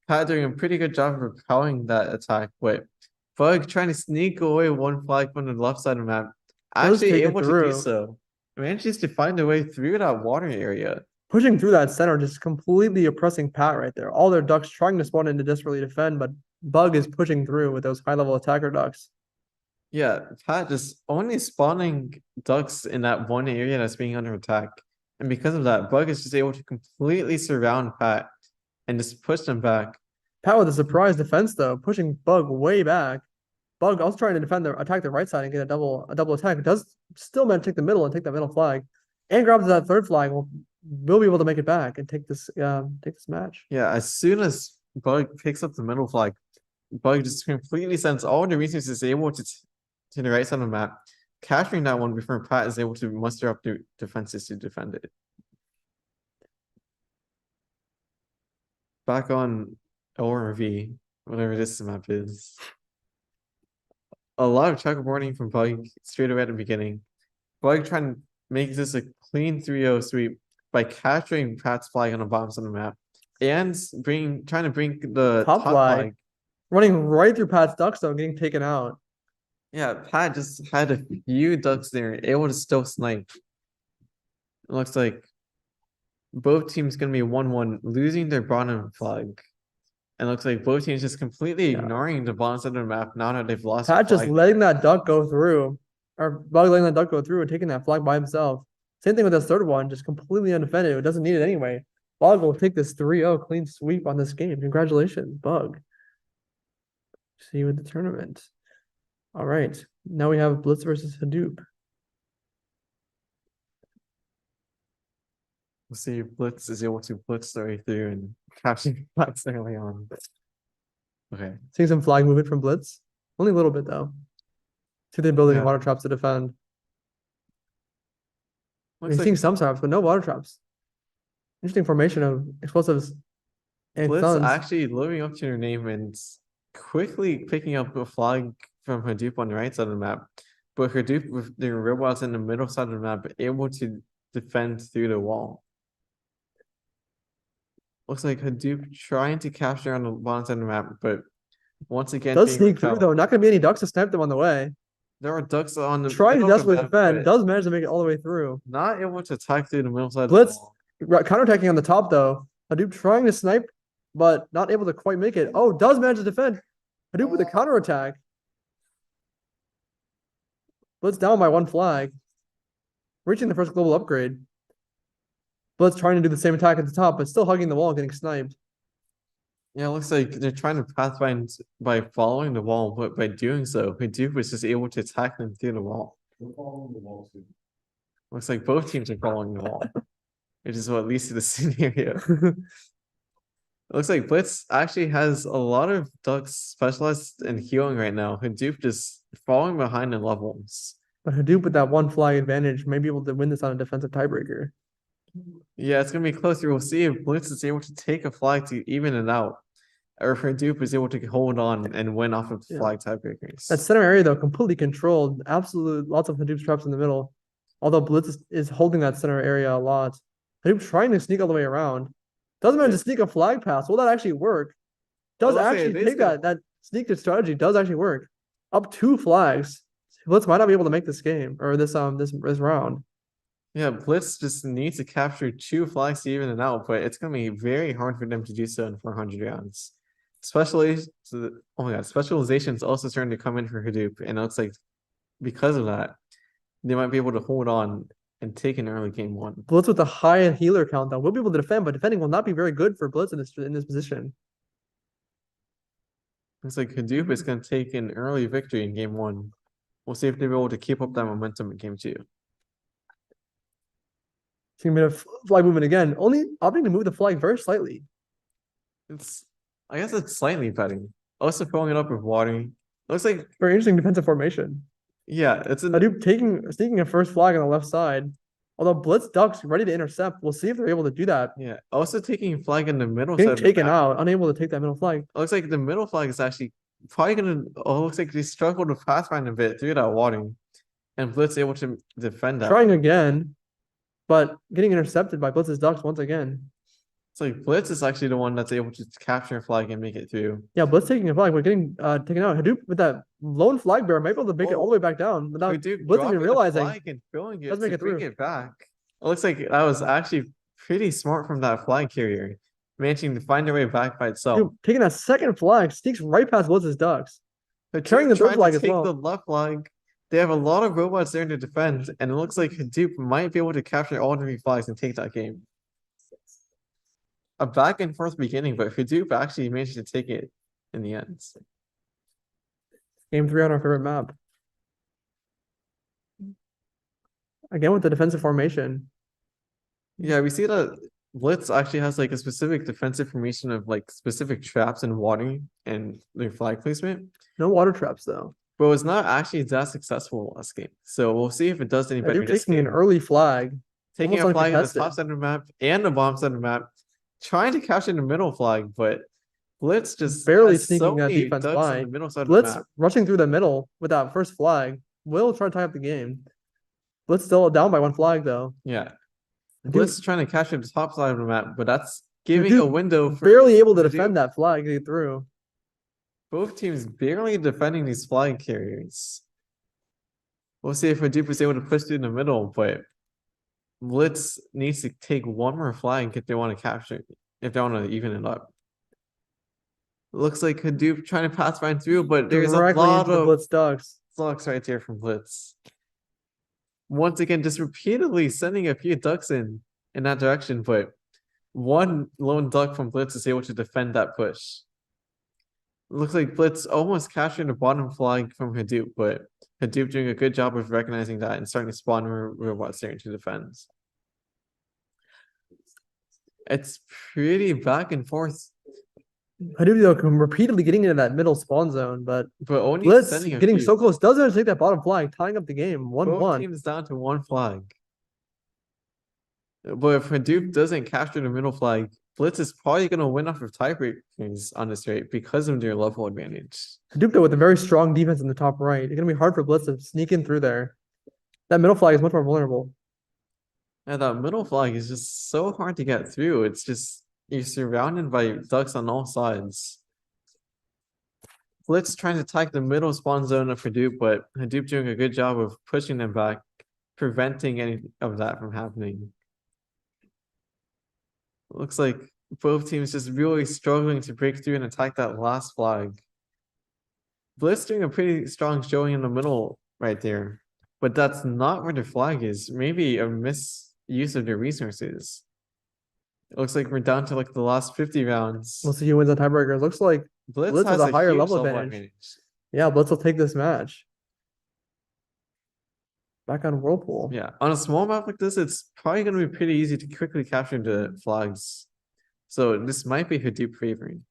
Pat doing a pretty good job of repelling that attack, but Bug trying to sneak away one flag from the left side of the map. Actually able to do so. Manages to find a way through that water area. Pushing through that center, just completely oppressing Pat right there. All their ducks trying to spawn in to desperately defend, but Bug is pushing through with those high-level attacker ducks. Yeah, Pat just only spawning ducks in that one area that's being under attack. And because of that, Bug is just able to completely surround Pat and just push them back. Pat with a surprise defense though, pushing Bug way back. Bug also trying to attack the right side and get a double attack. Does still manage to take the middle and take that middle flag, and grabs that third flag. Will be able to make it back and take this match. Yeah, as soon as Bug picks up the middle flag, Bug just completely sends all the resources able to the right side of the map, capturing that one before Pat is able to muster up the defenses to defend it. Back on LRV, whatever this map is. A lot of checkerboarding from Bug straight away at the beginning. Bug trying to make this a clean 3-0 sweep by capturing Pat's flag on the bottom side of the map and trying to bring the top flag. Running right through Pat's ducks though, getting taken out. Yeah, Pat just had a few ducks there, able to still snipe. It looks like both teams gonna be 1-1, losing their bottom flag. And looks like both teams just completely ignoring the bottom side of the map now that they've lost. Pat just letting that duck go through, or Bug letting that duck go through and taking that flag by himself. Same thing with this third one, just completely undefended. It doesn't need it anyway. Bug will take this 3-0 clean sweep on this game. Congratulations, Bug. See you at the tournament. All right. Now we have Blitz versus Hadoop. We'll see if Blitz is able to blitz their way through and capture flags early on. Okay. Seeing some flag movement from Blitz. Only a little bit though. See they're building water traps to defend. Seeing some traps, but no water traps. Interesting formation of explosives and Blitz stuns. actually living up to their name and quickly picking up a flag from Hadoop on the right side of the map. But Hadoop with their robots in the middle side of the map able to defend through the wall. Looks like Hadoop trying to capture on the bottom side of the map, but once again does sneak through though. Not gonna be any ducks to snipe them on the way. There are ducks on the trying to desperately defend, does manage to make it all the way through. Not able to attack through the middle side. Blitz counterattacking on the top though. Hadoop trying to snipe, but not able to quite make it. Oh, does manage to defend. Hadoop with a counterattack. Blitz down by 1 flag. Reaching the first global upgrade. Blitz trying to do the same attack at the top, but still hugging the wall and getting sniped. Yeah, it looks like they're trying to pathfind by following the wall, but by doing so, Hadoop was just able to attack them through the wall. Looks like both teams are following the wall, which is what leads to the scenario. It looks like Blitz actually has a lot of ducks specialized in healing right now. Hadoop just falling behind in levels. But Hadoop with that 1 flag advantage may be able to win this on a defensive tiebreaker. Yeah, it's gonna be closer. We'll see if Blitz is able to take a flag to even it out, or if Hadoop is able to hold on and win off of flag tiebreakers. That center area though, completely controlled. Absolute lots of Hadoop traps in the middle. Although Blitz is holding that center area a lot. Hadoop trying to sneak all the way around. Doesn't manage to sneak a flag pass. Will that actually work? Does actually take that sneak strategy does actually work. Up 2 flags. Blitz might not be able to make this game or this round. Yeah, Blitz just needs to capture 2 flags to even it out, but it's gonna be very hard for them to do so in 400 rounds. Especially, oh my god, specialization is also starting to come in for Hadoop, and it looks like because of that, they might be able to hold on and take an early game 1. Blitz with a high healer count though will be able to defend, but defending will not be very good for Blitz in this position. Looks like Hadoop is going to take an early victory in game 1. We'll see if they're able to keep up that momentum in game 2. Seeing a bit of flag movement again, only opting to move the flag very slightly. I guess it's slightly betting. Also filling it up with water. Looks like very interesting defensive formation. Yeah, it's a Hadoop sneaking a first flag on the left side. Although Blitz ducks ready to intercept, we'll see if they're able to do that. Yeah, also taking a flag in the middle. Getting taken out, unable to take that middle flag. It looks like the middle flag is actually probably gonna. Oh, it looks like they struggled to pathfind a bit through that water, and Blitz able to defend that. Trying again, but getting intercepted by Blitz's ducks once again. It's like Blitz is actually the one that's able to capture a flag and make it through. Yeah, Blitz taking a flag, but getting taken out. Hadoop with that lone flag bearer might be able to make it all the way back down without Blitz even realizing. And filling it Let's make it through. It back. It looks like that was actually pretty smart from that flag carrier, managing to find their way back by itself. Dude, taking that second flag, sneaks right past Blitz's ducks. They're carrying the third flag as well. The left flag. They have a lot of robots there to defend, and it looks like Hadoop might be able to capture all 3 flags and take that game. A back and forth beginning, but Hadoop actually managed to take it in the end. Game 3 on our favorite map. Again with the defensive formation. Yeah, we see that Blitz actually has like a specific defensive formation of like specific traps and water and their flag placement. No water traps though. But it's not actually that successful last game. So we'll see if it does any better. Taking an early flag. Taking a flag at the top center map and the bottom center map. Trying to capture the middle flag, but Blitz just barely sneaking that defense by. Blitz rushing through the middle with that first flag. Will try to tie up the game. Blitz still down by 1 flag though. Yeah. Blitz is trying to capture the top side of the map, but that's giving a window for barely able to defend that flag getting through. Both teams barely defending these flag carriers. We'll see if Hadoop is able to push through the middle, but Blitz needs to take 1 more flag if they want to capture, if they want to even it up. It looks like Hadoop trying to pathfind through, but there's a lot of Blitz ducks right there from Blitz. Once again, just repeatedly sending a few ducks in that direction, but 1 lone duck from Blitz is able to defend that push. It looks like Blitz almost capturing the bottom flag from Hadoop, but Hadoop doing a good job of recognizing that and starting to spawn robots there to defend. It's pretty back and forth. Hadoop though repeatedly getting into that middle spawn zone, but only Blitz getting so close doesn't take that bottom flag, tying up the game 1-1. Both teams down to 1 flag. But if Hadoop doesn't capture the middle flag, Blitz is probably going to win off of tiebreakers on this rate because of their level advantage. Hadoop though with a very strong defense in the top right. It's going to be hard for Blitz to sneak in through there. That middle flag is much more vulnerable. Yeah, that middle flag is just so hard to get through. It's just, you're surrounded by ducks on all sides. Blitz trying to attack the middle spawn zone of Hadoop, but Hadoop doing a good job of pushing them back, preventing any of that from happening. Looks like both teams just really struggling to break through and attack that last flag. Blitz doing a pretty strong showing in the middle right there, but that's not where the flag is. Maybe a misuse of their resources. It looks like we're down to like the last 50 rounds. We'll see who wins the tiebreaker. Looks like Blitz Blitz has has a higher huge level level advantage. Yeah, Blitz will take this match. Back on Whirlpool. Yeah, on a small map like this, it's probably going to be pretty easy to quickly capture the flags. So this might be Hadoop favoring.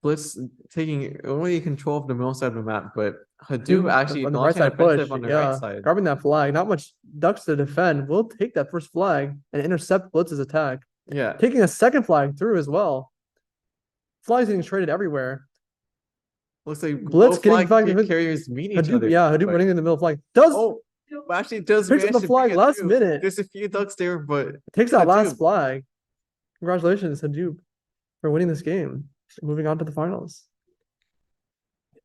Blitz taking only control of the middle side of the map, but Hadoop actually on the right launching side offensive push, on the yeah, right side. grabbing that flag. Not much ducks to defend. We'll take that first flag and intercept Blitz's attack. Yeah, Taking a second flag through as well. Flags getting traded everywhere. looks like Blitz both getting flag flag. carriers meet each Hadoop, other. yeah, Hadoop but- running in the middle flag. Does Oh, actually does picks up manage the to flag bring it last through. minute. There's a few ducks there, but Takes that last Hadoop. flag. Congratulations, Hadoop, for winning this game. Moving on to the finals.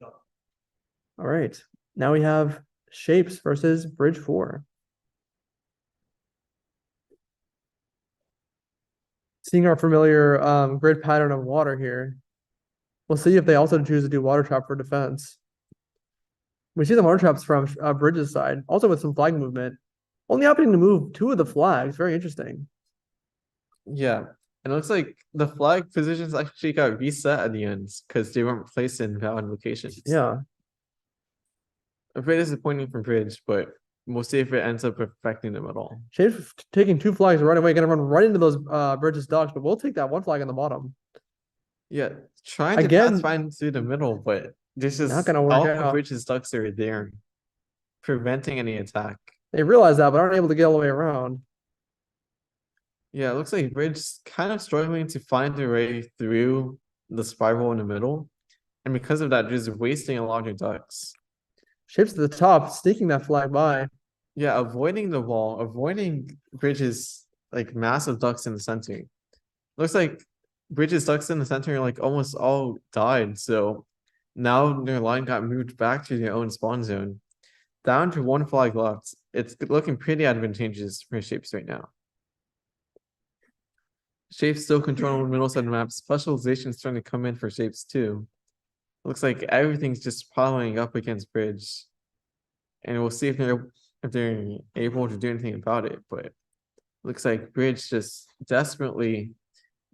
All right. Now we have Shapes versus Bridge 4. Seeing our familiar grid pattern of water here. We'll see if they also choose to do water trap for defense. We see the water traps from Bridge's side, also with some flag movement. Only opting to move 2 of the flags. Very interesting. Yeah, and it looks like the flag positions actually got reset at the end because they weren't placed in valid locations. Yeah. A bit disappointing from Bridge, but we'll see if it ends up affecting them at all. Shapes taking 2 flags right away, gonna run right into those Bridge's ducks, but we'll take that 1 flag on the bottom. Yeah, trying to Again, pathfind through the middle, but this is not gonna work all out. of Bridge's ducks are there, preventing any attack. They realize that, but aren't able to get all the way around. Yeah, it looks like Bridge's kind of struggling to find their way through the spiral in the middle, and because of that, just wasting a lot of their ducks. Shapes to the top, sneaking that flag by. Yeah, avoiding the wall, avoiding Bridge's like massive ducks in the center. Looks like Bridge's ducks in the center like almost all died, so now their line got moved back to their own spawn zone. Down to 1 flag left. It's looking pretty advantageous for Shapes right now. Shapes still controlling the middle side of the map. Specialization is starting to come in for Shapes too. Looks like everything's just piling up against Bridge. And we'll see if they're able to do anything about it, but looks like Bridge just desperately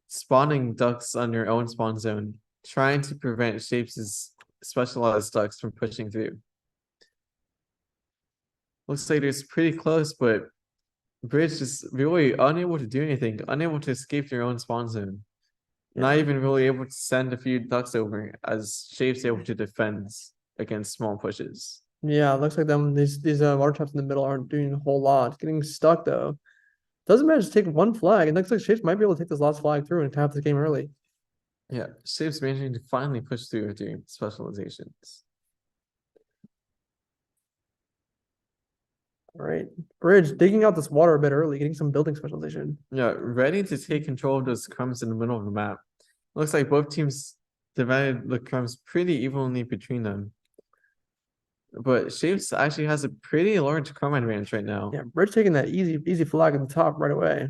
spawning ducks on their own spawn zone, trying to prevent Shapes' specialized ducks from pushing through. Looks like it's pretty close, but Bridge is really unable to do anything, unable to escape their own spawn zone. Not even really able to send a few ducks over as Shapes able to defend against small pushes. Yeah, it looks like these water traps in the middle aren't doing a whole lot. Getting stuck though. Doesn't manage to take 1 flag. It looks like Shapes might be able to take this last flag through and tap the game early. Yeah, Shapes managing to finally push through with their specializations. All right. Bridge digging out this water a bit early, getting some building specialization. Yeah, ready to take control of those crumbs in the middle of the map. Looks like both teams divided the crumbs pretty evenly between them. But Shapes actually has a pretty large crumb advantage right now. Yeah, Bridge taking that easy flag at the top right away.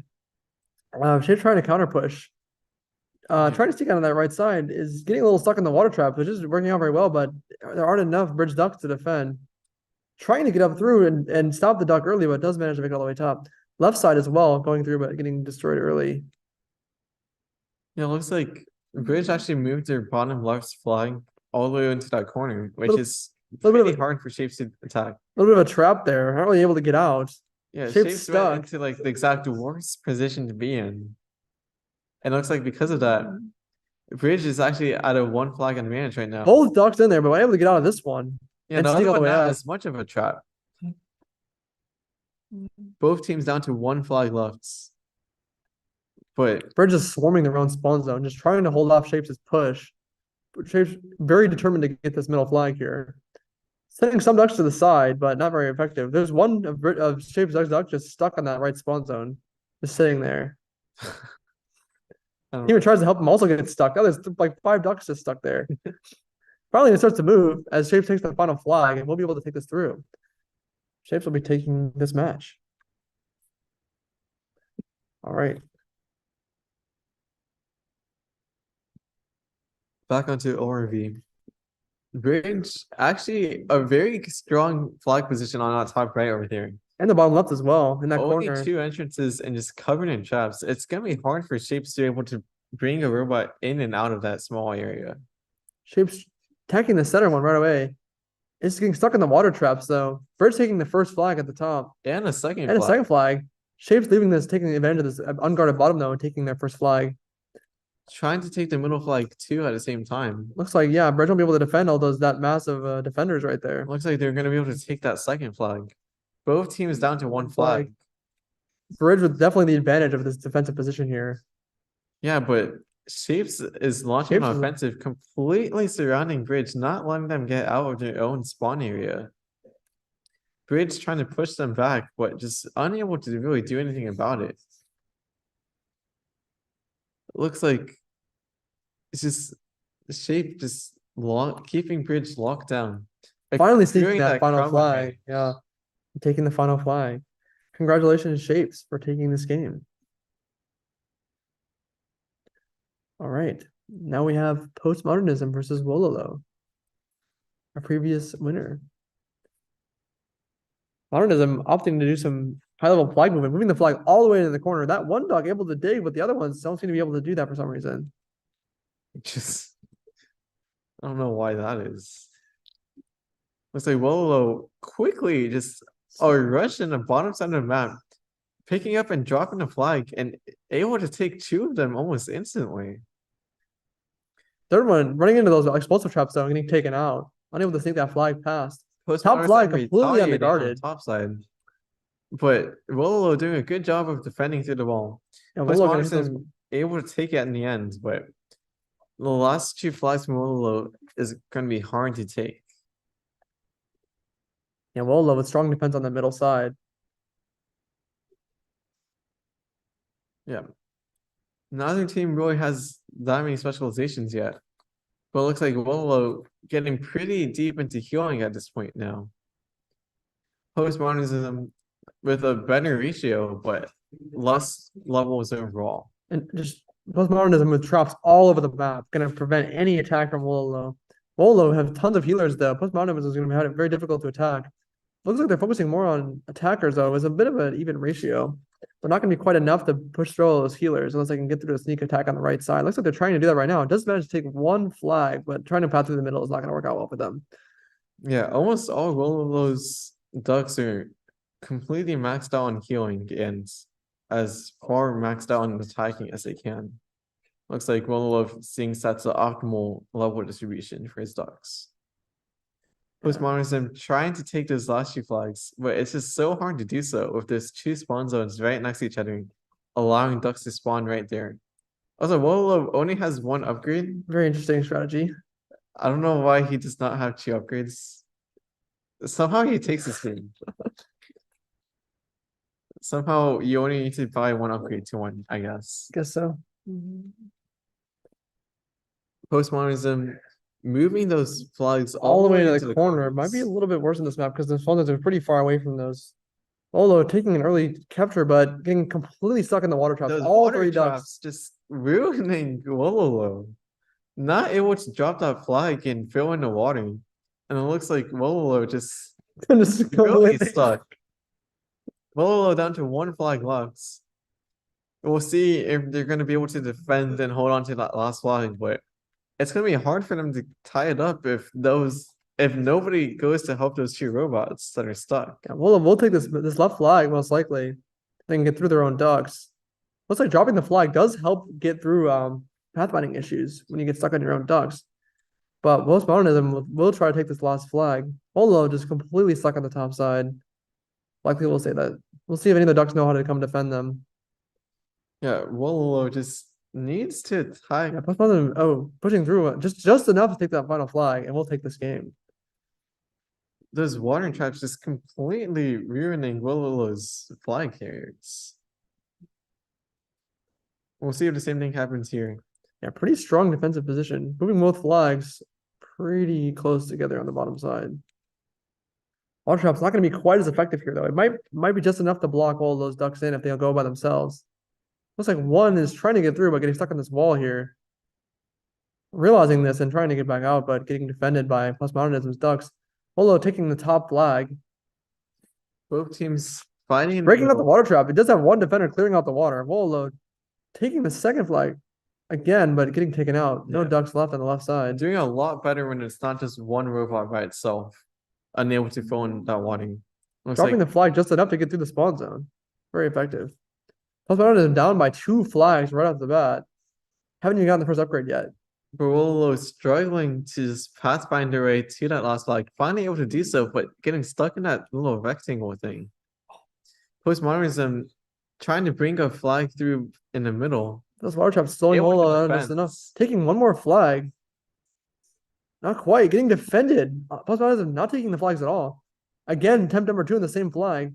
Shapes trying to counter push. Trying to stick out on that right side is getting a little stuck in the water trap, which is working out very well, but there aren't enough Bridge ducks to defend. Trying to get up through and stop the duck early, but does manage to make it all the way top. Left side as well, going through, but getting destroyed early. Yeah, it looks like Bridge actually moved their bottom left flag all the way into that corner, which is little bit of pretty a- hard for Shapes to attack. A little bit of a trap there. Not really able to get out. Yeah, Shapes Shapes stuck. went into like the exact worst position to be in. And it looks like because of that, Bridge is actually at a 1 flag advantage right now. Both ducks in there, but unable to get out of this one. Yeah, and the sneak other all the one way not out. as much of a trap. Both teams down to 1 flag left. But Bridge is swarming their own spawn zone, just trying to hold off Shapes' push. But Shapes very determined to get this middle flag here. Sending some ducks to the side, but not very effective. There's one of Shapes' ducks just stuck on that right spawn zone, just sitting there. I don't He even know. tries to help him also get stuck. Now there's like 5 ducks just stuck there. Finally, it starts to move as Shapes takes the final flag, and we'll be able to take this through. Shapes will be taking this match. All right. Back onto ORV. Bridge, actually a very strong flag position on that top right over there. And the bottom left as well in that Only corner. 2 entrances and just covered in traps. It's gonna be hard for Shapes to be able to bring a robot in and out of that small area. Shapes attacking the center one right away. It's getting stuck in the water traps though. Bird's taking the first flag at the top. And a second And a flag. second flag. Shapes leaving this, taking advantage of this unguarded bottom though, and taking their first flag. Trying to take the middle flag too at the same time. Looks like, yeah, Bird won't be able to defend all those that massive defenders right there. Looks like they're gonna be able to take that second flag. Both teams down to one flag. Bridge with definitely the advantage of this defensive position here. Yeah, but Shapes is launching an Shapes is- offensive, completely surrounding Bridge, not letting them get out of their own spawn area. Bridge trying to push them back, but just unable to really do anything about it. Looks like it's just Shape just keeping Bridge locked down. Finally sneaking Securing that final crumb flag. advantage. Yeah. Taking the final flag. Congratulations, Shapes, for taking this game. All right. Now we have Postmodernism versus Wolo, our previous winner. Modernism opting to do some high-level flag movement, moving the flag all the way to the corner. That one dog able to dig, but the other ones don't seem to be able to do that for some reason. Just, I don't know why that is. Looks like Wolo quickly just rush in the bottom side of the map, picking up and dropping the flag and able to take 2 of them almost instantly. Third one, running into those explosive traps though, and getting taken out. Unable to sneak that flag past. Top flag completely unguarded. Top side. But Wolo doing a good job of defending through the wall. Yeah, Wolo gonna hit those- Postmodernism able to take it in the end, but the last 2 flags from Wolo is going to be hard to take. Yeah, Wolo with strong defense on the middle side. Yeah. Neither team really has that many specializations yet. But it looks like Wolo getting pretty deep into healing at this point now. Postmodernism with a better ratio, but less levels overall. And just Postmodernism with traps all over the map, gonna prevent any attack from Wolo. Wolo have tons of healers though. Postmodernism is gonna have it very difficult to attack. Looks like they're focusing more on attackers though. It's a bit of an even ratio. They're not gonna be quite enough to push through all those healers unless they can get through a sneak attack on the right side. Looks like they're trying to do that right now. It does manage to take one flag, but trying to pass through the middle is not gonna work out well for them. Yeah, almost all Wolo's ducks are completely maxed out on healing and as far maxed out on attacking as they can. Looks like Wolo thinks that's the optimal level distribution for his ducks. Postmodernism trying to take those last 2 flags, but it's just so hard to do so with those 2 spawn zones right next to each other, allowing ducks to spawn right there. Also, Wolo only has 1 upgrade. Very interesting strategy. I don't know why he does not have 2 upgrades. Somehow he takes this game. Somehow you only need to buy 1 upgrade to 1, I guess. Guess so. Postmodernism moving those flags All the way to into the corner might be a little bit worse in this map because the spawn zones are pretty far away from those. Wolo taking an early capture, but getting completely stuck in the water traps. Those All water 3 ducks. traps just ruining Wolo. Not able to drop that flag and fill in the water. And it looks like Wolo just Just really completely- stuck. Wolo down to 1 flag left. We'll see if they're going to be able to defend and hold on to that last flag, but it's going to be hard for them to tie it up if nobody goes to help those 2 robots that are stuck. Yeah, we'll take this left flag most likely. They can get through their own ducks. Looks like dropping the flag does help get through pathfinding issues when you get stuck on your own ducks. But Postmodernism will try to take this last flag. Wolo just completely stuck on the top side. Likely we'll say that. We'll see if any of the ducks know how to come defend them. Yeah, Wolo just needs to attack. Yeah, Postmodernism, pushing through just enough to take that final flag, and we'll take this game. Those water traps just completely ruining Wolo's flag carriers. We'll see if the same thing happens here. Yeah, pretty strong defensive position. Moving both flags pretty close together on the bottom side. Water trap's not going to be quite as effective here, though. It might be just enough to block all those ducks in if they'll go by themselves. Looks like one is trying to get through, but getting stuck on this wall here. Realizing this and trying to get back out, but getting defended by Postmodernism's ducks. Wolo taking the top flag. Both teams fighting in the Breaking out the middle. water trap. It does have one defender clearing out the water. Wolo taking the second flag again, but getting taken out. No Yeah. ducks left on the left side. Doing a lot better when it's not just one robot by itself, unable to fill in that wadding. Looks Dropping like the flag just enough to get through the spawn zone. Very effective. Postmodernism down by 2 flags right off the bat. Haven't even gotten the first upgrade yet. Wolo struggling to just pathfind their way to that last flag, finally able to do so, but getting stuck in that little rectangle thing. Postmodernism trying to bring a flag through in the middle. Those water traps slowing Able to Wolo down defend. just enough. Taking one more flag. Not quite. Getting defended. Postmodernism not taking the flags at all. Again, attempt number 2 in the same flag.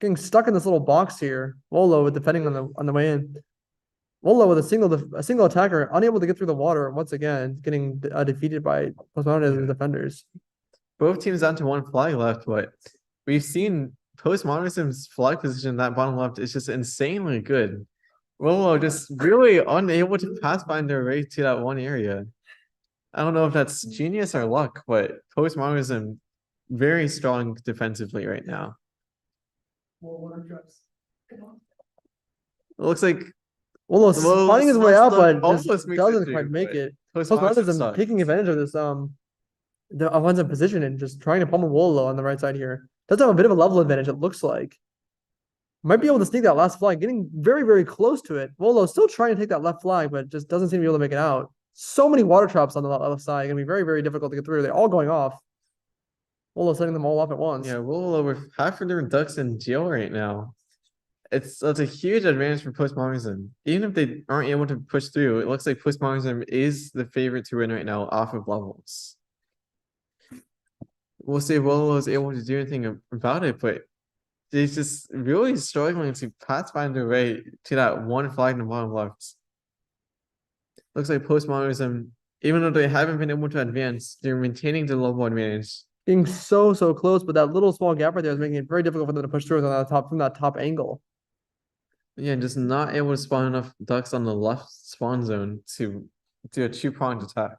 Getting stuck in this little box here. Wolo with defending on the way in. Wolo with a single attacker, unable to get through the water once again, getting defeated by Postmodernism defenders. Both teams down to one flag left, but we've seen Postmodernism's flag position that bottom left is just insanely good. Wolo just really unable to pathfind their way to that one area. I don't know if that's genius or luck, but Postmodernism very strong defensively right now. It looks like Wolo's finding his way out, but almost just makes it doesn't through, quite make but it. Postmodernism Postmodernism sucks. taking advantage of this the offensive position and just trying to pummel Wolo on the right side here. Does have a bit of a level advantage, it looks like. Might be able to sneak that last flag, getting very, very close to it. Wolo still trying to take that left flag, but just doesn't seem to be able to make it out. So many water traps on the left side, gonna be very, very difficult to get through. They're all going off. Wolo setting them all off at once. Yeah, Wolo with half of their ducks in jail right now. That's a huge advantage for Postmodernism. Even if they aren't able to push through, it looks like Postmodernism is the favorite to win right now off of levels. We'll see if Wolo is able to do anything about it, but they're just really struggling to pathfind their way to that one flag in the bottom left. Looks like Postmodernism, even though they haven't been able to advance, they're maintaining the level advantage. Being so close, but that little small gap right there is making it very difficult for them to push through from that top angle. Yeah, just not able to spawn enough ducks on the left spawn zone to do a two-pronged attack.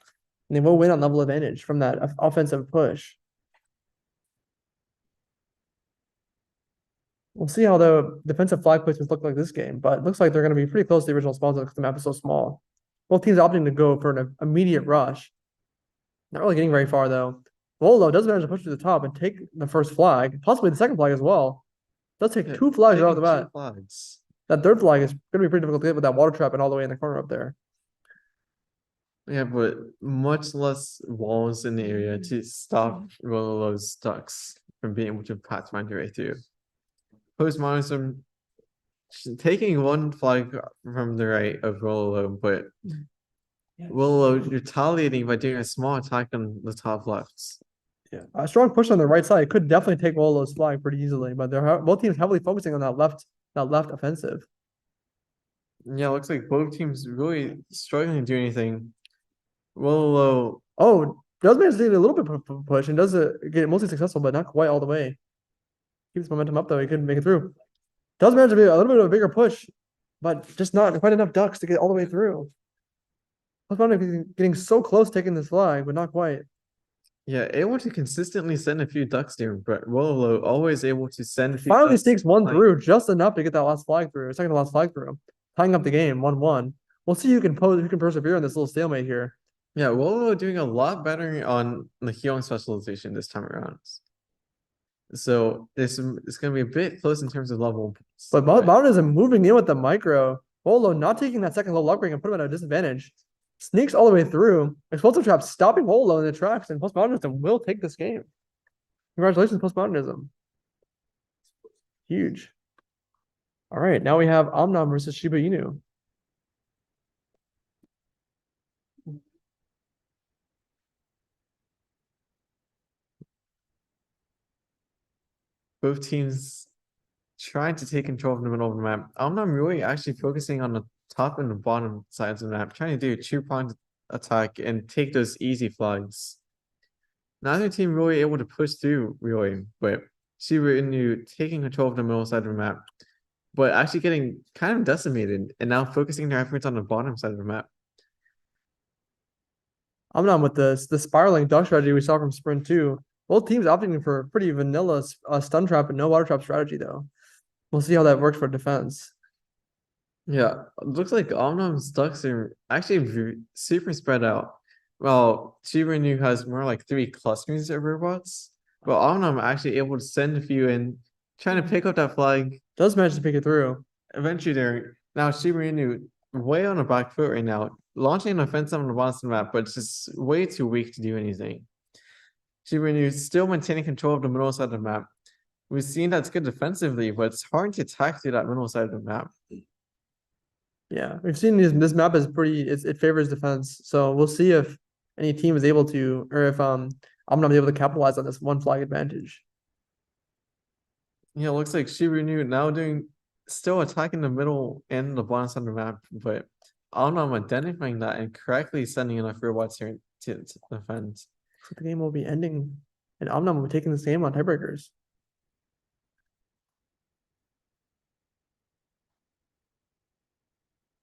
And they will win on level advantage from that offensive push. We'll see how the defensive flag placements look like this game, but it looks like they're going to be pretty close to the original spawn zone because the map is so small. Both teams opting to go for an immediate rush. Not really getting very far though. Wolo does manage to push to the top and take the first flag, possibly the second flag as well. Does take 2 flags right off the bat. That third flag is going to be pretty difficult to get with that water trap and all the way in the corner up there. Yeah, but much less walls in the area to stop Wolo's ducks from being able to pathfind their way through. Postmodernism taking one flag from the right of Wolo, but Wolo retaliating by doing a small attack on the top left. Yeah, a strong push on the right side could definitely take Wolo's flag pretty easily, but they're both teams heavily focusing on that left offensive. Yeah, looks like both teams really struggling to do anything. Wolo, does manage to do a little bit of push and does get it mostly successful, but not quite all the way. Keeps momentum up though, he couldn't make it through. Does manage to be a little bit of a bigger push, but just not quite enough ducks to get all the way through. Getting so close taking this flag, but not quite. yeah, able to consistently send a few ducks there, but Wolo always able to send a few Finally ducks sneaks one like- through just enough to get that last flag through, second to last flag through, tying up the game 1-1. We'll see who can persevere in this little stalemate here. Yeah, Wolo doing a lot better on the healing specialization this time around. So it's gonna be a bit close in terms of level. But Modernism moving in with the micro. Wolo not taking that second low upgrade and put him at a disadvantage. Sneaks all the way through. Explosive trap stopping Wolo in the tracks, and Postmodernism will take this game. Congratulations, Postmodernism. Huge. All right, now we have Omnom versus Shiba Inu. Both teams trying to take control of the middle of the map. Omnom really actually focusing on the top and the bottom sides of the map, trying to do a two-pronged attack and take those easy flags. Neither team really able to push through really, but Shiba Inu taking control of the middle side of the map, but actually getting kind of decimated and now focusing their efforts on the bottom side of the map. Omnom with the spiraling duck strategy we saw from Sprint 2. Both teams opting for a pretty vanilla stun trap and no water trap strategy, though. We'll see how that works for defense. Yeah, it looks like Omnom's ducks are actually super spread out. Well, Shinu has more like 3 clusters of robots, but Omnom actually able to send a few in, trying to pick up that flag. Does manage to pick it through. Eventually, they're now Shinu way on the back foot right now, launching an offensive on the bottom of the map, but it's just way too weak to do anything. Shinu still maintaining control of the middle side of the map. We've seen that's good defensively, but it's hard to attack through that middle side of the map. Yeah, we've seen this map is pretty. It favors defense, so we'll see if any team is able to, or if Omnom is able to capitalize on this one flag advantage. Yeah, it looks like Shinu now still attacking the middle and the bottom side of the map, but Omnom identifying that and correctly sending enough robots here to defend. So the game will be ending, and Omnom will be taking this game on tiebreakers.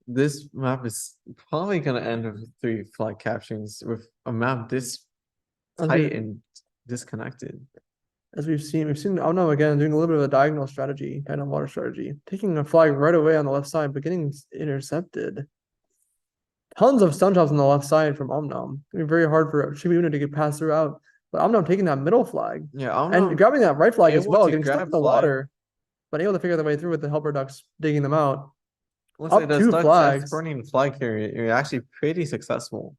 This map is probably gonna end with 3 flag captions with a map this tight and disconnected. As we've seen Omnom again doing a little bit of a diagonal strategy, kind of water strategy, taking a flag right away on the left side, but getting intercepted. Tons of stun traps on the left side from Omnom. It'd be very hard for Shinu to get passed throughout. But Omnom taking that middle flag. Yeah, Omnom and grabbing that right flag as able well, to getting stuck grab in the flag. water, but able to figure their way through with the helper ducks digging them out. Looks Up like those 2 ducks flags. exporting the flag carrier. You're actually pretty successful.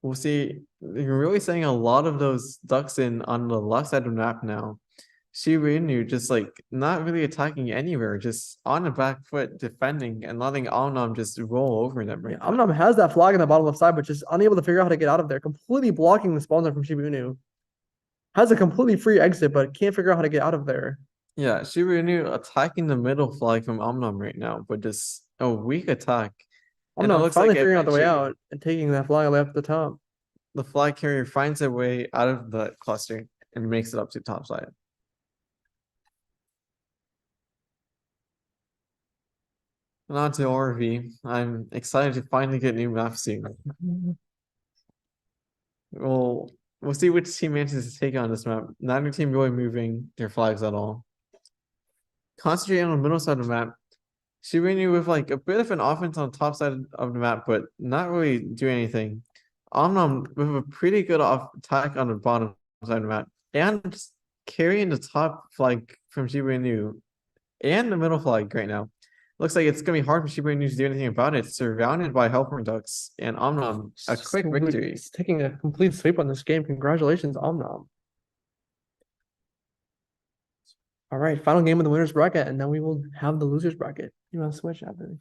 We'll see. You're really seeing a lot of those ducks in on the left side of the map now. Shinu just like not really attacking anywhere, just on the back foot defending and letting Omnom just roll over them right now. Omnom has that flag in the bottom left side, but just unable to figure out how to get out of there, completely blocking the spawner from Shinu. Has a completely free exit, but can't figure out how to get out of there. Yeah, Shinu attacking the middle flag from Omnom right now, but just a weak attack. Omnom finally figuring out the way out and taking that flag away up the top. The flag carrier finds a way out of the cluster and makes it up to top side. And on to RV. I'm excited to finally get new maps soon. We'll see which team manages to take on this map. Neither team really moving their flags at all. Concentrating on the middle side of the map. Shinu with like a bit of an offense on the top side of the map, but not really doing anything. Omnom with a pretty good attack on the bottom side of the map, and carrying the top flag from Shinu and the middle flag right now. Looks like it's gonna be hard for Shinu to do anything about it. Surrounded by helper ducks and Omnom, a quick victory. He's taking a complete sweep on this game. Congratulations, Omnom. All right, final game of the winners bracket, and then we will have the losers bracket. You want to switch after?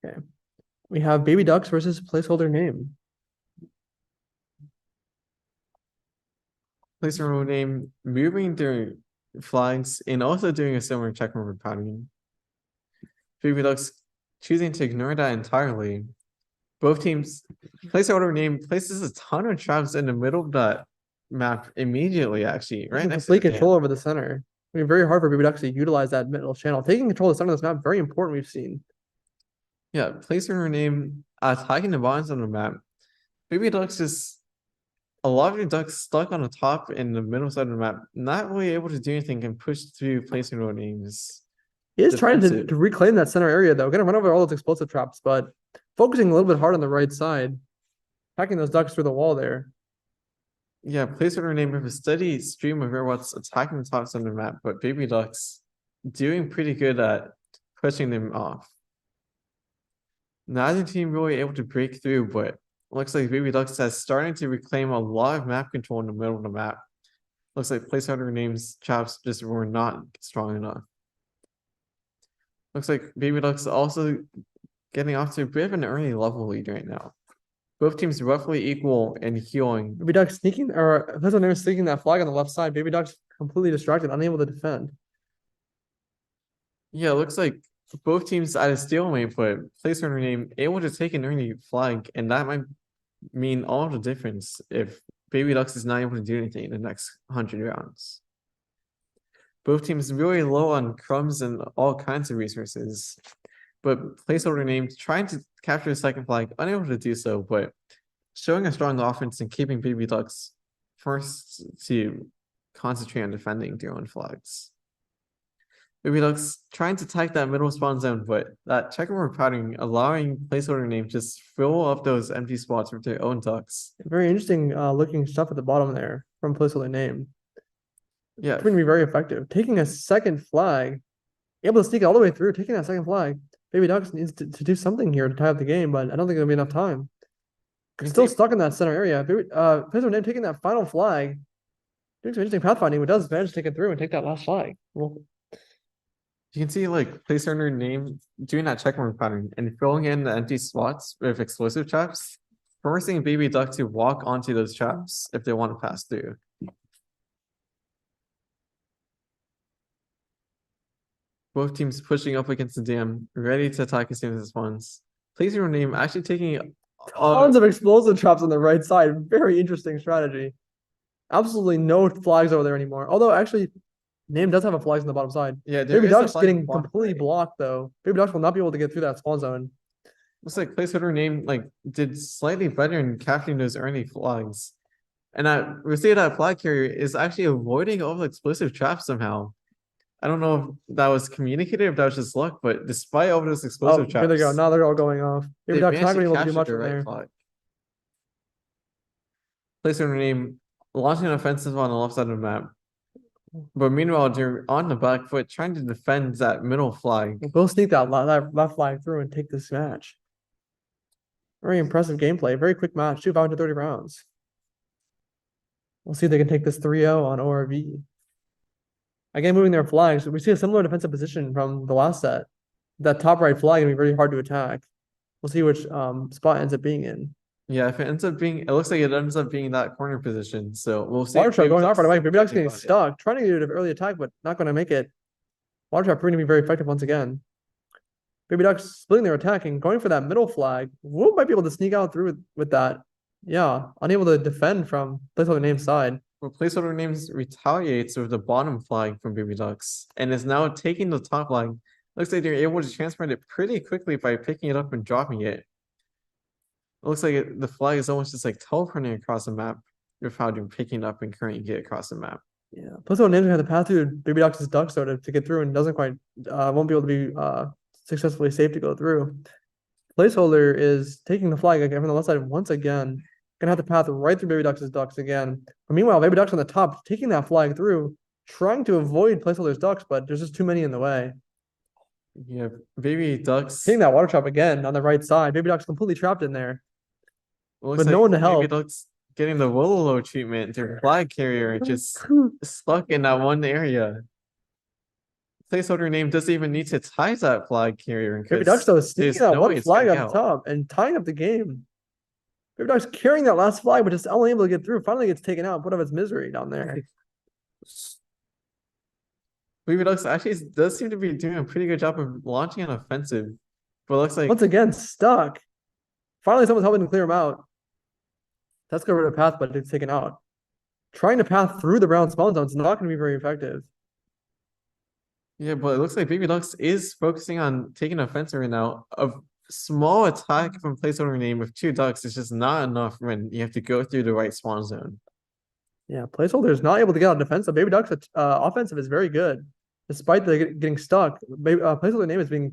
Okay. We have Baby Ducks versus Placeholder Name. Placeholder Name moving their flags and also doing a similar check mark pattern. Baby Ducks choosing to ignore that entirely. Both teams, Placeholder Name places a ton of traps in the middle of that map immediately, actually, right next to complete control over the center. I mean, very hard for Baby Ducks to utilize that middle channel. Taking control of the center of this map, very important, we've seen. Yeah, Placeholder Name attacking the bottoms of the map. Baby Ducks is a lot of your ducks stuck on the top and the middle side of the map, not really able to do anything and push through Placeholder Names. He is trying to reclaim that center area, though. Gonna run over all those explosive traps, but focusing a little bit hard on the right side. Attacking those ducks through the wall there. Yeah, Placeholder Name with a steady stream of robots attacking the top side of the map, but Baby Ducks doing pretty good at pushing them off. Neither team really able to break through, but looks like Baby Ducks has started to reclaim a lot of map control in the middle of the map. Looks like Placeholder Name's traps just were not strong enough. Looks like Baby Ducks also getting off to a bit of an early level lead right now. Both teams roughly equal in healing. Baby Ducks sneaking, or Placeholder Name sneaking that flag on the left side. Baby Ducks completely distracted, unable to defend. Yeah, it looks like both teams at a stalemate, but Placeholder Name able to take an early flag, and that might mean all the difference if Baby Ducks is not able to do anything in the next 100 rounds. Both teams really low on crumbs and all kinds of resources. But placeholder name trying to capture the second flag, unable to do so, but showing a strong offense and keeping Baby Ducks forced to concentrate on defending their own flags. Baby Ducks trying to attack that middle spawn zone, but that checkerboard pattern allowing placeholder name just fill up those empty spots with their own ducks. Very interesting looking stuff at the bottom there from placeholder name. Yeah, It's going to be very effective. Taking a second flag, able to sneak all the way through, taking that second flag. Baby Ducks needs to do something here to tie up the game, but I don't think there'll be enough time. They're still stuck in that center area. Placeholder name taking that final flag. Doing some interesting pathfinding, but does manage to take it through and take that last flag. Well, you can see like placeholder name doing that checkmark pattern and filling in the empty spots with explosive traps, forcing Baby Duck to walk onto those traps if they want to pass through. Both teams pushing up against the dam, ready to attack as soon as it spawns. Placeholder name actually taking tons of explosive traps on the right side. Very interesting strategy. Absolutely no flags over there anymore. Although actually, name does have a flags on the bottom side. Yeah, Baby Duck's getting completely blocked though. Baby Ducks will not be able to get through that spawn zone. Looks like placeholder name like did slightly better in capturing those early flags. And we see that flag carrier is actually avoiding all the explosive traps somehow. I don't know if that was communicated, if that was just luck, but despite all those explosive traps. Here they go. Now they're all going off. Baby Duck's not going to be able to do much from there. Placeholder name launching an offensive on the left side of the map. But meanwhile, they're on the back foot trying to defend that middle flag. We'll sneak that flag through and take this match. Very impressive gameplay. Very quick match. 530 rounds. We'll see if they can take this 3-0 on ORV. Again, moving their flags. We see a similar defensive position from the last set. That top right flag is going to be very hard to attack. We'll see which spot ends up being in. Yeah, if it ends up being, it looks like it ends up being that corner position. So we'll see. Water trap going off right away. Baby Duck's getting stuck, trying to do an early attack, but not going to make it. Water trap proving to be very effective once again. Baby Ducks splitting their attacking, going for that middle flag. Woo might be able to sneak out through with that. Yeah, unable to defend from placeholder name's side. Well, placeholder names retaliates with the bottom flag from Baby Ducks and is now taking the top flag. Looks like they're able to transfer it pretty quickly by picking it up and dropping it. It looks like the flag is almost just like teleporting across the map with how they're picking up and carrying it across the map. Yeah, placeholder names have the path through Baby Ducks' duck so to get through and doesn't quite won't be able to be successfully safe to go through. Placeholder is taking the flag again from the left side once again. Gonna have the path right through Baby Ducks' ducks again. But meanwhile, Baby Ducks on the top, taking that flag through, trying to avoid placeholder's ducks, but there's just too many in the way. Yeah, Baby Ducks hitting that water trap again on the right side. Baby Ducks completely trapped in there. With like no one to help. Baby Ducks getting the Wolo treatment. Their flag carrier just stuck in that one area. Placeholder name doesn't even need to tie that flag carrier. Baby Ducks though is sneaking that one flag on the top and tying up the game. Baby Ducks carrying that last flag, but just unable to get through. Finally gets taken out, put out of its misery down there. Baby Ducks actually does seem to be doing a pretty good job of launching an offensive, but it looks like once again stuck. Finally, someone's helping to clear him out. That's going to path, but it's taken out. Trying to path through the brown spawn zone is not going to be very effective. Yeah, but it looks like Baby Ducks is focusing on taking offensive right now. A small attack from placeholder name with 2 ducks is just not enough when you have to go through the right spawn zone. Yeah, placeholder is not able to get on defensive. Baby Ducks offensive is very good, despite the getting stuck. Placeholder name is being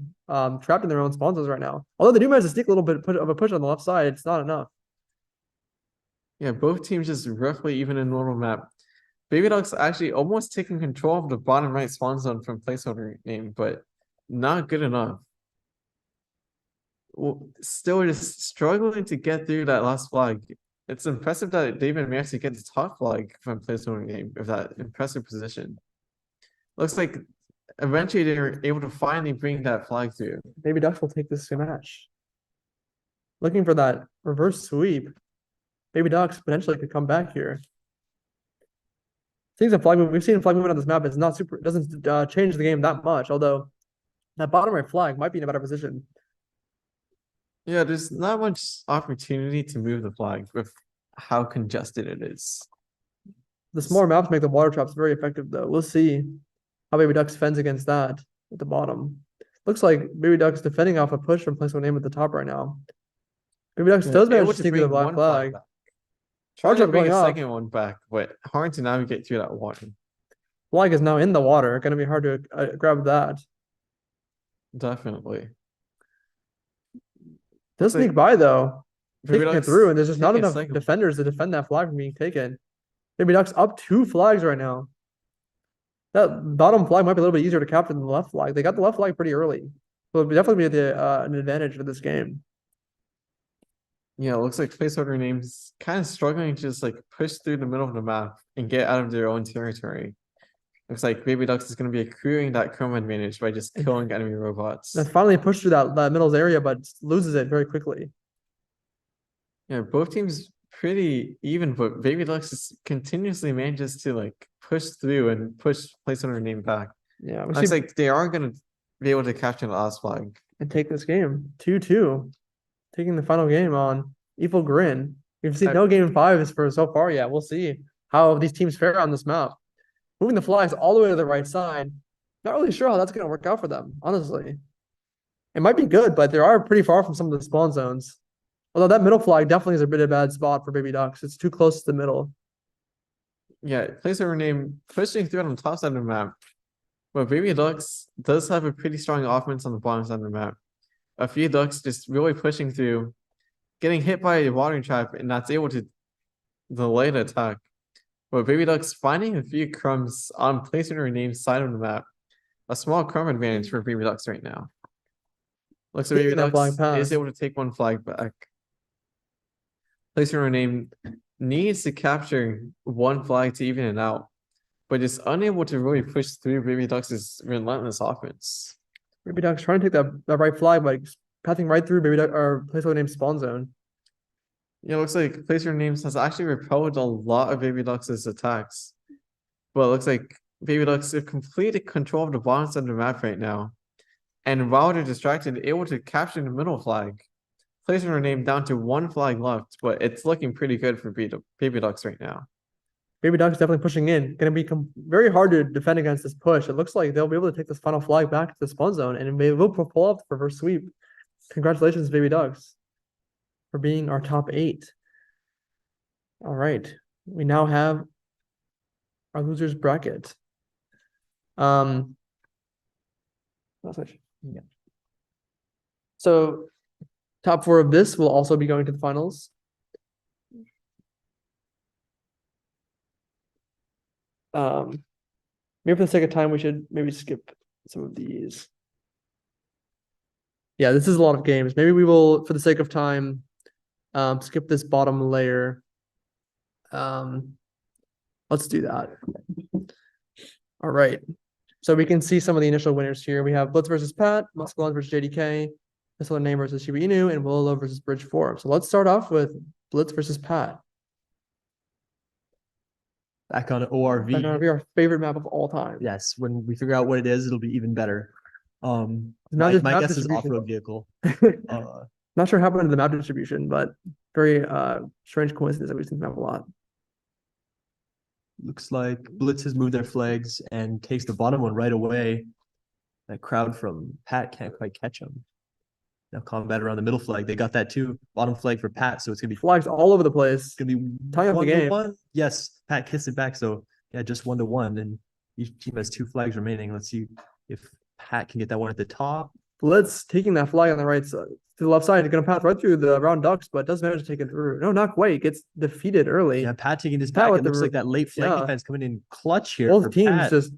trapped in their own spawn zones right now. Although they do manage to sneak a little bit of a push on the left side, it's not enough. Yeah, both teams just roughly even in normal map. Baby Ducks actually almost taking control of the bottom right spawn zone from placeholder name, but not good enough. Well, still just struggling to get through that last flag. It's impressive that they even managed to get the top flag from placeholder name with that impressive position. Looks like eventually they were able to finally bring that flag through. Baby Ducks will take this match. Looking for that reverse sweep. Baby Ducks potentially could come back here. Things of flag movement. We've seen flag movement on this map. It's not super. It doesn't change the game that much. Although that bottom right flag might be in a better position. Yeah, there's not much opportunity to move the flag with how congested it is. The smaller maps make the water traps very effective, though. We'll see how Baby Ducks defends against that at the bottom. Looks like Baby Ducks defending off a push from Placeholder name at the top right now. Baby Ducks does able manage to sneak through the bring black one flag. back. Charge Trying to up bring going a off. second one back, but hard to navigate through that water. Flag is now in the water. Gonna be hard to grab that. Definitely. Does Looks like sneak by though. Baby Taking it Ducks through, and there's just not taking a enough second. defenders to defend that flag from being taken. Baby Ducks up 2 flags right now. That bottom flag might be a little bit easier to capture than the left flag. They got the left flag pretty early. So it'll definitely be an advantage for this game. Yeah, it looks like Placeholder names kind of struggling to just like push through the middle of the map and get out of their own territory. Looks like Baby Ducks is going to be accruing that chrome advantage by just killing enemy robots. They finally pushed through that middle area, but loses it very quickly. Yeah, both teams pretty even, but Baby Ducks just continuously manages to like push through and push Placeholder name back. Yeah, Looks like they are going to be able to capture the last flag and take this game 2-2. Taking the final game on Evil Grin. We've seen no game 5 for so far yet. We'll see how these teams fare on this map. Moving the flags all the way to the right side. Not really sure how that's going to work out for them, honestly. It might be good, but they are pretty far from some of the spawn zones. Although that middle flag definitely is a bit of a bad spot for Baby Ducks. It's too close to the middle. Yeah, Placeholder name pushing through on the top side of the map. But Baby Ducks does have a pretty strong offense on the bottom side of the map. A few Ducks just really pushing through, getting hit by a watering trap, and that's able to delay the attack. But Baby Ducks finding a few crumbs on Placeholder name's side of the map. A small crumb advantage for Baby Ducks right now. Looks like Baby Ducks is able to take one flag back. Placeholder name needs to capture one flag to even it out, but is unable to really push through Baby Ducks' relentless offense. Baby Ducks trying to take that right flag by pathing right through Baby Duck or Placeholder name's spawn zone. Yeah, it looks like Placeholder names has actually repelled a lot of Baby Ducks' attacks. But it looks like Baby Ducks have completed control of the bottom side of the map right now. And while they're distracted, able to capture the middle flag. Placeholder name down to one flag left, but it's looking pretty good for Baby Ducks right now. Baby Ducks definitely pushing in. Going to be very hard to defend against this push. It looks like they'll be able to take this final flag back to the spawn zone, and they will pull off the reverse sweep. Congratulations, Baby Ducks, for being our top 8. All right, we now have our losers bracket. Yeah. So top 4 of this will also be going to the finals. Maybe for the sake of time, we should maybe skip some of these. Yeah, this is a lot of games. Maybe we will, for the sake of time, skip this bottom layer. Let's do that. All right. So we can see some of the initial winners here. We have Blitz versus Pat, Muscal Lunge versus JDK, Muscal Name versus Shiba Inu, and Wolo versus Bridge 4. So let's start off with Blitz versus Pat. Back on ORV. Back on ORV, our favorite map of all time. Yes, when we figure out what it is, it'll be even better. Not just my map guess is distribution. off-road vehicle. Not sure what happened to the map distribution, but very strange coincidence that we've seen the map a lot. Looks like Blitz has moved their flags and takes the bottom one right away. That crowd from Pat can't quite catch them. Now combat around the middle flag. They got that too. Bottom flag for Pat, so it's gonna be Flags all over the place. It's gonna be tying up the game. 1-1. Yes, Pat kissed it back. So yeah, just 1-1, and each team has 2 flags remaining. Let's see if Pat can get that one at the top. Blitz taking that flag on the right side to the left side, going to pass right through the round ducks, but does manage to take it through. No, not quite. Gets defeated early. Yeah, Pat taking this Pat back. with It the looks like that late flank yeah. defense coming in clutch here. Both for teams Pat. just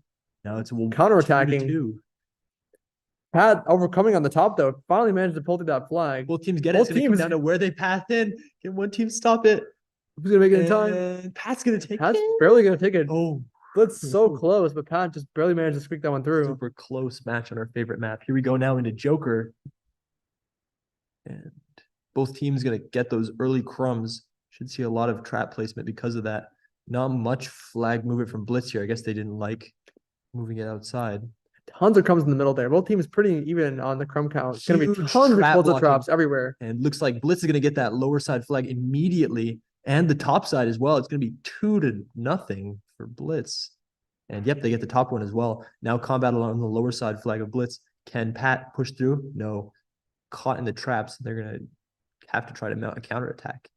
Now it's counterattacking. 2-2. Pat overcoming on the top though, finally managed to pull through that flag. Both teams get it. Both It's gonna come teams- down to where they path in. Can one team stop it? Who's gonna make it in time? And Pat's gonna take Pat's it. barely gonna take it. Oh, Blitz so close, but Pat just barely managed to squeak that one through. super close match on our favorite map. Here we go now into Joker. And both teams gonna get those early crumbs. Should see a lot of trap placement because of that. Not much flag movement from Blitz here. I guess they didn't like moving it outside. Tons of crumbs in the middle there. Both teams pretty even on the crumb count. It's gonna be Huge tons of trap explosive blocking. traps everywhere. And looks like Blitz is gonna get that lower side flag immediately, and the top side as well. It's gonna be 2-0 for Blitz. And yep, they get the top one as well. Now combat along the lower side flag of Blitz. Can Pat push through? No. Caught in the traps. They're going to have to try to mount a counterattack.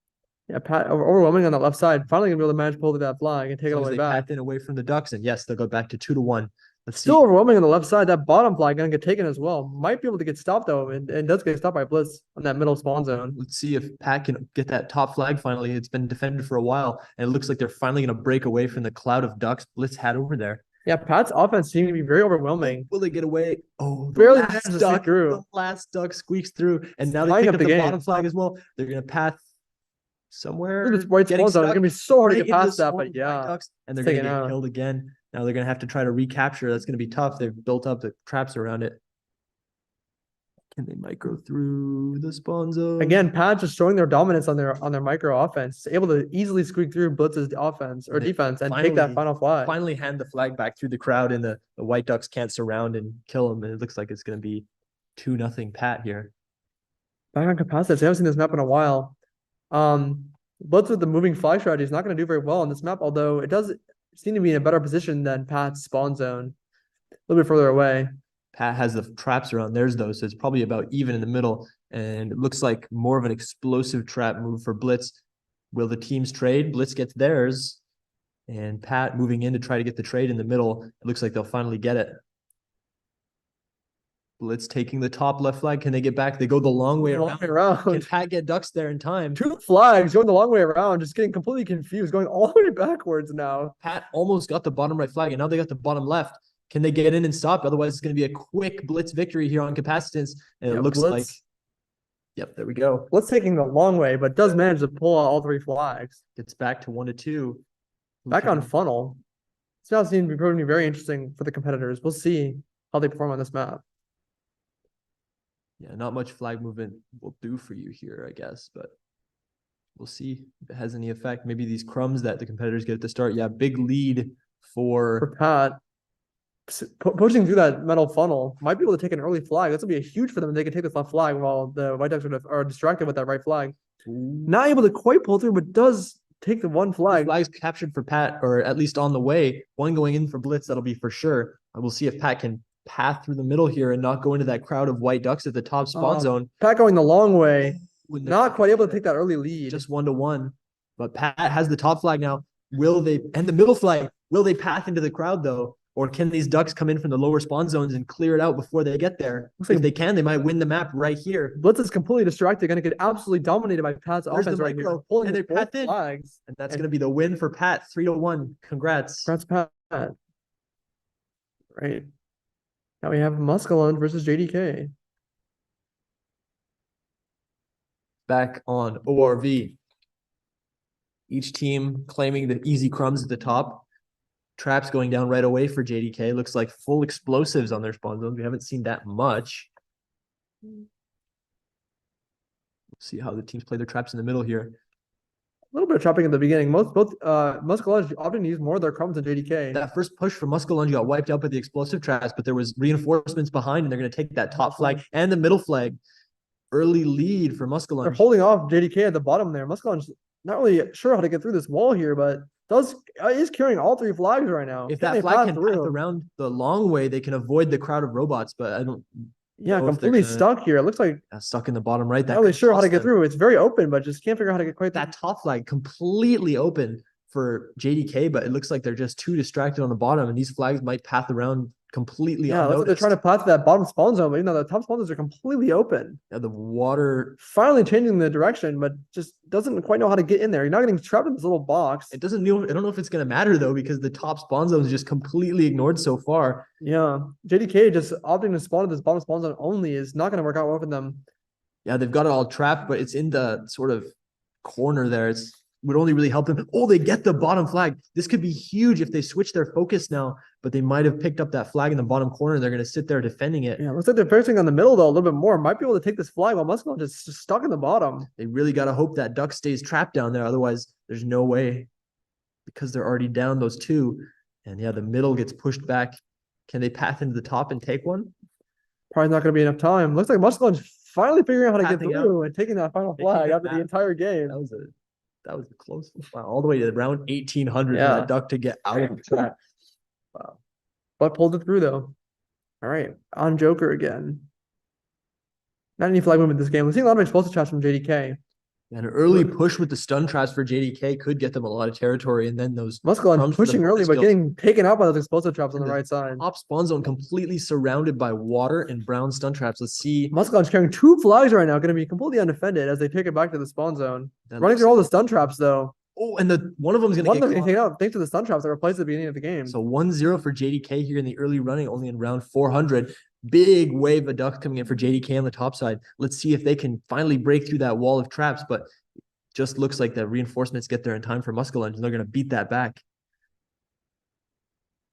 Yeah, Pat overwhelming on that left side. Finally gonna be able to manage to pull through that flag and take As it long all as the way they back. pat in away from the Ducks, and yes, they'll go back to 2-1. Let's Still see. overwhelming on the left side. That bottom flag gonna get taken as well. Might be able to get stopped though, and does get stopped by Blitz on that middle spawn zone. Let's see if Pat can get that top flag finally. It's been defended for a while, and it looks like they're finally going to break away from the cloud of Ducks Blitz had over there. Yeah, Pat's offense seemed to be very overwhelming. Will they get away? Oh, the Barely last managed to sneak duck, through. the last duck squeaks through, and now they Tying pick up up the the game. bottom flag as well. They're going to path somewhere. Look at this white getting spawn zone. It's stuck gonna be so hard to right get into the past that, swarm but of white yeah. ducks, and they're it's going to taken get out. killed again. Now they're going to have to try to recapture. That's going to be tough. They've built up the traps around it. Can they micro through the spawn zone? Again, Pat's just showing their dominance on their micro offense, able to easily squeak through Blitz's offense or They defense and take that finally- final flag. finally hand the flag back through the crowd, and the White Ducks can't surround and kill them. And it looks like it's going to be 2-0 Pat here. Back on capacity. I haven't seen this map in a while. Blitz with the moving flag strategy is not going to do very well on this map, although it does seem to be in a better position than Pat's spawn zone. A little bit further away. Pat has the traps around theirs though, so it's probably about even in the middle. And it looks like more of an explosive trap move for Blitz. Will the teams trade? Blitz gets theirs, and Pat moving in to try to get the trade in the middle. It looks like they'll finally get it. Blitz taking the top left flag. Can they get back? They go the long way Long around. way around. Can Pat get Ducks there in time? Two flags going the long way around, just getting completely confused, going all the way backwards now. Pat almost got the bottom right flag, and now they got the bottom left. Can they get in and stop? Otherwise, it's going to be a quick Blitz victory here on capacitance. And Yeah, it looks Blitz- like, yep, there we go. Blitz taking the long way, but does manage to pull out all three flags. Gets back to 1-2. Who Back on can- funnel. This now seems to be proving to be very interesting for the competitors. We'll see how they perform on this map. Yeah, not much flag movement will do for you here, I guess, but we'll see if it has any effect. Maybe these crumbs that the competitors get at the start. Yeah, big lead For for Pat, pushing through that metal funnel, might be able to take an early flag. This will be a huge for them if they can take this left flag while the White Ducks are distracted with that right flag. Not able to quite pull through, but does take the one flag. flags captured for Pat, or at least on the way. One going in for Blitz, that'll be for sure. And we'll see if Pat can path through the middle here and not go into that crowd of White Ducks at the top spawn zone. Pat going the long way, When the- not quite able to take that early lead. just 1-1. But Pat has the top flag now. Will they, and the middle flag, will they path into the crowd though? Or can these Ducks come in from the lower spawn zones and clear it out before they get there? Looks like- If they can, they might win the map right here. Blitz is completely distracted, going to get absolutely dominated by Pat's There's the offense right here. micro, Pulling and they both path in. flags. And that's And- going to be the win for Pat, 3-1. Congrats. Congrats, Pat. Right. Now we have Muscal Lunge versus JDK. Back on ORV. Each team claiming the easy crumbs at the top. Traps going down right away for JDK. Looks like full explosives on their spawn zones. We haven't seen that much. See how the teams play their traps in the middle here. A little bit of trapping at the beginning. Both Muscal Lunge often use more of their crumbs than JDK. That first push for Muscal Lunge got wiped out by the explosive traps, but there was reinforcements behind, and they're going to take that top flag and the middle flag. Early lead for Muscal They're Lunge. holding off JDK at the bottom there. Muscal Lunge not really sure how to get through this wall here, but is carrying all three flags right now. If Can they that flag pass can path through? around the long way, they can avoid the crowd of robots, but I don't Yeah, know if they're completely gonna- stuck here. It looks like stuck in the bottom right. That not really could sure how to cost get them. through. It's very open, but just can't figure out how to get quite That top flag completely open for JDK, but it looks like they're just too distracted on the bottom, and these flags might path around completely Yeah, it looks like they're trying to pass that bottom spawn zone, but even though the top spawn zones are completely open. The water, Finally changing the direction, but just doesn't quite know how to get in there. You're not getting trapped in this little box. it doesn't know. I don't know if it's going to matter though, because the top spawn zone is just completely ignored so far. Yeah, JDK just opting to spawn at this bottom spawn zone only is not going to work out well for them. Yeah, they've got it all trapped, but it's in the sort of corner there. It's would only really help them. Oh, they get the bottom flag. This could be huge if they switch their focus now, but they might have picked up that flag in the bottom corner. And they're going to sit there defending it. Yeah, looks like they're focusing on the middle though a little bit more. Might be able to take this flag while Muscle just stuck in the bottom. They really got to hope that Duck stays trapped down there. Otherwise, there's no way, because they're already down those two. And yeah, the middle gets pushed back. Can they path into the top and take one? Probably not going to be enough time. Looks like Muscle finally figuring out how to get Pathing out. through and taking that final Taking flag that after the back. entire game. That was a close one. Wow, all the way to around 1800 for Yeah. that Duck to get out of the trap. Wow. But pulled it through though. All right, on Joker again. Not any flag movement this game. We're seeing a lot of explosive traps from JDK. An early push with the stun traps for JDK could get them a lot of territory, and then those Muscal crumbs for the pushing early, bonus but kill. getting taken out by those explosive traps on And the right side. top spawn zone completely surrounded by water and brown stun traps. Let's see. Muscal carrying 2 flags right now, going to be completely undefended as they take it back to the spawn zone. That Running looks through all the stun traps though. Oh, and the one of them is going One to of them get getting caught. taken out thanks to the stun traps that replaced at the beginning of the game. So 1-0 for JDK here in the early running, only in round 400. Big wave of ducks coming in for JDK on the top side. Let's see if they can finally break through that wall of traps, but just looks like the reinforcements get there in time for Muscal Lunge, and they're going to beat that back.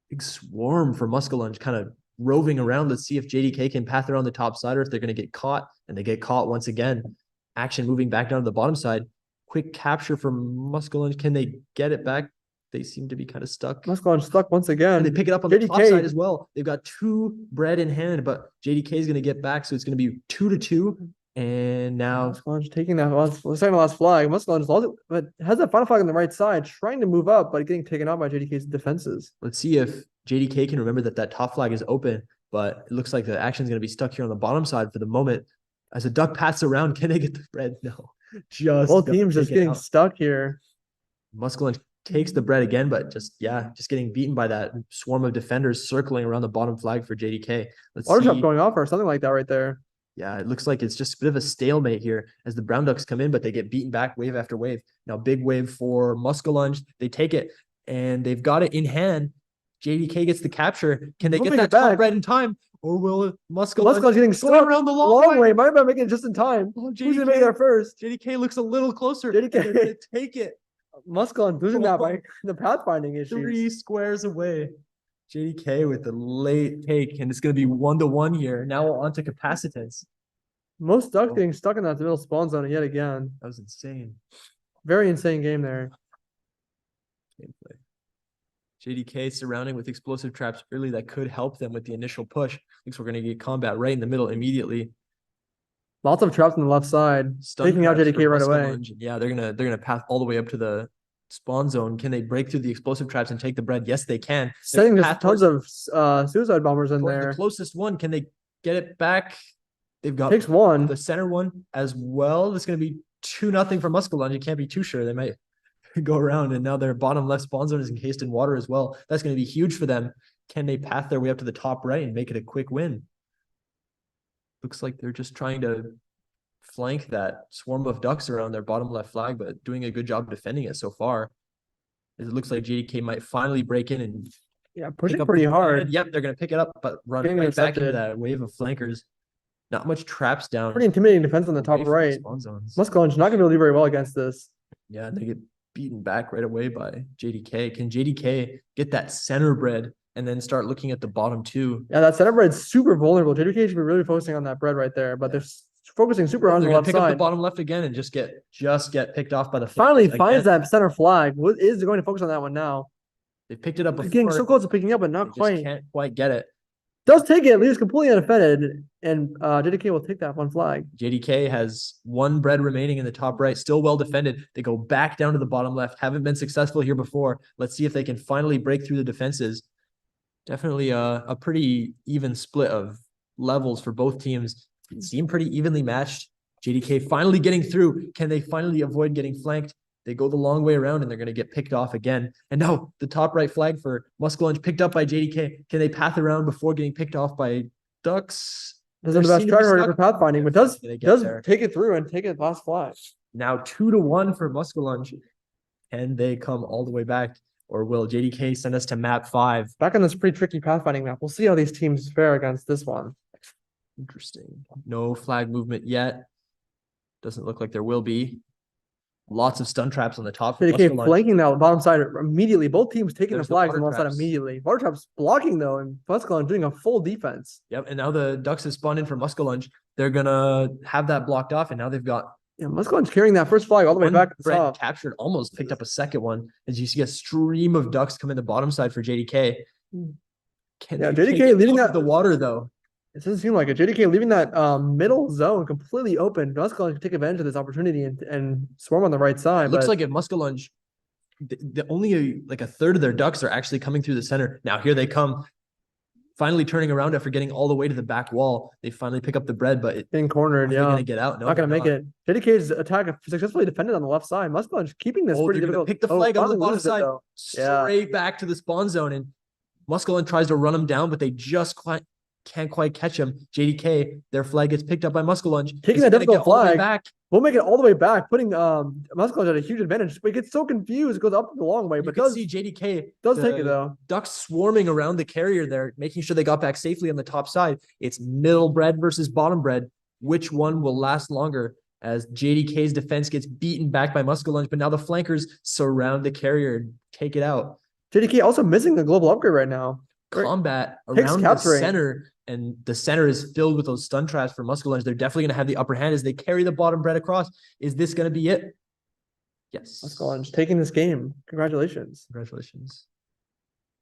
Big swarm for Muscal Lunge, kind of roving around. Let's see if JDK can path around the top side or if they're going to get caught, and they get caught once again. Action moving back down to the bottom side. Quick capture from Muscal Lunge. Can they get it back? They seem to be kind of stuck. Muscal stuck once again. And they pick it up on the top JDK side as well. They've got 2 bread in hand, but JDK is going to get back, so it's going to be 2-2. And now Muscal taking that last flag. Muscal lost it, but has that final flag on the right side, trying to move up, but getting taken out by JDK's defenses. let's see if JDK can remember that top flag is open, but it looks like the action is going to be stuck here on the bottom side for the moment. As a duck passes around, can they get the bread? No. Both teams just getting out. stuck here. Muscal takes the bread again, but just getting beaten by that swarm of defenders circling around the bottom flag for JDK. Let's Water see. trap going off or something like that right there. Yeah, it looks like it's just a bit of a stalemate here as the Brown Ducks come in, but they get beaten back wave after wave. Now, big wave for Muscal Lunge. They take it, and they've got it in hand. JDK gets the capture. Can they get Moving that it back. top bread in time? Or will Muscal Muscal's getting going stuck around the long way. way? Might have been making it just in time. Oh, Who's gonna make it there first? JDK looks a little closer. JDK. They're gonna take it Muscal losing that by the pathfinding issues. 3 squares away. JDK with the late take, and it's going to be 1-1 here. Now on to capacitance. Most ducks getting stuck in that middle spawn zone yet again. That was insane. Very insane game there. Gameplay. JDK surrounding with explosive traps early that could help them with the initial push. Thinks we're going to get combat right in the middle immediately. Lots of traps on the left side, Stun taking out traps JDK for right Muscal away. Lunge. Yeah, they're gonna path all the way up to the spawn zone. Can they break through the explosive traps and take the bread? Yes, they can. Setting They're just path tons of suicide bombers in towards there. the closest one. Can they get it back? They've got Takes one. the center one as well. It's going to be 2-0 for Muscal Lunge. You can't be too sure. They might go around, and now their bottom left spawn zone is encased in water as well. That's going to be huge for them. Can they path their way up to the top right and make it a quick win? Looks like they're just trying to flank that swarm of ducks around their bottom left flag, but doing a good job defending it so far. It looks like JDK might finally break in and Yeah, pick pushing up pretty the hard. bread. Yep, they're going to pick it up, but run Getting right back into intercepted. that wave of flankers. Not much traps down. Pretty intimidating defense on the top away from right. spawn zones. Muscal not gonna be able to do very well against this. Yeah, they get beaten back right away by JDK. Can JDK get that center bread and then start looking at the bottom two? Yeah, that center bread's super vulnerable. JDK should be really focusing on that bread right there, but they're focusing super hard on They're the gonna left pick up the side. bottom left again and just get picked off by the Finally flankers finds again. that center flag. What is going to focus on that one now? They picked it up before. Getting so close to picking up, but They not just quite. can't quite get it. Does take it, leaves completely unoffended, and JDK will take that one flag. JDK has 1 bread remaining in the top right, still well defended. They go back down to the bottom left. Haven't been successful here before. Let's see if they can finally break through the defenses. Definitely a pretty even split of levels for both teams. Seem pretty evenly matched. JDK finally getting through. Can they finally avoid getting flanked? They go the long way around and they're going to get picked off again. And now the top right flag for Muscal Lunge picked up by JDK. Can they path around before getting picked off by Ducks? Doesn't have the There best seem to track be record for stuck. pathfinding, but does They get there. take it through and take it last flag. Now 2-1 for Muscal Lunge. And they come all the way back. Or will JDK send us to map 5? Back on this pretty tricky pathfinding map. We'll see how these teams fare against this one. Interesting. No flag movement yet. Doesn't look like there will be. Lots of stun traps on the top. for Muscal JDK Lunge. flanking that bottom side immediately. Both teams taking There's the the flags on water the left side traps. immediately. Water traps blocking though, and Muscal doing a full defense. Yep, and now the Ducks have spawned in for Muscal Lunge. They're gonna have that blocked off, and now they've got Yeah, Muscal's carrying that first flag all the way one back to the bread top. captured, almost picked up a second one. As you see a stream of Ducks come in the bottom side for JDK. Can Yeah, they JDK take it leading out of that- the water though. It doesn't seem like it. JDK leaving that middle zone completely open. Muscal can take advantage of this opportunity and swarm on the right side. It looks but like if Muscal Lunge only like a third of their ducks are actually coming through the center. Now here they come, finally turning around after getting all the way to the back wall. They finally pick up the bread, but Getting cornered, they're yeah. gonna get out. No, Not gonna they're make it. JDK's attack successfully defended on the left side. Muscal Lunge keeping this pretty they're gonna difficult. pick the flag on the finally bottom loses it, side, though. Yeah. straight back to the spawn zone, and Muscal Lunge tries to run him down, but they just can't quite catch him. JDK, their flag gets picked up by Muscal Lunge. Taking Is that he gonna difficult get all the way flag. back. We'll make it all the way back, putting Muscal Lunge at a huge advantage. But he gets so confused, it goes up the long way. You But can does see JDK take it though. Ducks swarming around the carrier there, making sure they got back safely on the top side. It's middle bread versus bottom bread. Which one will last longer as JDK's defense gets beaten back by Muscal Lunge, but now the flankers surround the carrier and take it out. JDK also missing the global upgrade right now. Combat Picks around the capturing. center, and the center is filled with those stun traps for Muscal Lunge. They're definitely going to have the upper hand as they carry the bottom bread across. Is this going to be it? Yes. Muscal Lunge taking this game. Congratulations. Congratulations.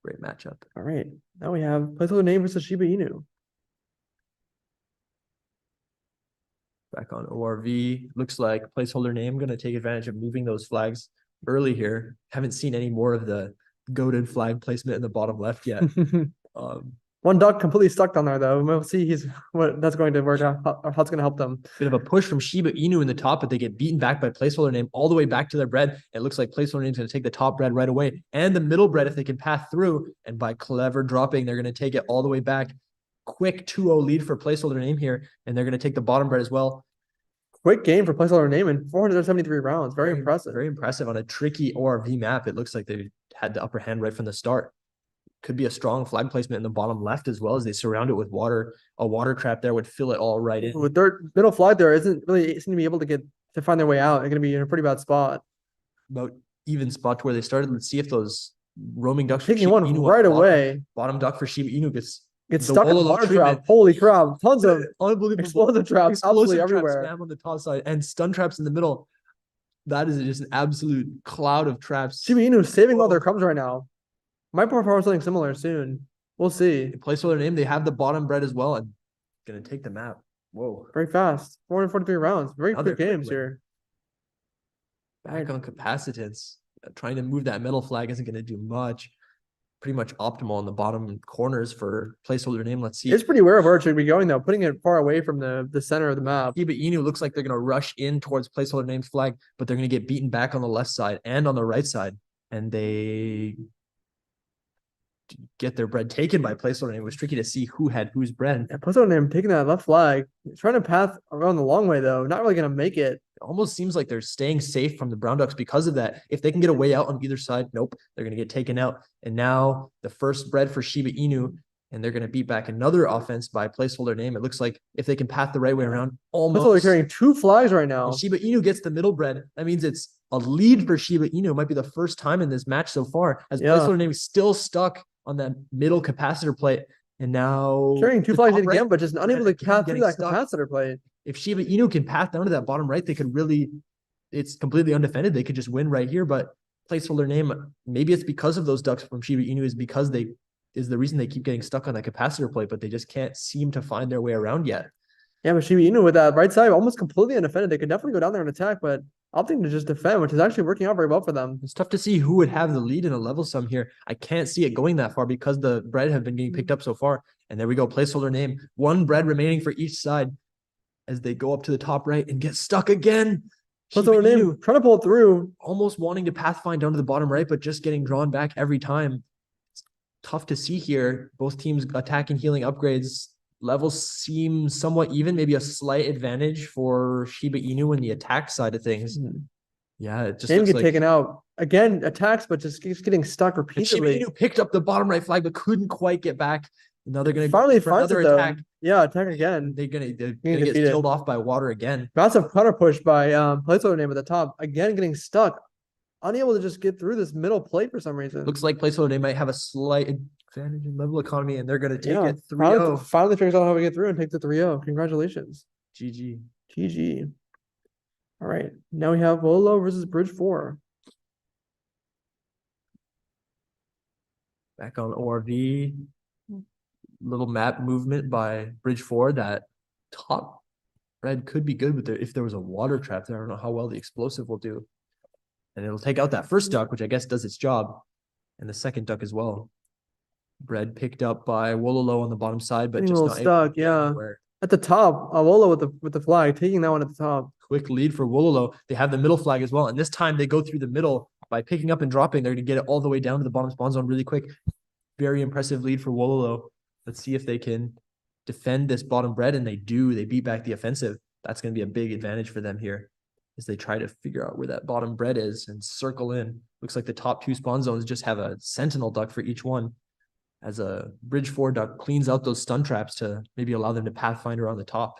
Great matchup. All right. Now we have placeholder name versus Shiba Inu. Back on ORV. Looks like placeholder name going to take advantage of moving those flags early here. Haven't seen any more of the goated flag placement in the bottom left yet. One duck completely stuck down there though. We'll see what that's going to work out, or how it's going to help them. Bit of a push from Shiba Inu in the top, but they get beaten back by placeholder name all the way back to their bread. It looks like placeholder name is going to take the top bread right away and the middle bread if they can path through. And by clever dropping, they're going to take it all the way back. Quick 2-0 lead for placeholder name here, and they're going to take the bottom bread as well. Quick game for placeholder name in 473 rounds. Very impressive. Very impressive on a tricky ORV map. It looks like they had the upper hand right from the start. Could be a strong flag placement in the bottom left as well as they surround it with water. A water trap there would fill it all right in. With their middle flag there isn't really seem to be able to find their way out. They're going to be in a pretty bad spot. About even spot to where they started. Let's see if those roaming ducks Taking one right away. Bottom duck for Shiba Inu gets stuck in the water trap. Holy crap. Tons of explosive traps absolutely everywhere. Spam on the top side and stun traps in the middle. That is just an absolute cloud of traps. Shiba Inu saving all their crumbs right now. Might perform something similar soon. We'll see. Placeholder name, they have the bottom bread as well and gonna take the map. Whoa. Very fast. 443 rounds. Very quick games quickly. here. Back on capacitance. Trying to move that metal flag isn't gonna do much. Pretty much optimal in the bottom corners for placeholder name. Let's see. It's pretty aware of where it should be going though, putting it far away from the center of the map. Shiba Inu looks like they're gonna rush in towards placeholder name's flag, but they're gonna get beaten back on the left side and on the right side. And they get their bread taken by placeholder name. It was tricky to see who had whose bread. Yeah, placeholder name taking that left flag. Trying to path around the long way though. Not really gonna make it. It almost seems like they're staying safe from the Brown Ducks because of that. If they can get a way out on either side, nope, they're going to get taken out. And now the first bread for Shiba Inu, and they're going to beat back another offense by placeholder name. It looks like if they can path the right way around, almost. Placeholder carrying 2 flags right now. And Shiba Inu gets the middle bread. That means it's a lead for Shiba Inu. It might be the first time in this match so far, as placeholder name is still stuck on that middle capacitor plate. And now carrying 2 flags again, right, but just unable to path through that stuck. capacitor plate. If Shiba Inu can path down to that bottom right, they could really, it's completely undefended. They could just win right here, but placeholder name, maybe it's because of those ducks from Shiba Inu is because is the reason they keep getting stuck on that capacitor plate, but they just can't seem to find their way around yet. Yeah, but Shiba Inu with that right side almost completely undefended. They could definitely go down there and attack, but opting to just defend, which is actually working out very well for them. It's tough to see who would have the lead in a level sum here. I can't see it going that far because the bread have been getting picked up so far. And there we go, placeholder name. 1 bread remaining for each side as they go up to the top right and get stuck again. Placeholder name trying to pull it through. Almost wanting to pathfind down to the bottom right, but just getting drawn back every time. It's tough to see here. Both teams attacking, healing upgrades. Levels seem somewhat even, maybe a slight advantage for Shiba Inu in the attack side of things. Yeah, it just Name looks get taken out. Again, attacks, but just keeps getting stuck repeatedly. Shiba Inu picked up the bottom right flag, but couldn't quite get back. Now they're going to finally finds another it, though. attack. Yeah, attack again. They're gonna get killed off by water again. Massive counter push by placeholder name at the top. Again, getting stuck. Unable to just get through this middle plate for some reason. Looks like placeholder name might have a slight advantage in level economy, and they're going to take it 3-0. Finally figures out how to get through and takes it 3-0. Congratulations. GG. GG. All right. Now we have Wolo versus Bridge 4. Back on ORV. Little map movement by Bridge 4. That top red could be good, but if there was a water trap there, I don't know how well the explosive will do. And it'll take out that first duck, which I guess does its job. And the second duck as well. Bread picked up by Wolo on the bottom side, but Getting a just little not able to stuck, get yeah. anywhere. At the top, Wolo with the flag, taking that one at the top. Quick lead for Wolo. They have the middle flag as well. And this time they go through the middle by picking up and dropping. They're going to get it all the way down to the bottom spawn zone really quick. Very impressive lead for Wolo. Let's see if they can defend this bottom bread. And they do. They beat back the offensive. That's going to be a big advantage for them here as they try to figure out where that bottom bread is and circle in. Looks like the top 2 spawn zones just have a sentinel duck for each one, as a bridge 4 duck cleans out those stun traps to maybe allow them to pathfinder on the top.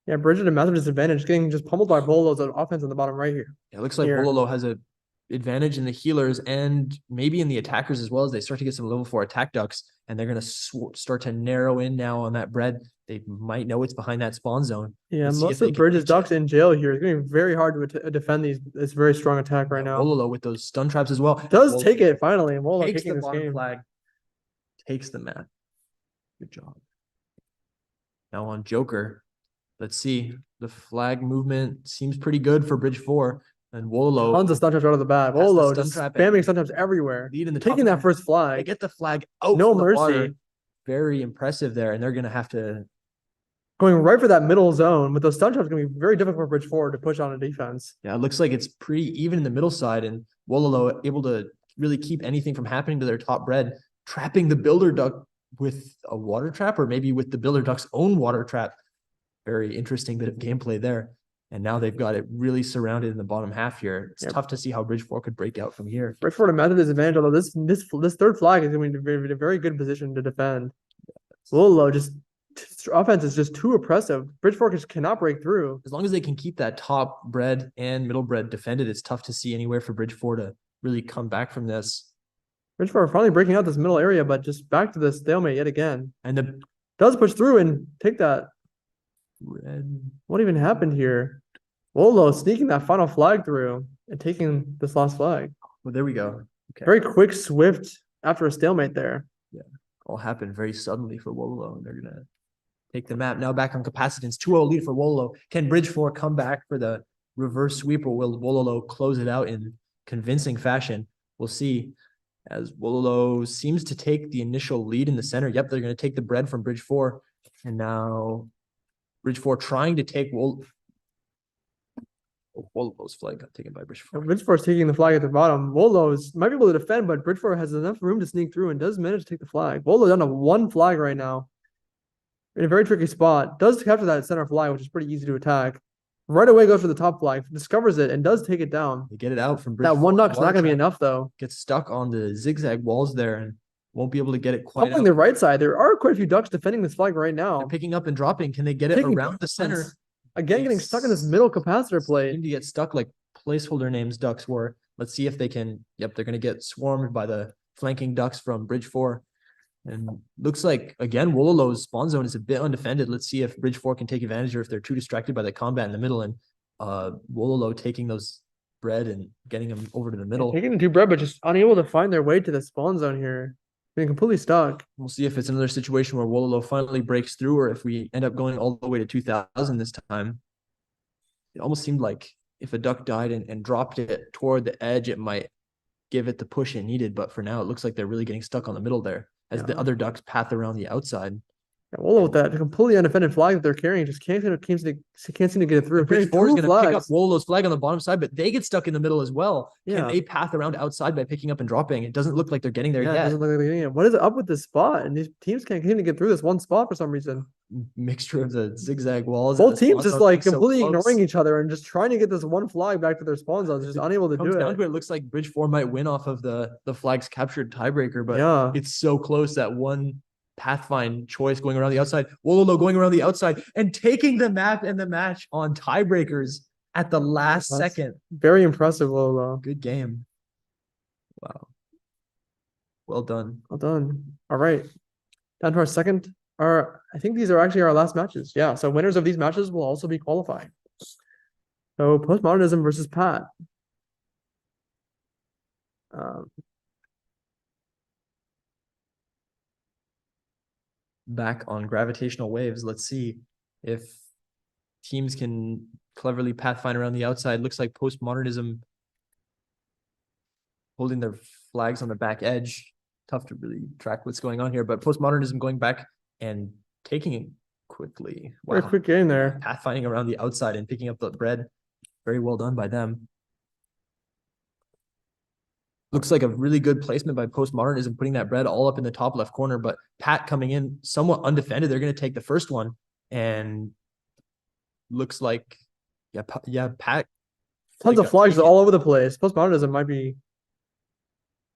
Yeah, Bridge at a massive disadvantage, getting just pummeled by Wolo's offense on the bottom right here. It looks like Here. Wolo has a advantage in the healers and maybe in the attackers as well, as they start to get some level 4 attack ducks, and they're going to start to narrow in now on that bread. They might know it's behind that spawn zone. Yeah, Let's see if most they of can Bridge's reach ducks it. in jail here. It's going to be very hard to defend this very strong attack right now. Wolo with those stun traps as well. Does Wolo take it finally. Wolo takes taking the this bottom game. flag, takes the map. Good job. Now on Joker, let's see. The flag movement seems pretty good for Bridge 4. And Wolo Tons of stun traps out of the bat. Has the Wolo stun just trap spamming and stun traps everywhere. lead in the top Taking that lane. first They flag. get the flag out No from the water. mercy. Very impressive there. And they're going to have to. Going right for that middle zone with those stun traps, going to be very difficult for Bridge 4 to push on a defense. Yeah, it looks like it's pretty even in the middle side. And Wolo able to really keep anything from happening to their top bread, trapping the builder duck with a water trap, or maybe with the builder duck's own water trap. Very interesting bit of gameplay there. And now they've got it really surrounded in the bottom half here. It's tough to see how Bridge 4 could break out from here. Bridge 4 to method disadvantage, although this third flag is going to be in a very good position to defend. Wolo just offense is just too oppressive. Bridge 4 just cannot break through. As long as they can keep that top bread and middle bread defended, it's tough to see anywhere for Bridge 4 to really come back from this. Bridge 4 finally breaking out this middle area, but just back to the stalemate yet again. And the Does push through and take that. red. What even happened here? Wolo sneaking that final flag through and taking this last flag. Well, there we go. Okay. Very quick, swift after a stalemate there. All happened very suddenly for Wolo, and they're going to take the map. Now back on capacitance. 2-0 lead for Wolo. Can Bridge 4 come back for the reverse sweep, or will Wolo close it out in convincing fashion? We'll see. As Wolo seems to take the initial lead in the center. Yep, they're going to take the bread from Bridge 4. And now Bridge 4 trying to take Wolo's flag got taken by Bridge 4. Bridge 4 is taking the flag at the bottom. Wolo might be able to defend, but Bridge 4 has enough room to sneak through and does manage to take the flag. Wolo down to 1 flag right now. In a very tricky spot. Does capture that center flag, which is pretty easy to attack. Right away goes for the top flag, discovers it, and does take it down. They get it out from Bridge That 1 4. duck's not going to be enough, though. Gets stuck on the zigzag walls there and won't be able to get it quite Coupling out. the right side, there are quite a few ducks defending this flag right now. They're picking up and dropping. Can they get it Taking around the center? distance. Again, getting stuck in this middle capacitor plate. Seem to get stuck like placeholder names ducks were. Let's see if they can. Yep, they're going to get swarmed by the flanking ducks from Bridge 4. And looks like, again, Wololo's spawn zone is a bit undefended. Let's see if Bridge 4 can take advantage, or if they're too distracted by the combat in the middle, and Wololo taking those bread and getting them over to the middle. Taking the 2 bread, but just unable to find their way to the spawn zone here. Being completely stuck. We'll see if it's another situation where Wolo finally breaks through, or if we end up going all the way to 2000 this time. It almost seemed like if a duck died and dropped it toward the edge, it might give it the push it needed. But for now, it looks like they're really getting stuck on the middle there as the other ducks path around the outside. Yeah, Wolo with that completely undefended flag that they're carrying just can't seem to get it through. Bridge 4 is going to pick up flags. Wololo's flag on the bottom side, but they get stuck in the middle as well. Yeah. Can they path around outside by picking up and dropping? It doesn't look like they're getting there Yeah, it yet. doesn't look like they're getting it. What is up with this spot? And these teams can't seem to get through this one spot for some reason. Mixture of the zigzag walls. and Both the teams spawn just zone like being so completely close. ignoring each other and just trying to get this one flag back to their spawn zones, just unable to Comes do down it. to it, looks like Bridge 4 might win off of the flags captured tiebreaker, but Yeah. it's so close that one pathfind choice going around the outside. Wololo going around the outside and taking the map and the match on tiebreakers at the last That's second. very impressive, Wolo. Good game. Wow. Well done. Well done. All right. Down to our second. I think these are actually our last matches. Yeah. So winners of these matches will also be qualifying. So Postmodernism versus Pat. Back on gravitational waves. Let's see if teams can cleverly pathfind around the outside. Looks like Postmodernism holding their flags on the back edge. Tough to really track what's going on here, but Postmodernism going back and taking it quickly. Very Wow. quick game there. Pathfinding around the outside and picking up the bread. Very well done by them. Looks like a really good placement by Postmodernism, putting that bread all up in the top left corner, but Pat coming in somewhat undefended. They're going to take the first one, and looks like, Pat. Tons of flags all over the place. Postmodernism might be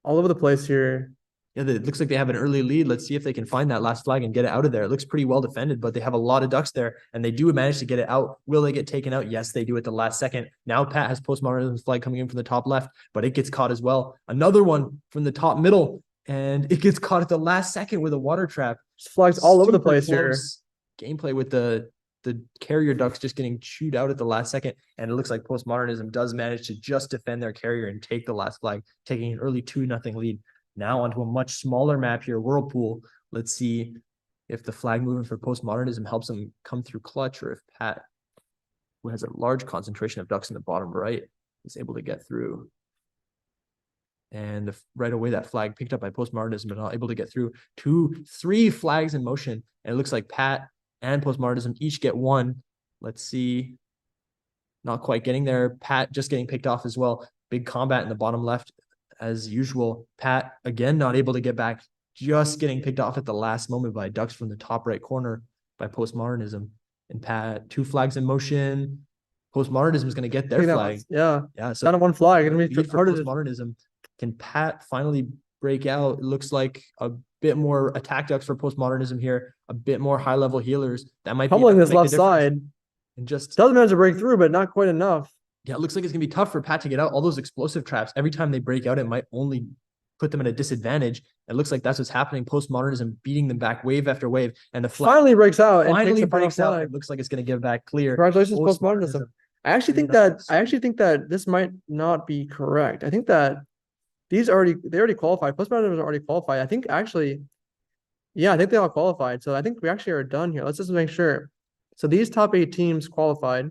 all over the place here. Yeah, it looks like they have an early lead. Let's see if they can find that last flag and get it out of there. It looks pretty well defended, but they have a lot of ducks there, and they do manage to get it out. Will they get taken out? Yes, they do at the last second. Now Pat has Postmodernism's flag coming in from the top left, but it gets caught as well. Another one from the top middle, and it gets caught at the last second with a water trap. There's flags all over the Super place here. close gameplay with the carrier ducks just getting chewed out at the last second, and it looks like Postmodernism does manage to just defend their carrier and take the last flag, taking an early 2-0 lead. Now onto a much smaller map here, Whirlpool. Let's see if the flag movement for Postmodernism helps them come through clutch, or if Pat, who has a large concentration of ducks in the bottom right, is able to get through. And right away, that flag picked up by Postmodernism, but not able to get through. 3 flags in motion, and it looks like Pat and Postmodernism each get one. Let's see. Not quite getting there. Pat just getting picked off as well. Big combat in the bottom left as usual. Pat, again, not able to get back. Just getting picked off at the last moment by ducks from the top right corner by Postmodernism. And Pat, 2 flags in motion. Postmodernism is going to get their flag. Yeah. So down to 1 flag. It's lead gonna be for harder to Postmodernism. Can Pat finally break out? It looks like a bit more attack ducks for Postmodernism here, a bit more high level healers. That might pummeling be this left side. and just Doesn't manage to break through, but not quite enough. yeah, it looks like it's gonna be tough for Pat to get out. All those explosive traps, every time they break out, it might only put them at a disadvantage. It looks like that's what's happening. Postmodernism beating them back wave after wave, and the flag Finally breaks out. And finally takes the final breaks out. flag. It looks like it's gonna give back clear. Congratulations, Postmodernism. I actually think that Postmodernism. this might not be correct. I think that they already qualified. Postmodernism already qualified. I think actually, yeah, I think they all qualified. So I think we actually are done here. Let's just make sure. So these top 8 teams qualified,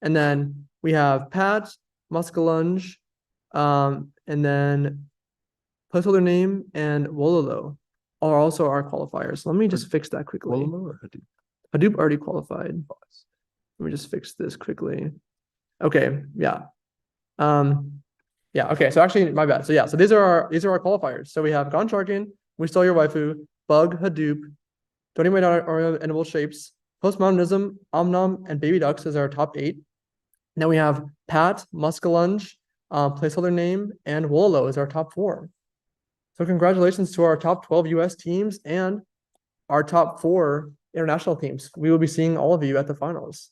and then we have Pat, Muscal Lunge, and then Placeholder Name and Wolo are also our qualifiers. Let me just fix that quickly. Wolo or Hadoop? Hadoop already qualified. Let me just fix this quickly. Okay, yeah. Yeah, okay, so actually my bad. So yeah, so these are our qualifiers. So we have Gon Sharin, We Stole Your Waifu, Bug, Hadoop, Don't Eat My Daughter or Edible Shapes, Postmodernism, Omnom, and Baby Ducks as our top 8. Then we have Pat, Muscal Lunge, Placeholder Name, and Wolo as our top 4. So congratulations to our top 12 US teams and our top 4 international teams. We will be seeing all of you at the finals.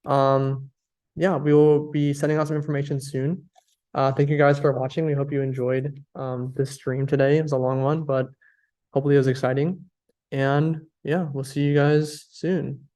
Yeah, we will be sending out some information soon. Thank you guys for watching. We hope you enjoyed this stream today. It was a long one, but hopefully it was exciting. And yeah, we'll see you guys soon.